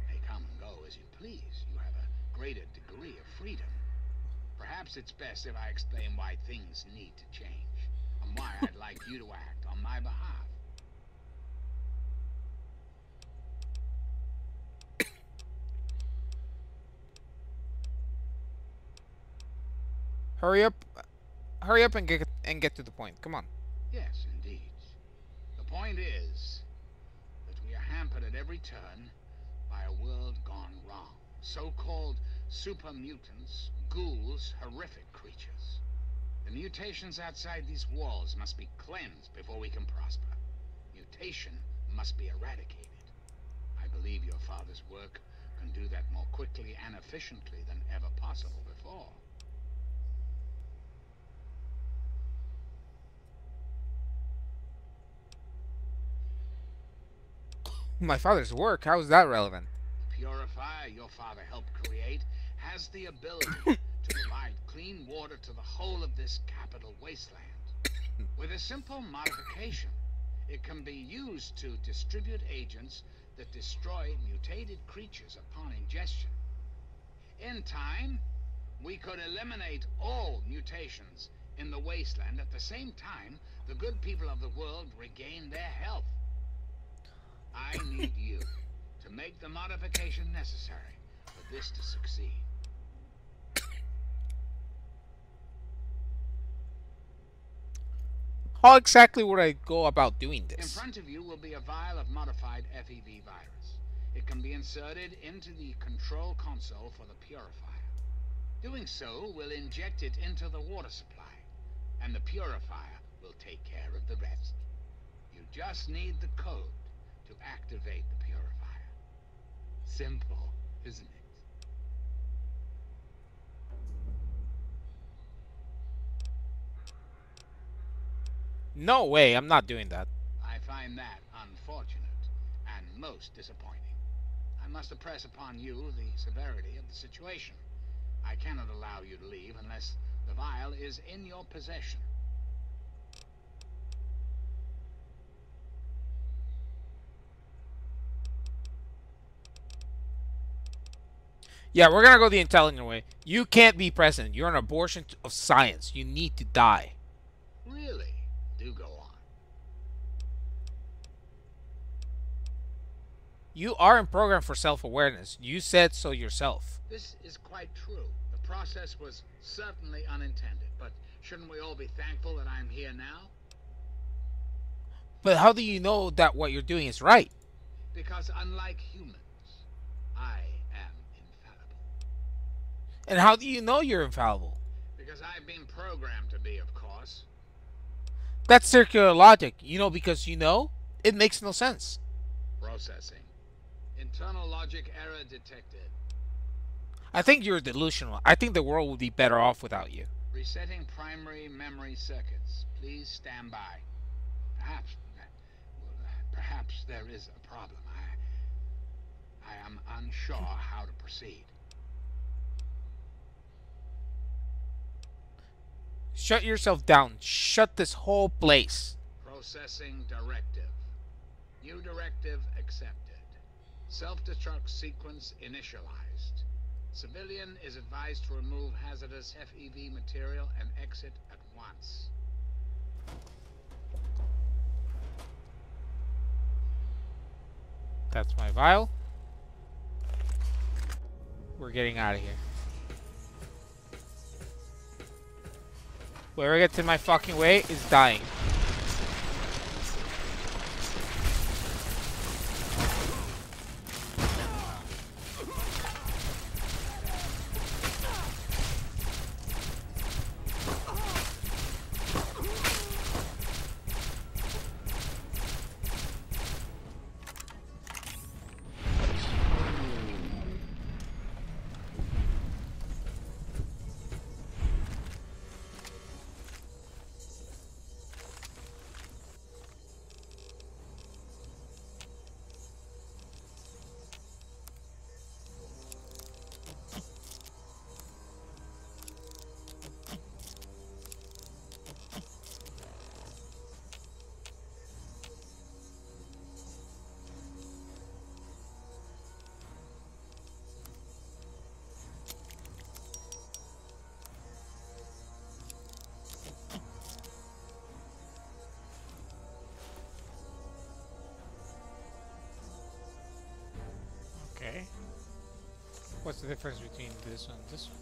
Speaker 11: may come and go as you please. You have a greater degree of freedom. Perhaps it's best if I explain why things need to change, and why I'd like you to act on my behalf.
Speaker 1: Hurry up and get to the point. Come on.
Speaker 11: Yes, indeed. The point is that we are hampered at every turn by a world gone wrong. So-called super mutants, ghouls, horrific creatures. The mutations outside these walls must be cleansed before we can prosper. Mutation must be eradicated. I believe your father's work can do that more quickly and efficiently than ever possible before.
Speaker 1: My father's work? How is that relevant?
Speaker 11: The purifier your father helped create has the ability to provide clean water to the whole of this capital wasteland. With a simple modification, it can be used to distribute agents that destroy mutated creatures upon ingestion. In time, we could eliminate all mutations in the wasteland. At the same time, the good people of the world regain their health. I need you to make the modification necessary for this to succeed.
Speaker 1: How exactly would I go about doing this?
Speaker 11: In front of you will be a vial of modified FEV virus. It can be inserted into the control console for the purifier. Doing so will inject it into the water supply, and the purifier will take care of the rest. You just need the code to activate the purifier. Simple, isn't it?
Speaker 1: No way, I'm not doing that.
Speaker 11: I find that unfortunate and most disappointing. I must impress upon you the severity of the situation. I cannot allow you to leave unless the vial is in your possession.
Speaker 1: Yeah, we're gonna go the intelligent way. You can't be president. You're an abortion of science. You need to die.
Speaker 11: Really? Do go on.
Speaker 1: You aren't programmed for self-awareness. You said so yourself.
Speaker 11: This is quite true. The process was certainly unintended, but shouldn't we all be thankful that I'm here now?
Speaker 1: But how do you know that what you're doing is right?
Speaker 11: Because unlike humans, I am infallible.
Speaker 1: And how do you know you're infallible?
Speaker 11: Because I've been programmed to be, of course.
Speaker 1: That's circular logic. You know because you know? It makes no sense.
Speaker 11: Processing. Internal logic error detected.
Speaker 1: I think you're delusional. I think the world would be better off without you.
Speaker 11: Resetting primary memory circuits. Please stand by. Perhaps there is a problem. I am unsure how to proceed.
Speaker 1: Shut yourself down. Shut this whole place.
Speaker 11: Processing directive. New directive accepted. Self-destruct sequence initialized. Civilian is advised to remove hazardous FEV material and exit at once.
Speaker 1: That's my vial. We're getting out of here. Whoever gets in my fucking way is dying. Okay. What's the difference between this one and this one?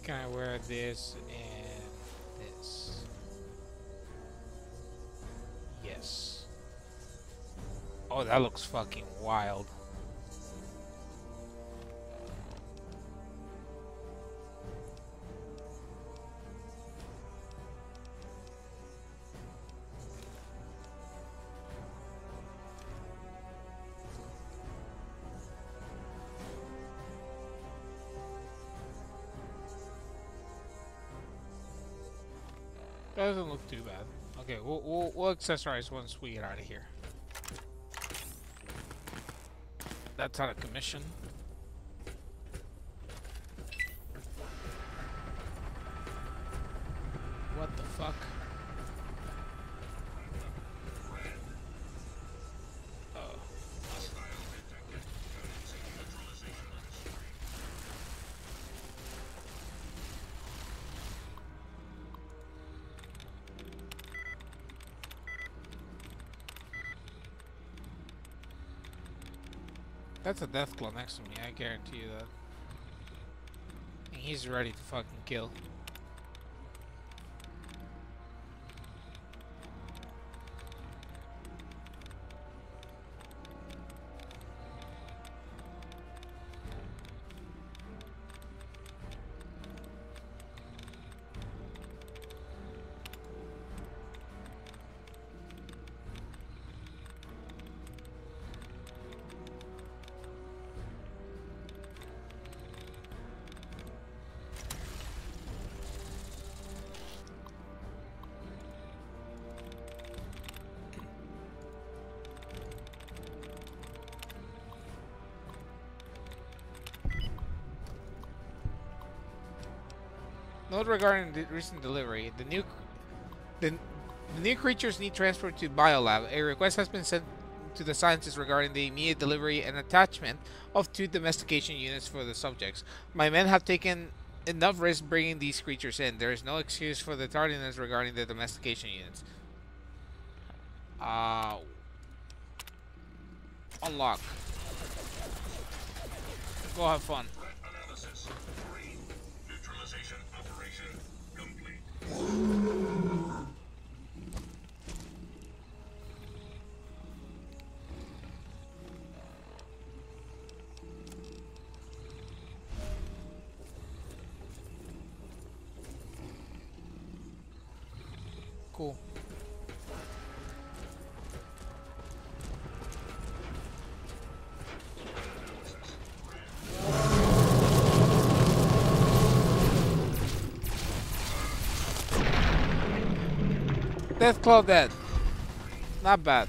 Speaker 1: Can I wear this and this? this. Oh, that looks fucking wild. Doesn't look too bad. Okay, we'll accessorize once we get out of here. That's out of commission. What the fuck? Oh. That's a death claw next to me, I guarantee you that. And he's ready to fucking kill. Note regarding the recent delivery: the new creatures need transport to Biolab. A request has been sent to the scientists regarding the immediate delivery and attachment of 2 domestication units for the subjects. My men have taken enough risk bringing these creatures in. There is no excuse for the tardiness regarding the domestication units. Unlock. Go have fun. Cool. Deathclaw dead. Not bad.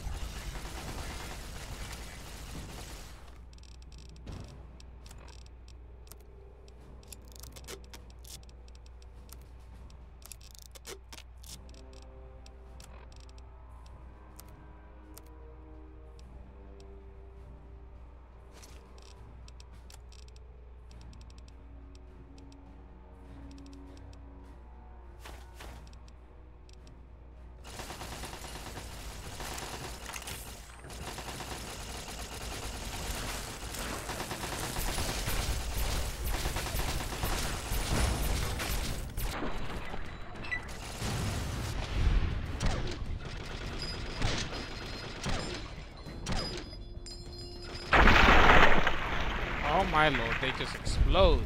Speaker 1: Oh my lord, they just explode.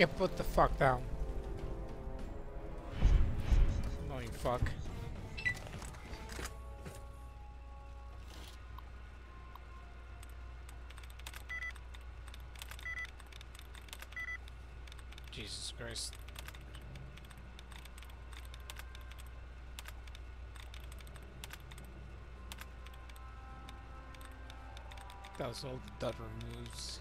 Speaker 1: Get put the fuck down. Annoying fuck. Jesus Christ. That was all the dud removes.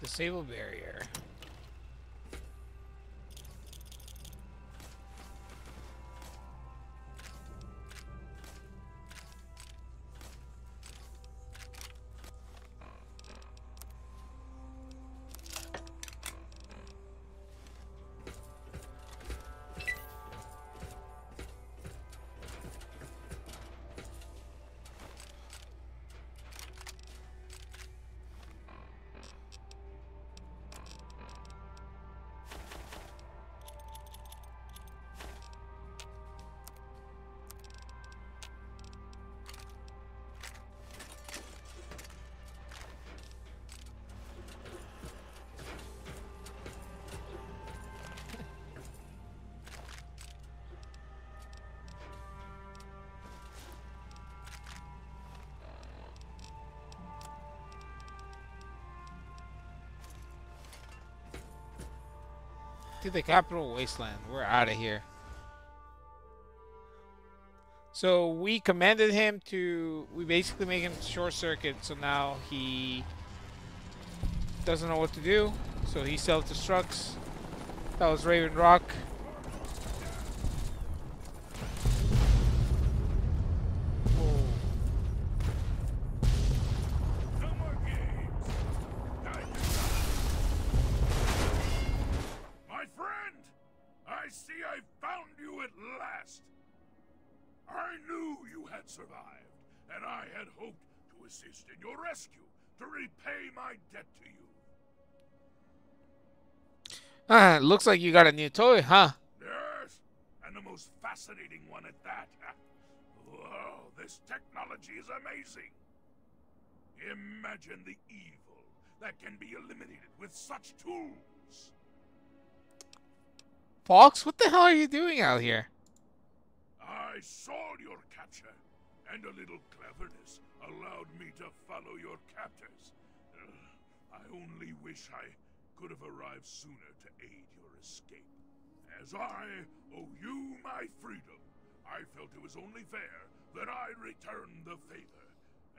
Speaker 1: Disable barrier. To the capital Wasteland. We're out of here. So we commanded him to... We basically make him short circuit, so now he doesn't know what to do. So he self-destructs. That was Raven Rock.
Speaker 7: Survived, and I had hoped to assist in your rescue, to repay my debt to you.
Speaker 1: Looks like you got a new toy, huh?
Speaker 7: Yes, and the most fascinating one at that. Whoa, this technology is amazing. Imagine the evil that can be eliminated with such tools.
Speaker 1: Fox, what the hell are you doing out here?
Speaker 7: I saw your capture, and a little cleverness allowed me to follow your captors. I only wish I could have arrived sooner to aid your escape. As I owe you my freedom, I felt it was only fair that I return the favor.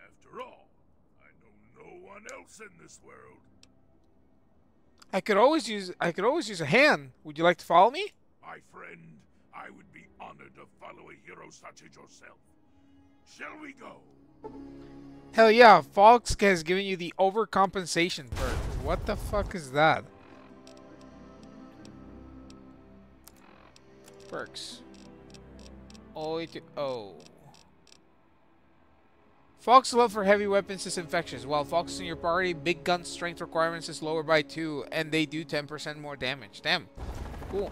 Speaker 7: After all, I know no one else in this world.
Speaker 1: I could always use a hand. Would you like to follow me?
Speaker 7: My friend, I would be honored to follow a hero such as yourself. Shall we go?
Speaker 1: Hell yeah, Fox has given you the overcompensation perk. What the fuck is that? Perks. All the way to O. Fox's love for heavy weapons is infectious. While Fox in your party, big gun strength requirements is lower by 2, and they do 10% more damage. Damn. Cool.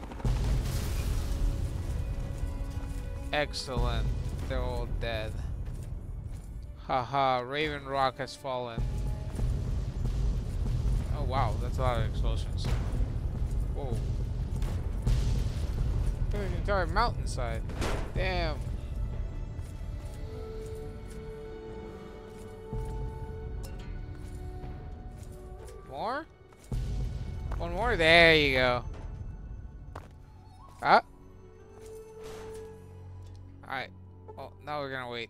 Speaker 1: Excellent. They're all dead. Haha, Raven Rock has fallen. Oh wow, that's a lot of explosions. Whoa. There's an entire mountainside. Damn. More? One more? There you go. Ah. Alright. Well, now we're gonna wait.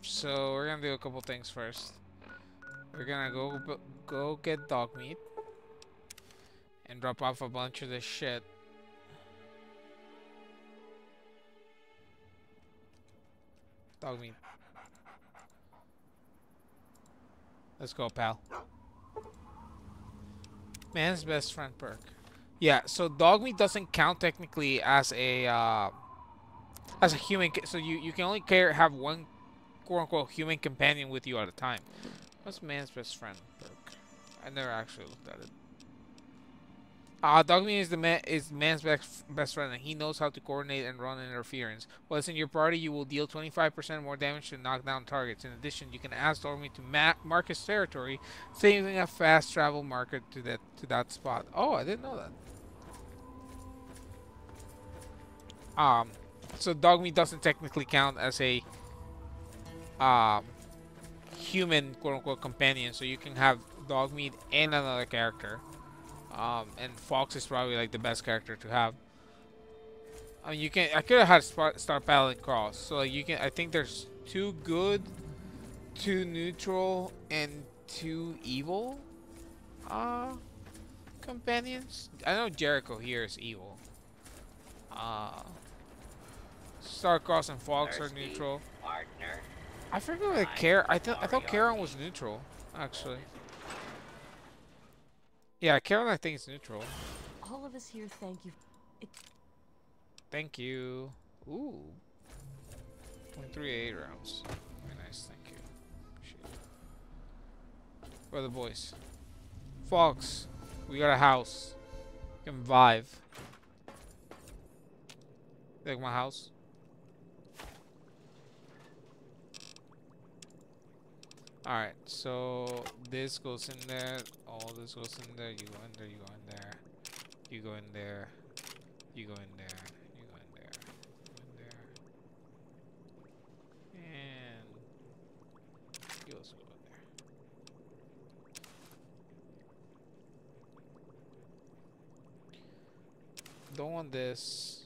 Speaker 1: So we're gonna do a couple things first. We're gonna go get dog meat and drop off a bunch of this shit. Dog meat. Let's go, pal. Man's best friend perk. Yeah, so dog meat doesn't count technically as a as a human. So you can only have one quote unquote human companion with you at a time. What's man's best friend perk? I never actually looked at it. Dogmeat is man's best friend, and he knows how to coordinate and run interference. While it's in your party, you will deal 25% more damage to knock down targets. In addition, you can ask Dogmeat to mark his territory, saving a fast travel marker to that spot. Oh, I didn't know that. So Dogmeat doesn't technically count as a human quote unquote companion, so you can have Dogmeat and another character. And Fox is probably like the best character to have. I mean, I could have had start battling Cross. So like, you can. I think there's 2 good, 2 neutral, and 2 evil. Companions. I know Jericho here is evil. Starcross and Fox are neutral.
Speaker 14: Partner.
Speaker 1: I forget what I thought Charon was neutral, actually. Yeah, Charon I think is neutral.
Speaker 15: All of us here thank you.
Speaker 1: Thank you. Ooh. 23 rounds. Very nice, thank you. Appreciate it. Where are the boys? Fox, we got a house. You can vibe. Like my house? Alright, so this goes in there, all this goes in there, you go in there, you go in there, you go in there, you go in there, you go in there, you go in there, and you also go in there. Don't want this.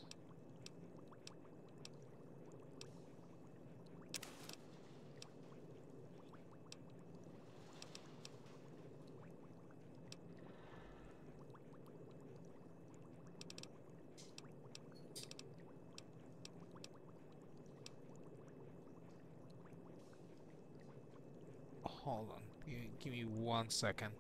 Speaker 1: Hold on. Give me 1 second.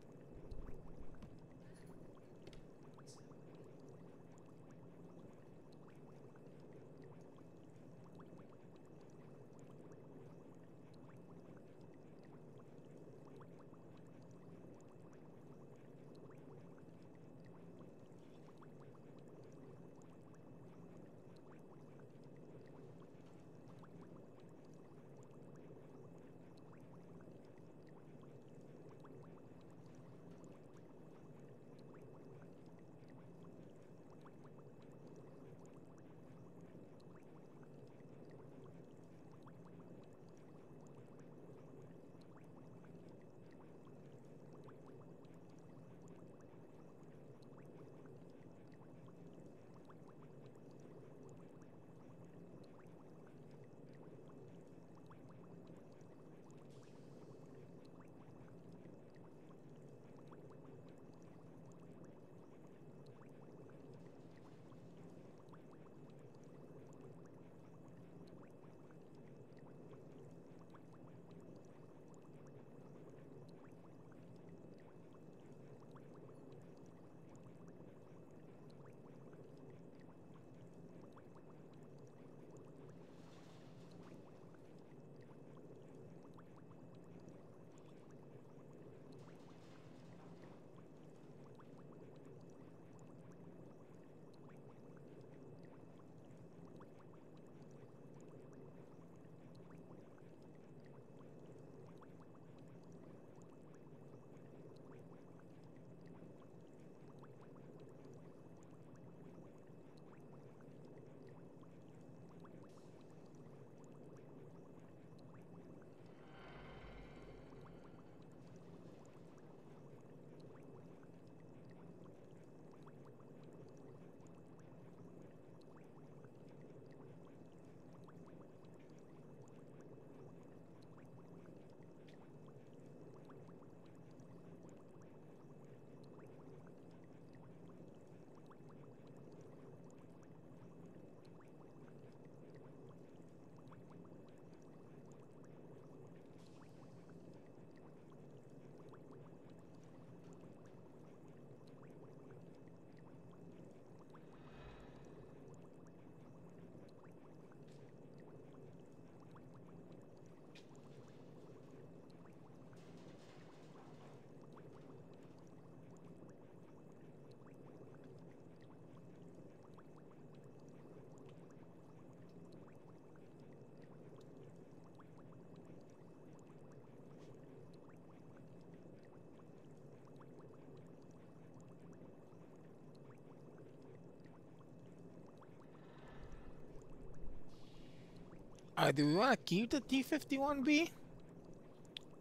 Speaker 1: Do we want to keep the T-51B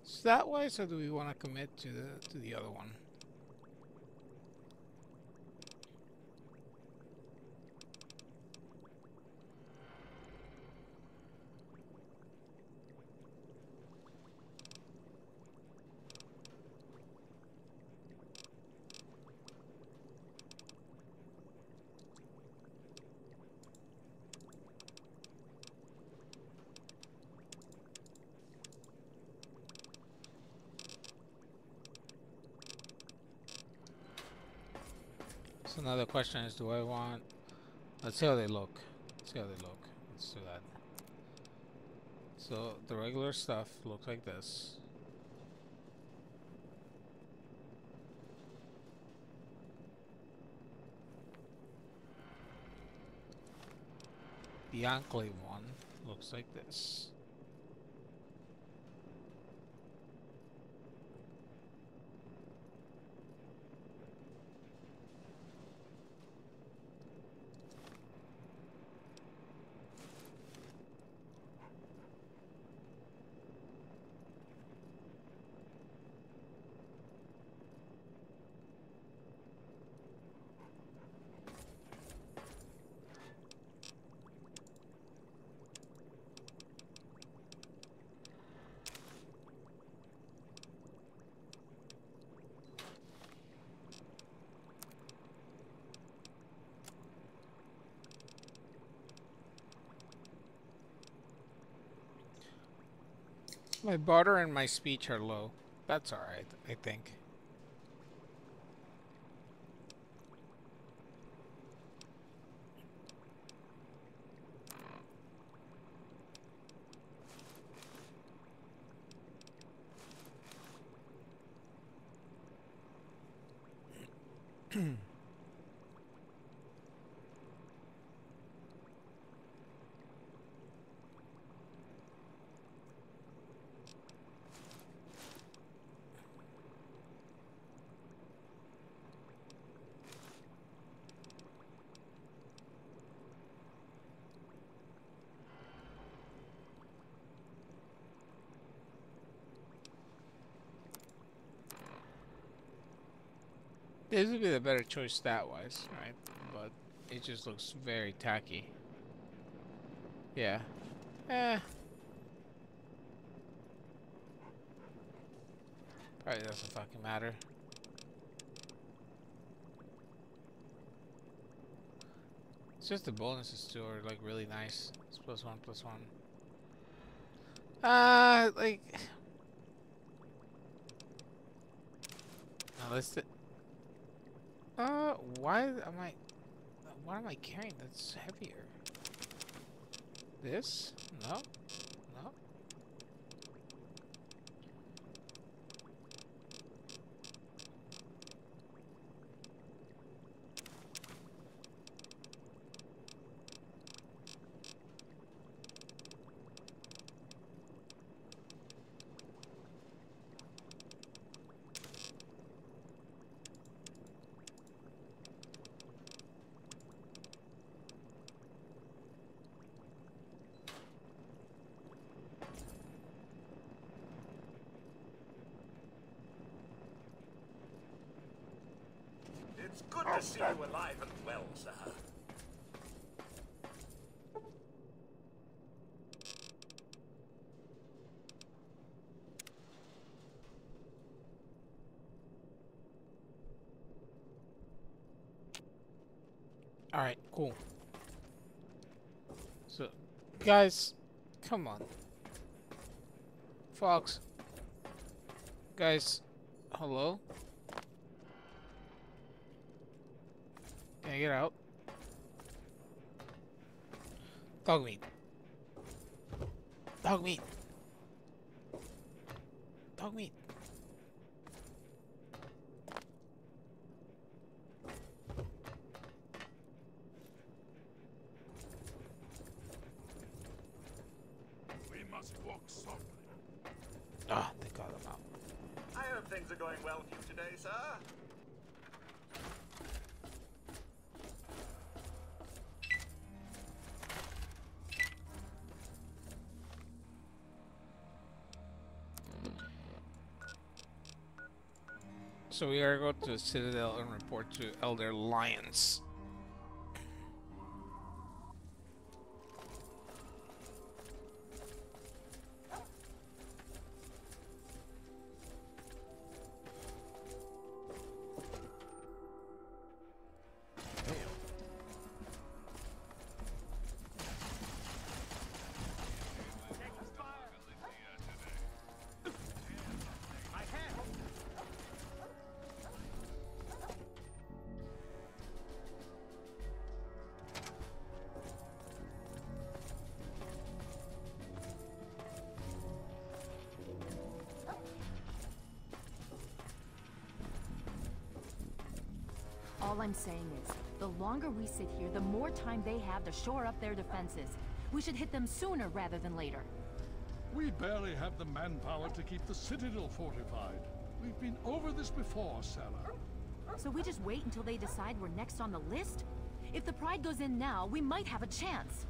Speaker 1: stat-wise, or do we want to commit to the other one? So another question is, do I want... Let's see how they look. Let's see how they look. Let's do that. So the regular stuff looks like this. The Enclave one looks like this. My barter and my speech are low. That's alright, I think. This would be the better choice stat-wise, right? But it just looks very tacky. Yeah. Eh. Probably doesn't fucking matter. It's just the bonuses too are like really nice. It's +1/+1. Like... Now let's... why am I carrying that's heavier? This? No? No?
Speaker 13: It's good to see you alive and well, sir.
Speaker 1: Alright, cool. So, guys, come on. Fox. Guys, hello? Can I get out? Dog meat. Dog meat. Dog meat.
Speaker 7: We must walk softly.
Speaker 1: Ah, they got him out.
Speaker 13: I hope things are going well with you today, sir.
Speaker 1: So we gotta go to the Citadel and report to Elder Lyons.
Speaker 15: All I'm saying is, the longer we sit here, the more time they have to shore up their defenses. We should hit them sooner rather than later.
Speaker 14: We barely have the manpower to keep the Citadel fortified. We've been over this before, Sarah.
Speaker 15: So we just wait until they decide we're next on the list? If the Pride goes in now, we might have a chance.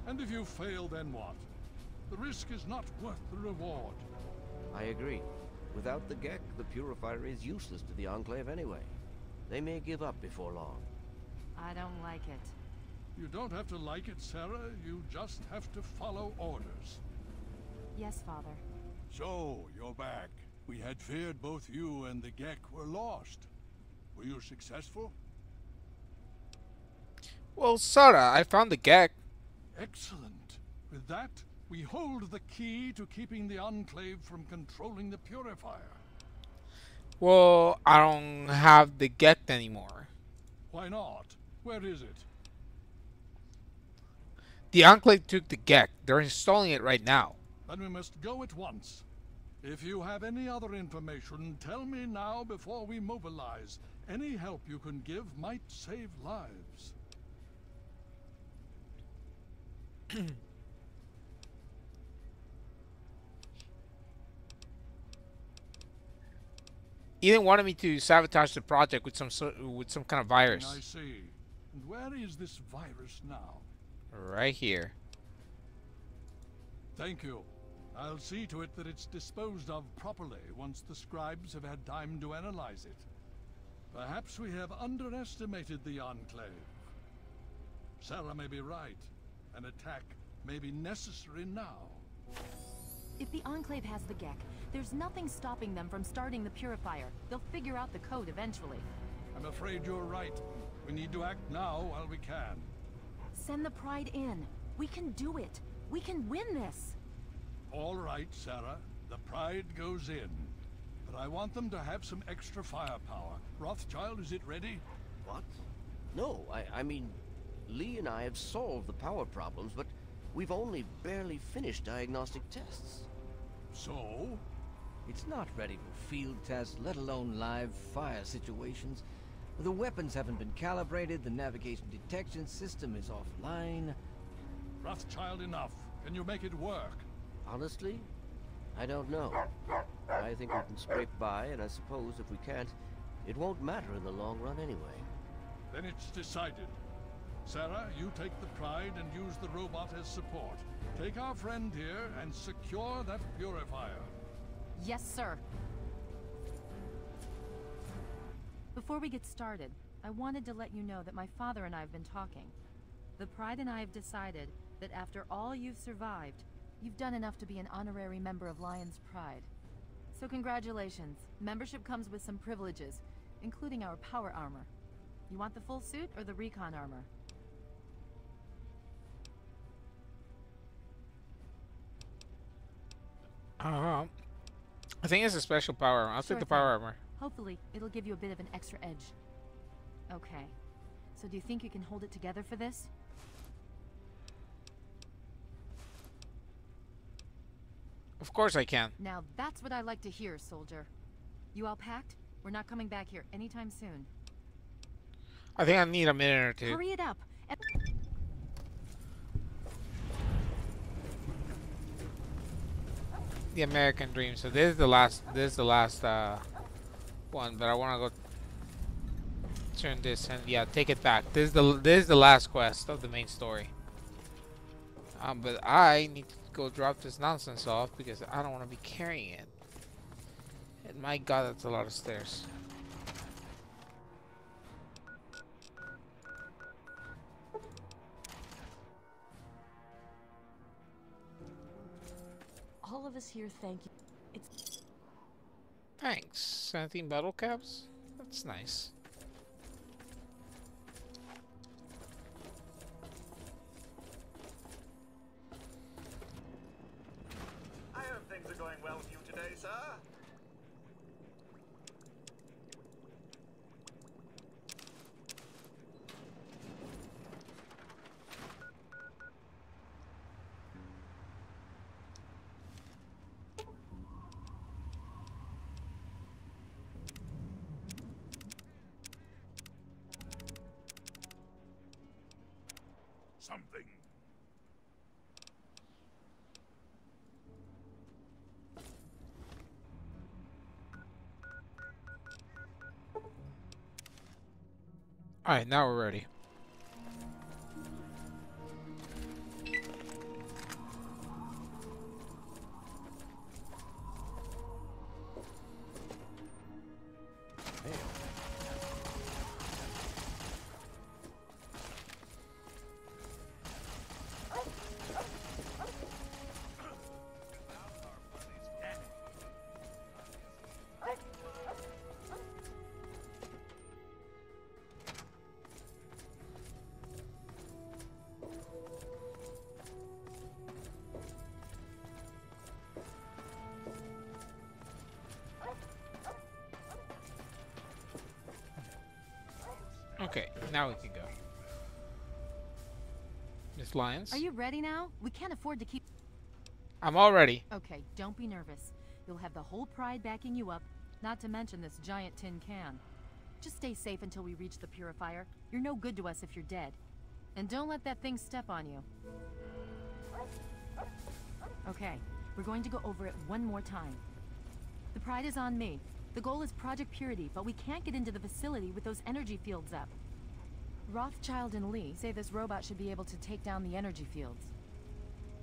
Speaker 14: And if you fail, then what? The risk is not worth the reward.
Speaker 16: I agree. Without the Gek, the Purifier is useless to the Enclave anyway. They may give up before long.
Speaker 15: I don't like it.
Speaker 14: You don't have to like it, Sarah. You just have to follow orders.
Speaker 15: Yes, Father.
Speaker 14: So, you're back. We had feared both you and the Gek were lost. Were you successful?
Speaker 1: Well, sorta. I found the Gek.
Speaker 14: Excellent. With that, we hold the key to keeping the Enclave from controlling the Purifier.
Speaker 1: Well, I don't have the Gek anymore.
Speaker 14: Why not? Where is it?
Speaker 1: The Enclave took the Gek. They're installing it right now.
Speaker 14: Then we must go at once. If you have any other information, tell me now before we mobilize. Any help you can give might save lives.
Speaker 1: Ethan wanted me to sabotage the project with some kind of virus.
Speaker 14: I see. And where is this virus now?
Speaker 1: Right here.
Speaker 14: Thank you. I'll see to it that it's disposed of properly once the scribes have had time to analyze it. Perhaps we have underestimated the Enclave. Sarah may be right. An attack may be necessary now.
Speaker 15: If the Enclave has the Gek, there's nothing stopping them from starting the Purifier. They'll figure out the code eventually.
Speaker 14: I'm afraid you're right. We need to act now while we can.
Speaker 15: Send the Pride in. We can do it. We can win this.
Speaker 14: All right, Sarah. The Pride goes in. But I want them to have some extra firepower. Rothschild, is it ready?
Speaker 16: What? No, I mean, Lee and I have solved the power problems, but we've only barely finished diagnostic tests.
Speaker 14: So?
Speaker 17: It's not ready for field tests, let alone live fire situations. The weapons haven't been calibrated, the navigation detection system is offline.
Speaker 14: Rothschild, enough. Can you make it work?
Speaker 16: Honestly, I don't know. I think we can scrape by, and I suppose if we can't, it won't matter in the long run anyway.
Speaker 14: Then it's decided. Sarah, you take the Pride and use the robot as support. Take our friend here and secure that Purifier.
Speaker 15: Yes, sir. Before we get started, I wanted to let you know that my father and I have been talking. The Pride and I have decided that after all you've survived, you've done enough to be an honorary member of Lion's Pride. So congratulations. Membership comes with some privileges, including our power armor. You want the full suit or the recon armor?
Speaker 1: I think it's a special power armor. I'll take the power armor.
Speaker 15: Hopefully, it'll give you a bit of an extra edge. Okay. So do you think you can hold it together for this?
Speaker 1: Of course I can.
Speaker 15: Now that's what I like to hear, soldier. You all packed? We're not coming back here anytime soon.
Speaker 1: I think I need a minute or two.
Speaker 15: Hurry it up.
Speaker 1: The American Dream. So this is the last. This is the last one. But I want to go turn this and yeah, take it back. This is the last quest of the main story. But I need to go drop this nonsense off because I don't want to be carrying it. And my God, that's a lot of stairs.
Speaker 15: of us here thank you. It's...
Speaker 1: Thanks. 17 bottle caps? That's nice.
Speaker 18: I hope things are going well with you today, sir.
Speaker 7: Something.
Speaker 1: Alright, now we're ready. Okay, now we can go. Miss Lyons?
Speaker 15: Are you ready now? We can't afford to keep...
Speaker 1: I'm all ready.
Speaker 15: Okay, don't be nervous. You'll have the whole Pride backing you up, not to mention this giant tin can. Just stay safe until we reach the purifier. You're no good to us if you're dead. And don't let that thing step on you. Okay, we're going to go over it one more time. The Pride is on me. The goal is Project Purity, but we can't get into the facility with those energy fields up. Rothschild and Lee say this robot should be able to take down the energy fields.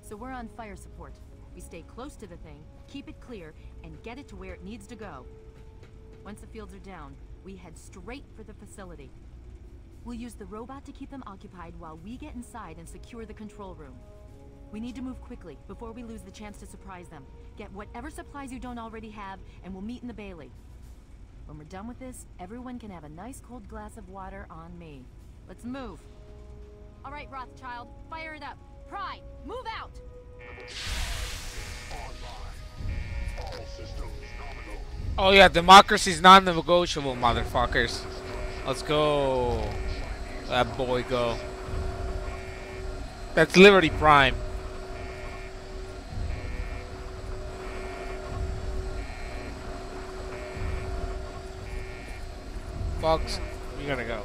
Speaker 15: So we're on fire support. We stay close to the thing, keep it clear, and get it to where it needs to go. Once the fields are down, we head straight for the facility. We'll use the robot to keep them occupied while we get inside and secure the control room. We need to move quickly before we lose the chance to surprise them. Get whatever supplies you don't already have, and we'll meet in the Bailey. When we're done with this, everyone can have a nice cold glass of water on me. Let's move. All right, Rothschild, fire it up. Pride, move out!
Speaker 7: All systems nominal.
Speaker 1: Oh yeah, democracy's non-negotiable, motherfuckers. Let's go. That boy go. That's Liberty Prime. Fox, you gotta go.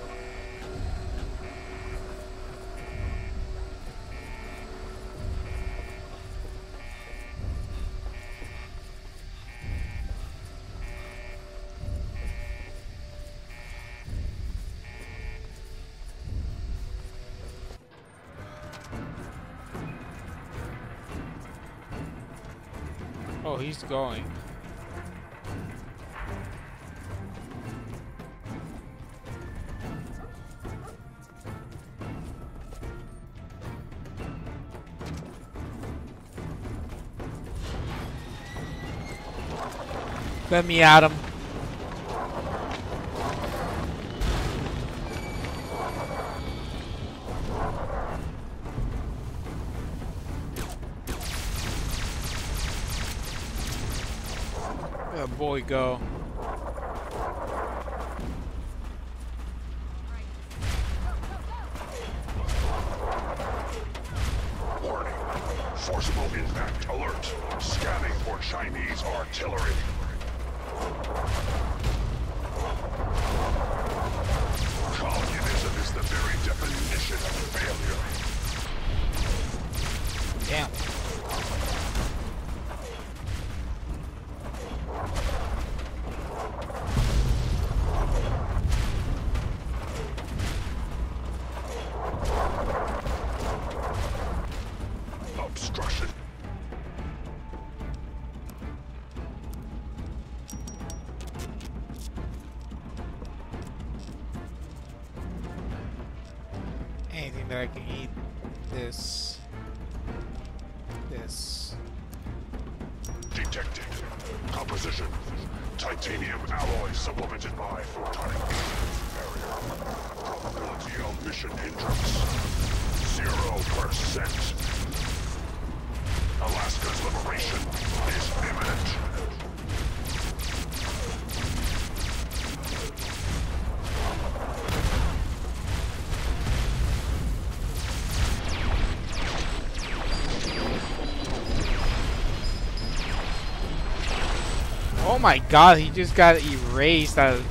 Speaker 1: Oh, he's going. Let me at him. That boy go.
Speaker 7: Warning. Forcible impact alert. Scanning for Chinese artillery. Communism is the very definition of failure.
Speaker 1: Damn.
Speaker 7: Obstruction.
Speaker 1: Anything that I can eat. This.
Speaker 7: detected. Composition: titanium alloy supplemented by photonic barrier. Probability of mission hindrance: 0%. Alaska's liberation is imminent.
Speaker 1: Oh my god, he just got erased out of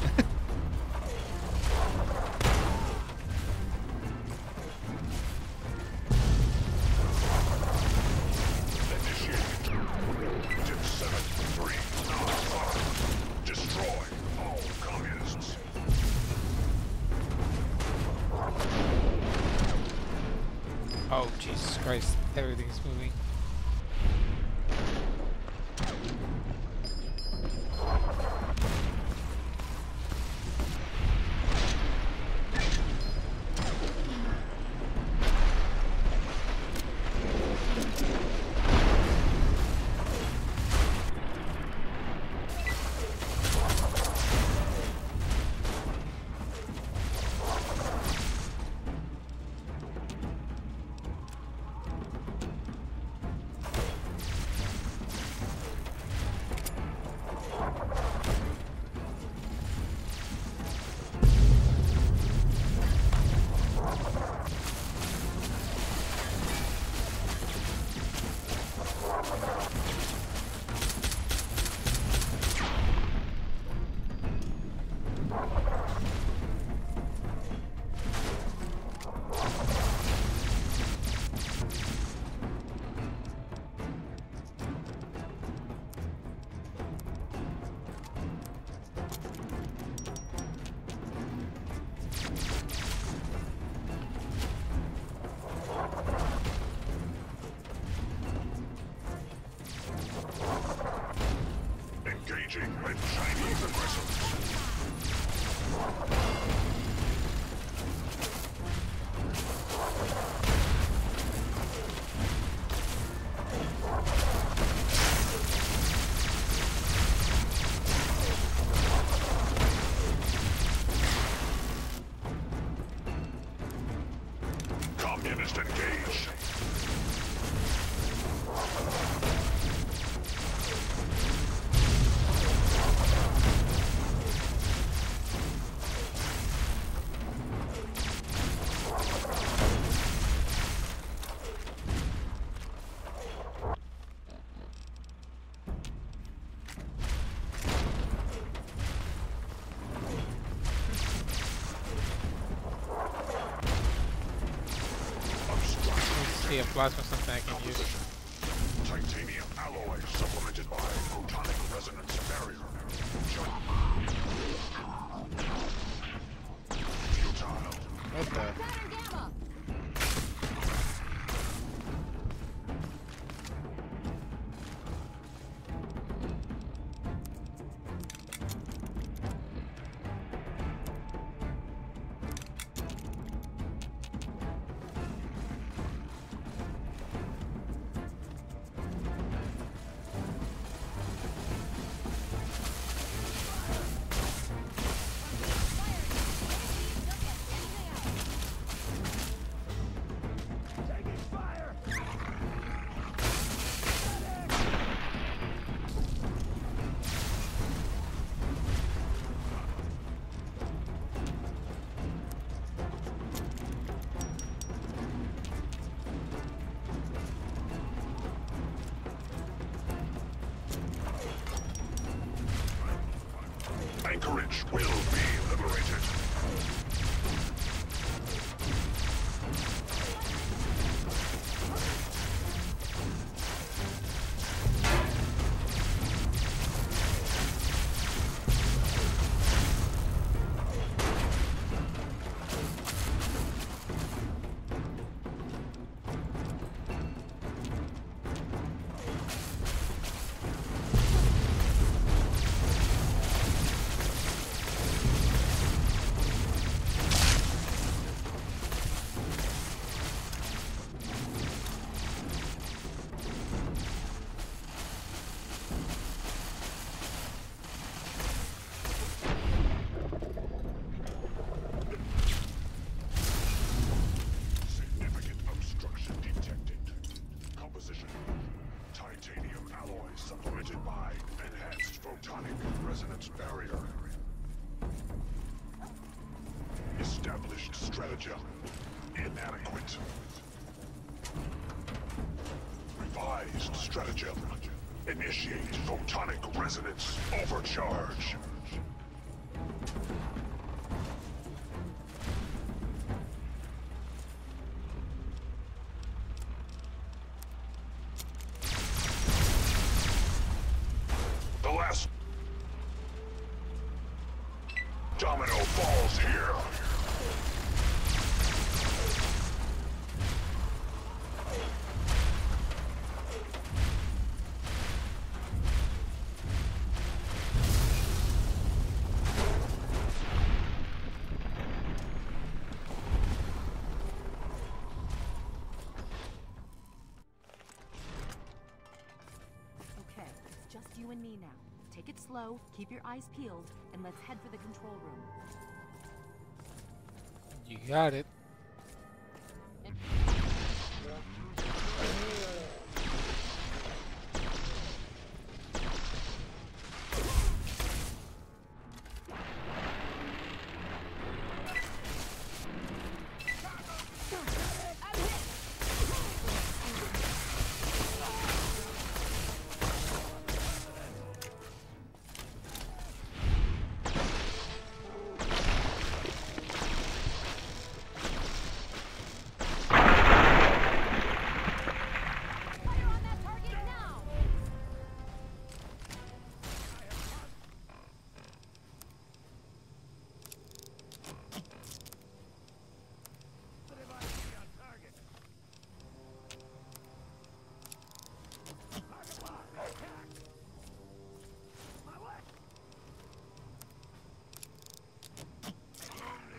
Speaker 7: Destroy all communists.
Speaker 1: Oh Jesus Christ, everything's moving.
Speaker 7: Engaging with Chinese aggressors. Communist engaged.
Speaker 1: See a plasma something I can use.
Speaker 7: Titanium alloy supplemented by photonic resonance barrier. Futile.
Speaker 1: What the?
Speaker 7: Anchorage will be liberated. supplemented by enhanced photonic resonance barrier. Established stratagem inadequate. Revised stratagem. Initiate photonic resonance overcharge. The last domino falls here.
Speaker 15: Okay, it's just you and me now. Take it slow, keep your eyes peeled, and let's head for the control room.
Speaker 1: You got it.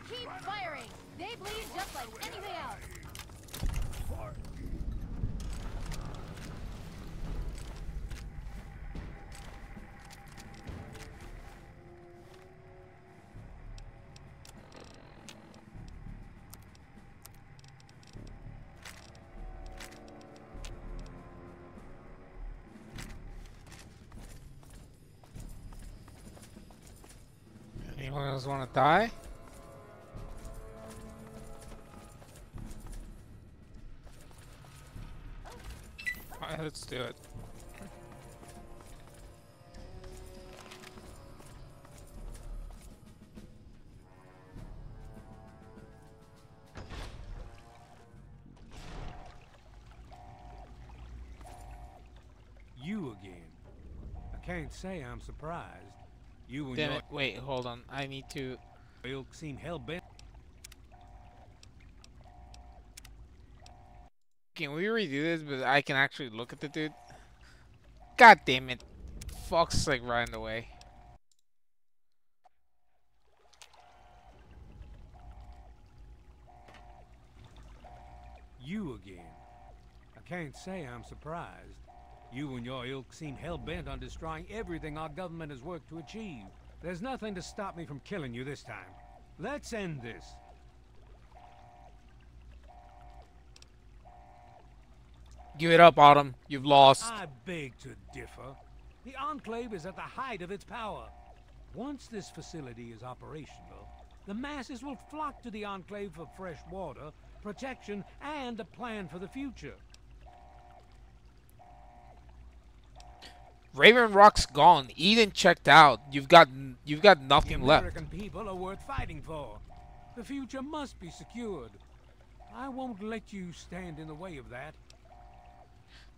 Speaker 2: Keep firing! They bleed just like anything else!
Speaker 1: Anyone else want to die? Alright, let's do it.
Speaker 10: You again. I can't say I'm surprised. You and
Speaker 1: Damn
Speaker 10: your
Speaker 1: it, wait, hold on. I need to...
Speaker 10: ilk seem hell-bent.
Speaker 1: Can we redo this, but I can actually look at the dude? God damn it. Fox is like right in the way.
Speaker 10: You again. I can't say I'm surprised. You and your ilk seem hell-bent on destroying everything our government has worked to achieve. There's nothing to stop me from killing you this time. Let's end this.
Speaker 1: Give it up, Autumn. You've lost.
Speaker 10: I beg to differ. The Enclave is at the height of its power. Once this facility is operational, the masses will flock to the Enclave for fresh water, protection, and a plan for the future.
Speaker 1: Raven Rock's gone. Eden checked out. You've got nothing
Speaker 10: The
Speaker 1: left.
Speaker 10: American people are worth fighting for. The future must be secured. I won't let you stand in the way of that.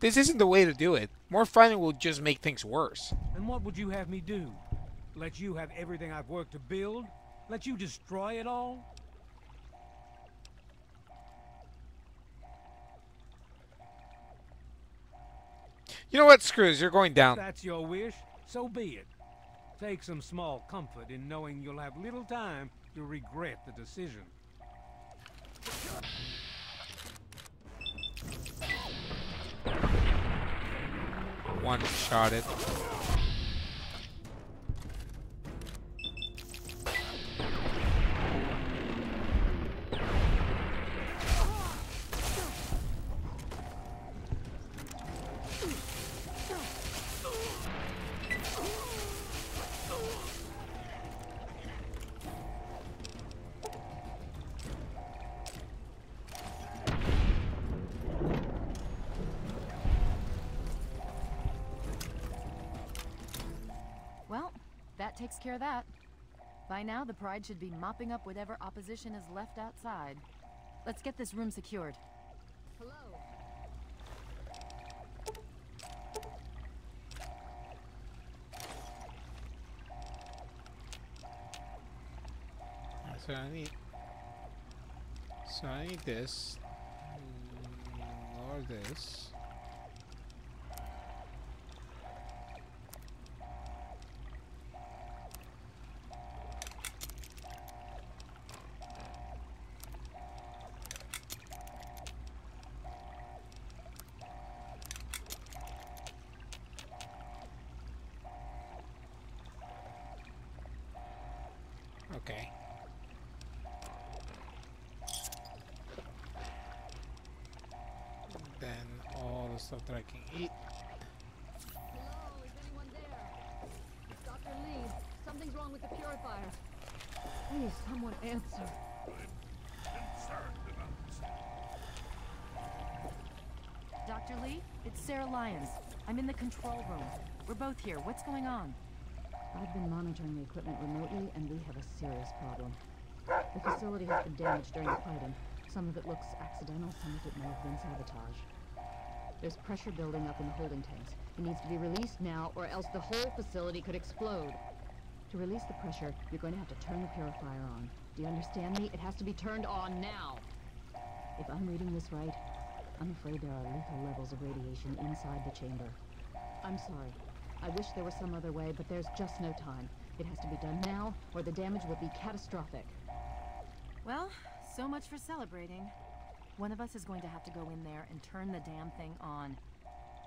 Speaker 1: This isn't the way to do it. More fighting will just make things worse.
Speaker 10: And what would you have me do? Let you have everything I've worked to build? Let you destroy it all?
Speaker 1: You know what? Screw this. You're going down.
Speaker 10: If that's your wish, so be it. Take some small comfort in knowing you'll have little time to regret the decision.
Speaker 1: One-shotted.
Speaker 15: that takes care of that. By now, the Pride should be mopping up whatever opposition is left outside. Let's get this room secured.
Speaker 6: Hello.
Speaker 1: So I need this. Or this. Okay. Then all the stuff that I can eat.
Speaker 6: Hello, is anyone there? It's Dr. Lee. Something's wrong with the purifier. Please, someone answer.
Speaker 15: Dr. Lee, it's Sarah Lyons. I'm in the control room. We're both here. What's going on?
Speaker 19: I've been monitoring the equipment remotely, and we have a serious problem. The facility has been damaged during the fighting. Some of it looks accidental, some of it may have been sabotage. There's pressure building up in the holding tanks. It needs to be released now, or else the whole facility could explode. To release the pressure, you're going to have to turn the purifier on. Do you understand me? It has to be turned on now. If I'm reading this right, I'm afraid there are lethal levels of radiation inside the chamber. I'm sorry. I wish there was some other way, but there's just no time. It has to be done now, or the damage will be catastrophic.
Speaker 15: Well, so much for celebrating. One of us is going to have to go in there and turn the damn thing on.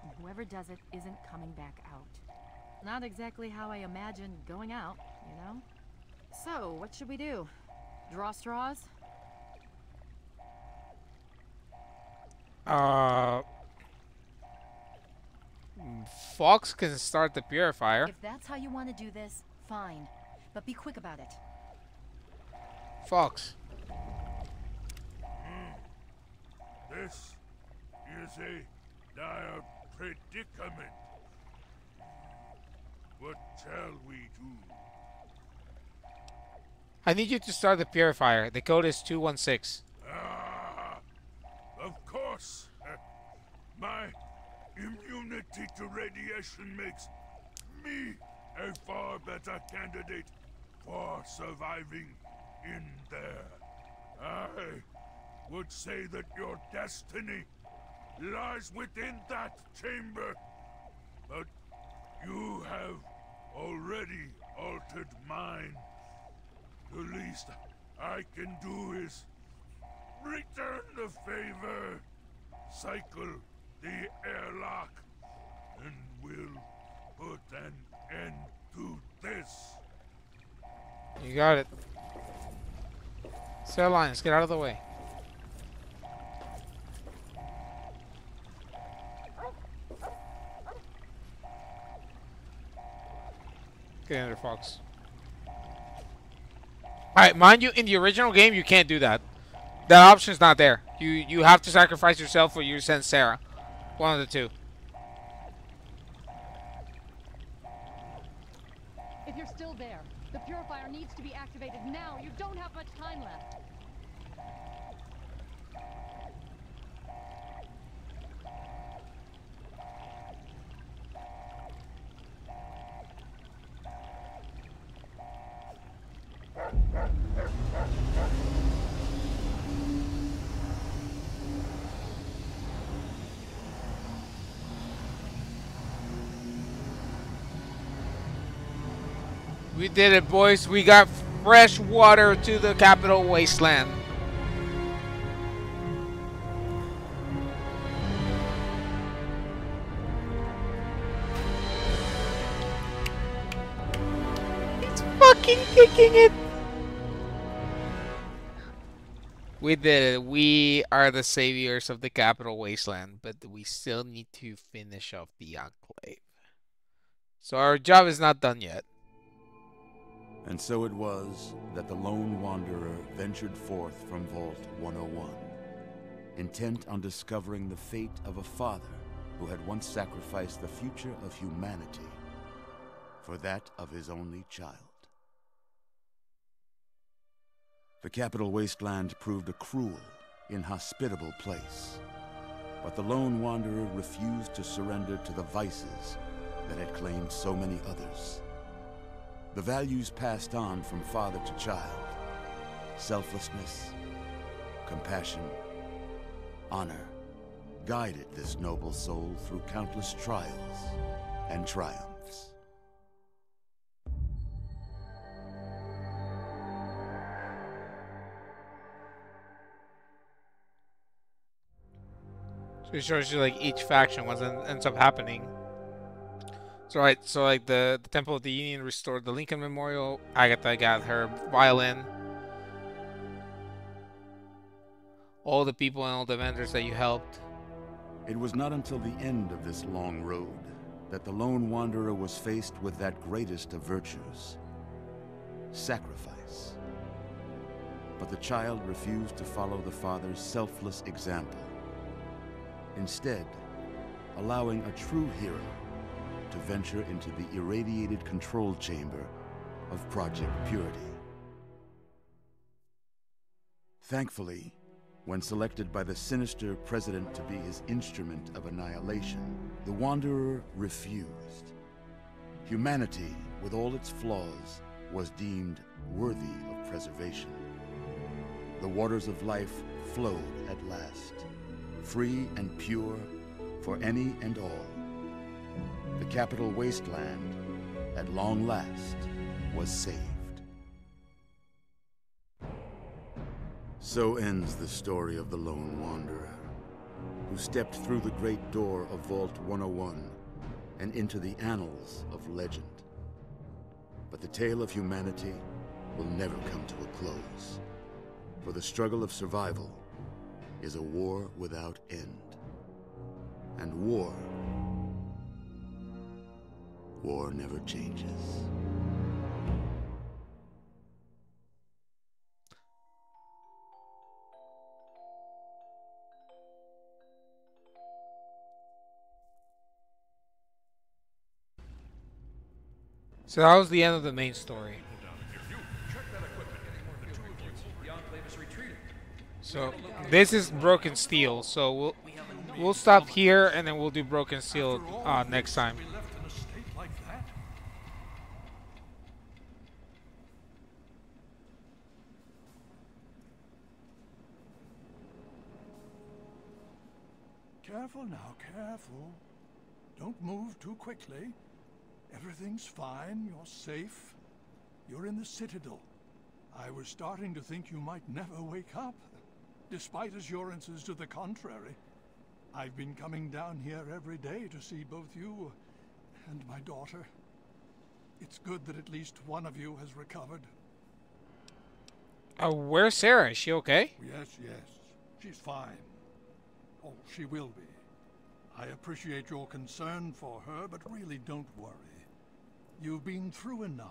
Speaker 15: And whoever does it isn't coming back out. Not exactly how I imagined going out, you know? So, what should we do? Draw straws?
Speaker 1: Fox can start the purifier.
Speaker 15: If that's how you want to do this, fine. But be quick about it.
Speaker 1: Fox.
Speaker 7: This is a dire predicament. What shall we do?
Speaker 1: I need you to start the purifier. The code is 216.
Speaker 7: Of course. My immunity to radiation makes me a far better candidate for surviving in there. I would say that your destiny lies within that chamber, but you have already altered mine. The least I can do is return the favor, cycle the airlock, and we'll put an end to this.
Speaker 1: You got it. Sarah Lyons, get out of the way. Get in there, Fox. Alright, mind you, in the original game, you can't do that. That option's not there. You have to sacrifice yourself or you send Sarah. One of the two.
Speaker 6: If you're still there, the purifier needs to be activated now. You don't have much time left.
Speaker 1: We did it, boys. We got fresh water to the capital wasteland. It's fucking kicking it. We did it. We are the saviors of the capital wasteland, but we still need to finish off the Enclave. So our job is not done yet.
Speaker 20: And so it was that the lone wanderer ventured forth from Vault 101, intent on discovering the fate of a father who had once sacrificed the future of humanity for that of his only child. The capital Wasteland proved a cruel, inhospitable place, but the lone wanderer refused to surrender to the vices that had claimed so many others. The values passed on from father to child: selflessness, compassion, honor, guided this noble soul through countless trials and triumphs.
Speaker 1: So it shows you like each faction what ends up happening. So right, so like the Temple of the Union restored the Lincoln Memorial. Agatha got her violin. All the people and all the vendors that you helped.
Speaker 20: It was not until the end of this long road that the lone wanderer was faced with that greatest of virtues: sacrifice. But the child refused to follow the father's selfless example, instead allowing a true hero to venture into the irradiated control chamber of Project Purity. Thankfully, when selected by the sinister president to be his instrument of annihilation, the Wanderer refused. Humanity, with all its flaws, was deemed worthy of preservation. The waters of life flowed at last, free and pure for any and all. The capital Wasteland, at long last, was saved. So ends the story of the Lone Wanderer, who stepped through the great door of Vault 101 and into the annals of legend. But the tale of humanity will never come to a close, for the struggle of survival is a war without end. And war never changes.
Speaker 1: So that was the end of the main story. So this is Broken Steel. So we'll stop here and then we'll do Broken Steel next time.
Speaker 14: Careful now, careful. Don't move too quickly. Everything's fine, you're safe. You're in the Citadel. I was starting to think you might never wake up, despite assurances to the contrary. I've been coming down here every day to see both you and my daughter. It's good that at least one of you has recovered.
Speaker 1: Where's Sarah? Is she okay?
Speaker 14: Yes, she's fine. Oh, she will be. I appreciate your concern for her, but really don't worry. You've been through enough.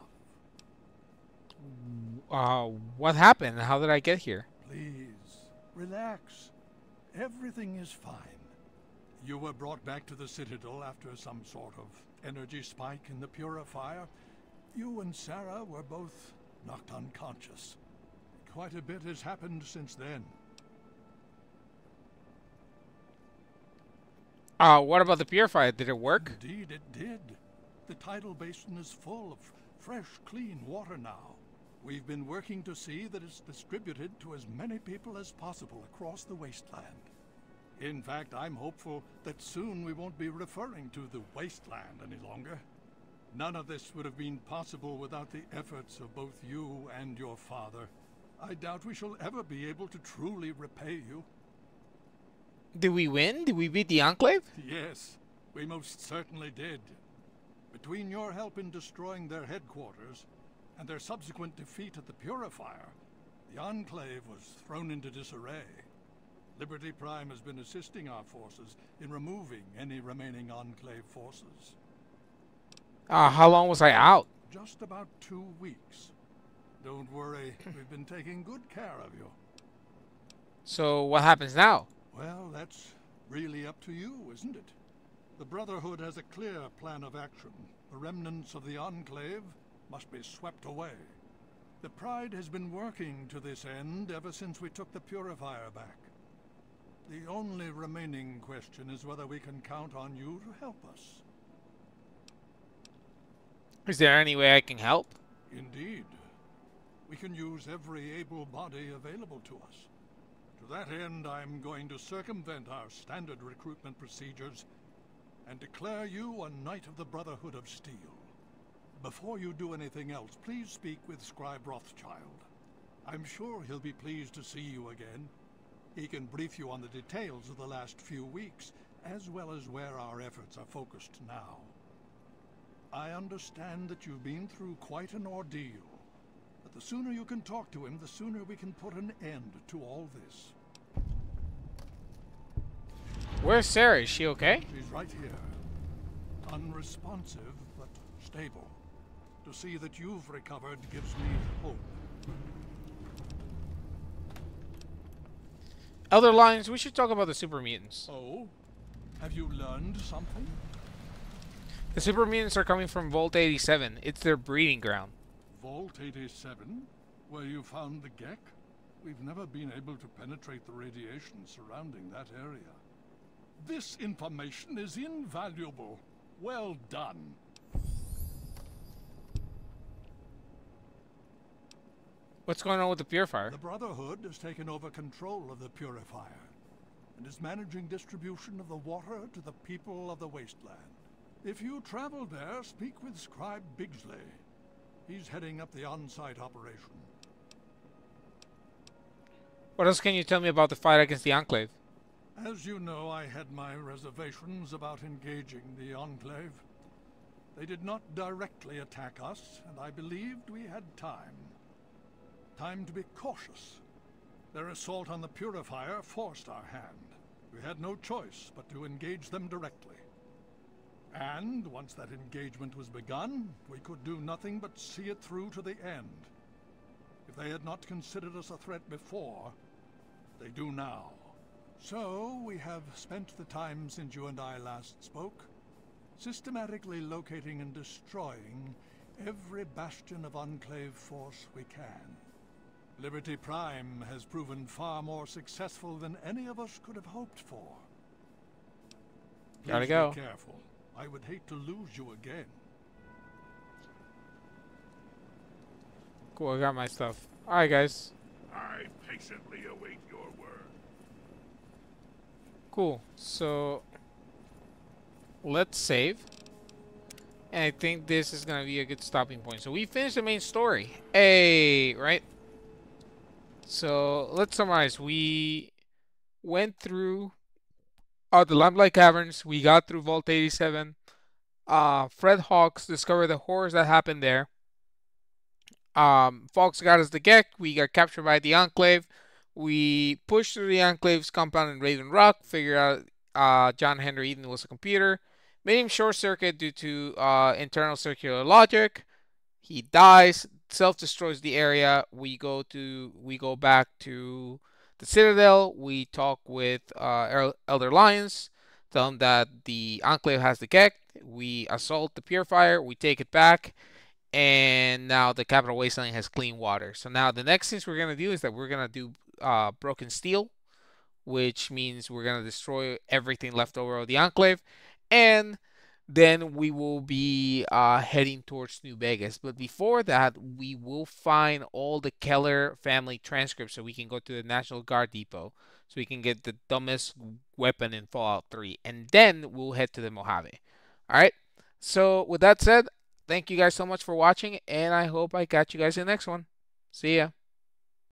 Speaker 1: What happened? How did I get here?
Speaker 14: Please, relax. Everything is fine. You were brought back to the Citadel after some sort of energy spike in the purifier. You and Sarah were both knocked unconscious. Quite a bit has happened since then.
Speaker 1: What about the purifier? Did it work?
Speaker 14: Indeed, it did. The tidal basin is full of fresh, clean water now. We've been working to see that it's distributed to as many people as possible across the Wasteland. In fact, I'm hopeful that soon we won't be referring to the Wasteland any longer. None of this would have been possible without the efforts of both you and your father. I doubt we shall ever be able to truly repay you.
Speaker 1: Did we win? Did we beat the Enclave?
Speaker 14: Yes, we most certainly did. Between your help in destroying their headquarters and their subsequent defeat at the Purifier, the Enclave was thrown into disarray. Liberty Prime has been assisting our forces in removing any remaining Enclave forces.
Speaker 1: How long was I out?
Speaker 14: Just about 2 weeks. Don't worry, we've been taking good care of you.
Speaker 1: So what happens now?
Speaker 14: Well, that's really up to you, isn't it? The Brotherhood has a clear plan of action. The remnants of the Enclave must be swept away. The Pride has been working to this end ever since we took the Purifier back. The only remaining question is whether we can count on you to help us.
Speaker 1: Is there any way I can help?
Speaker 14: Indeed. We can use every able body available to us. To that end, I'm going to circumvent our standard recruitment procedures and declare you a Knight of the Brotherhood of Steel. Before you do anything else, please speak with Scribe Rothschild. I'm sure he'll be pleased to see you again. He can brief you on the details of the last few weeks, as well as where our efforts are focused now. I understand that you've been through quite an ordeal, but the sooner you can talk to him, the sooner we can put an end to all this.
Speaker 1: Where's Sarah? Is she okay?
Speaker 14: She's right here. Unresponsive, but stable. To see that you've recovered gives me hope.
Speaker 1: Elder Lions, we should talk about the super mutants.
Speaker 14: Oh? Have you learned something?
Speaker 1: The super mutants are coming from Vault 87. It's their breeding ground.
Speaker 14: Vault 87? Where you found the Gek? We've never been able to penetrate the radiation surrounding that area. This information is invaluable. Well done.
Speaker 1: What's going on with the Purifier?
Speaker 14: The Brotherhood has taken over control of the Purifier and is managing distribution of the water to the people of the Wasteland. If you travel there, speak with Scribe Bigsley. He's heading up the on-site operation.
Speaker 1: What else can you tell me about the fight against the Enclave?
Speaker 14: As you know, I had my reservations about engaging the Enclave. They did not directly attack us, and I believed we had time. Time to be cautious. Their assault on the Purifier forced our hand. We had no choice but to engage them directly. And once that engagement was begun, we could do nothing but see it through to the end. If they had not considered us a threat before, they do now. So, we have spent the time since you and I last spoke, systematically locating and destroying every bastion of Enclave force we can. Liberty Prime has proven far more successful than any of us could have hoped for.
Speaker 1: Gotta go.
Speaker 14: Be careful. I would hate to lose you again.
Speaker 1: Cool, I got my stuff. Alright, guys.
Speaker 7: I patiently await your word.
Speaker 1: Cool. So, let's save. And I think this is going to be a good stopping point. So, we finished the main story. Hey, right? So, let's summarize. We went through the Lamplight Caverns. We got through Vault 87. Fred Hawks discovered the horrors that happened there. Fox got us the Gek. We got captured by the Enclave. We pushed through the Enclave's compound in Raven Rock. Figured out John Henry Eden was a computer. Made him short circuit due to internal circular logic. He dies. Self-destroys the area. We go back to the Citadel. We talk with Elder Lions. Tell them that the Enclave has the Gek. We assault the Purifier. We take it back. And now the Capital Wasteland has clean water. So now the next things we're going to do is that we're going to do Broken Steel, which means we're going to destroy everything left over of the Enclave. And then we will be heading towards New Vegas. But before that, we will find all the Keller family transcripts so we can go to the National Guard Depot. So we can get the dumbest weapon in Fallout 3. And then we'll head to the Mojave. Alright? So with that said, thank you guys so much for watching, and I hope I catch you guys in the next one. See ya.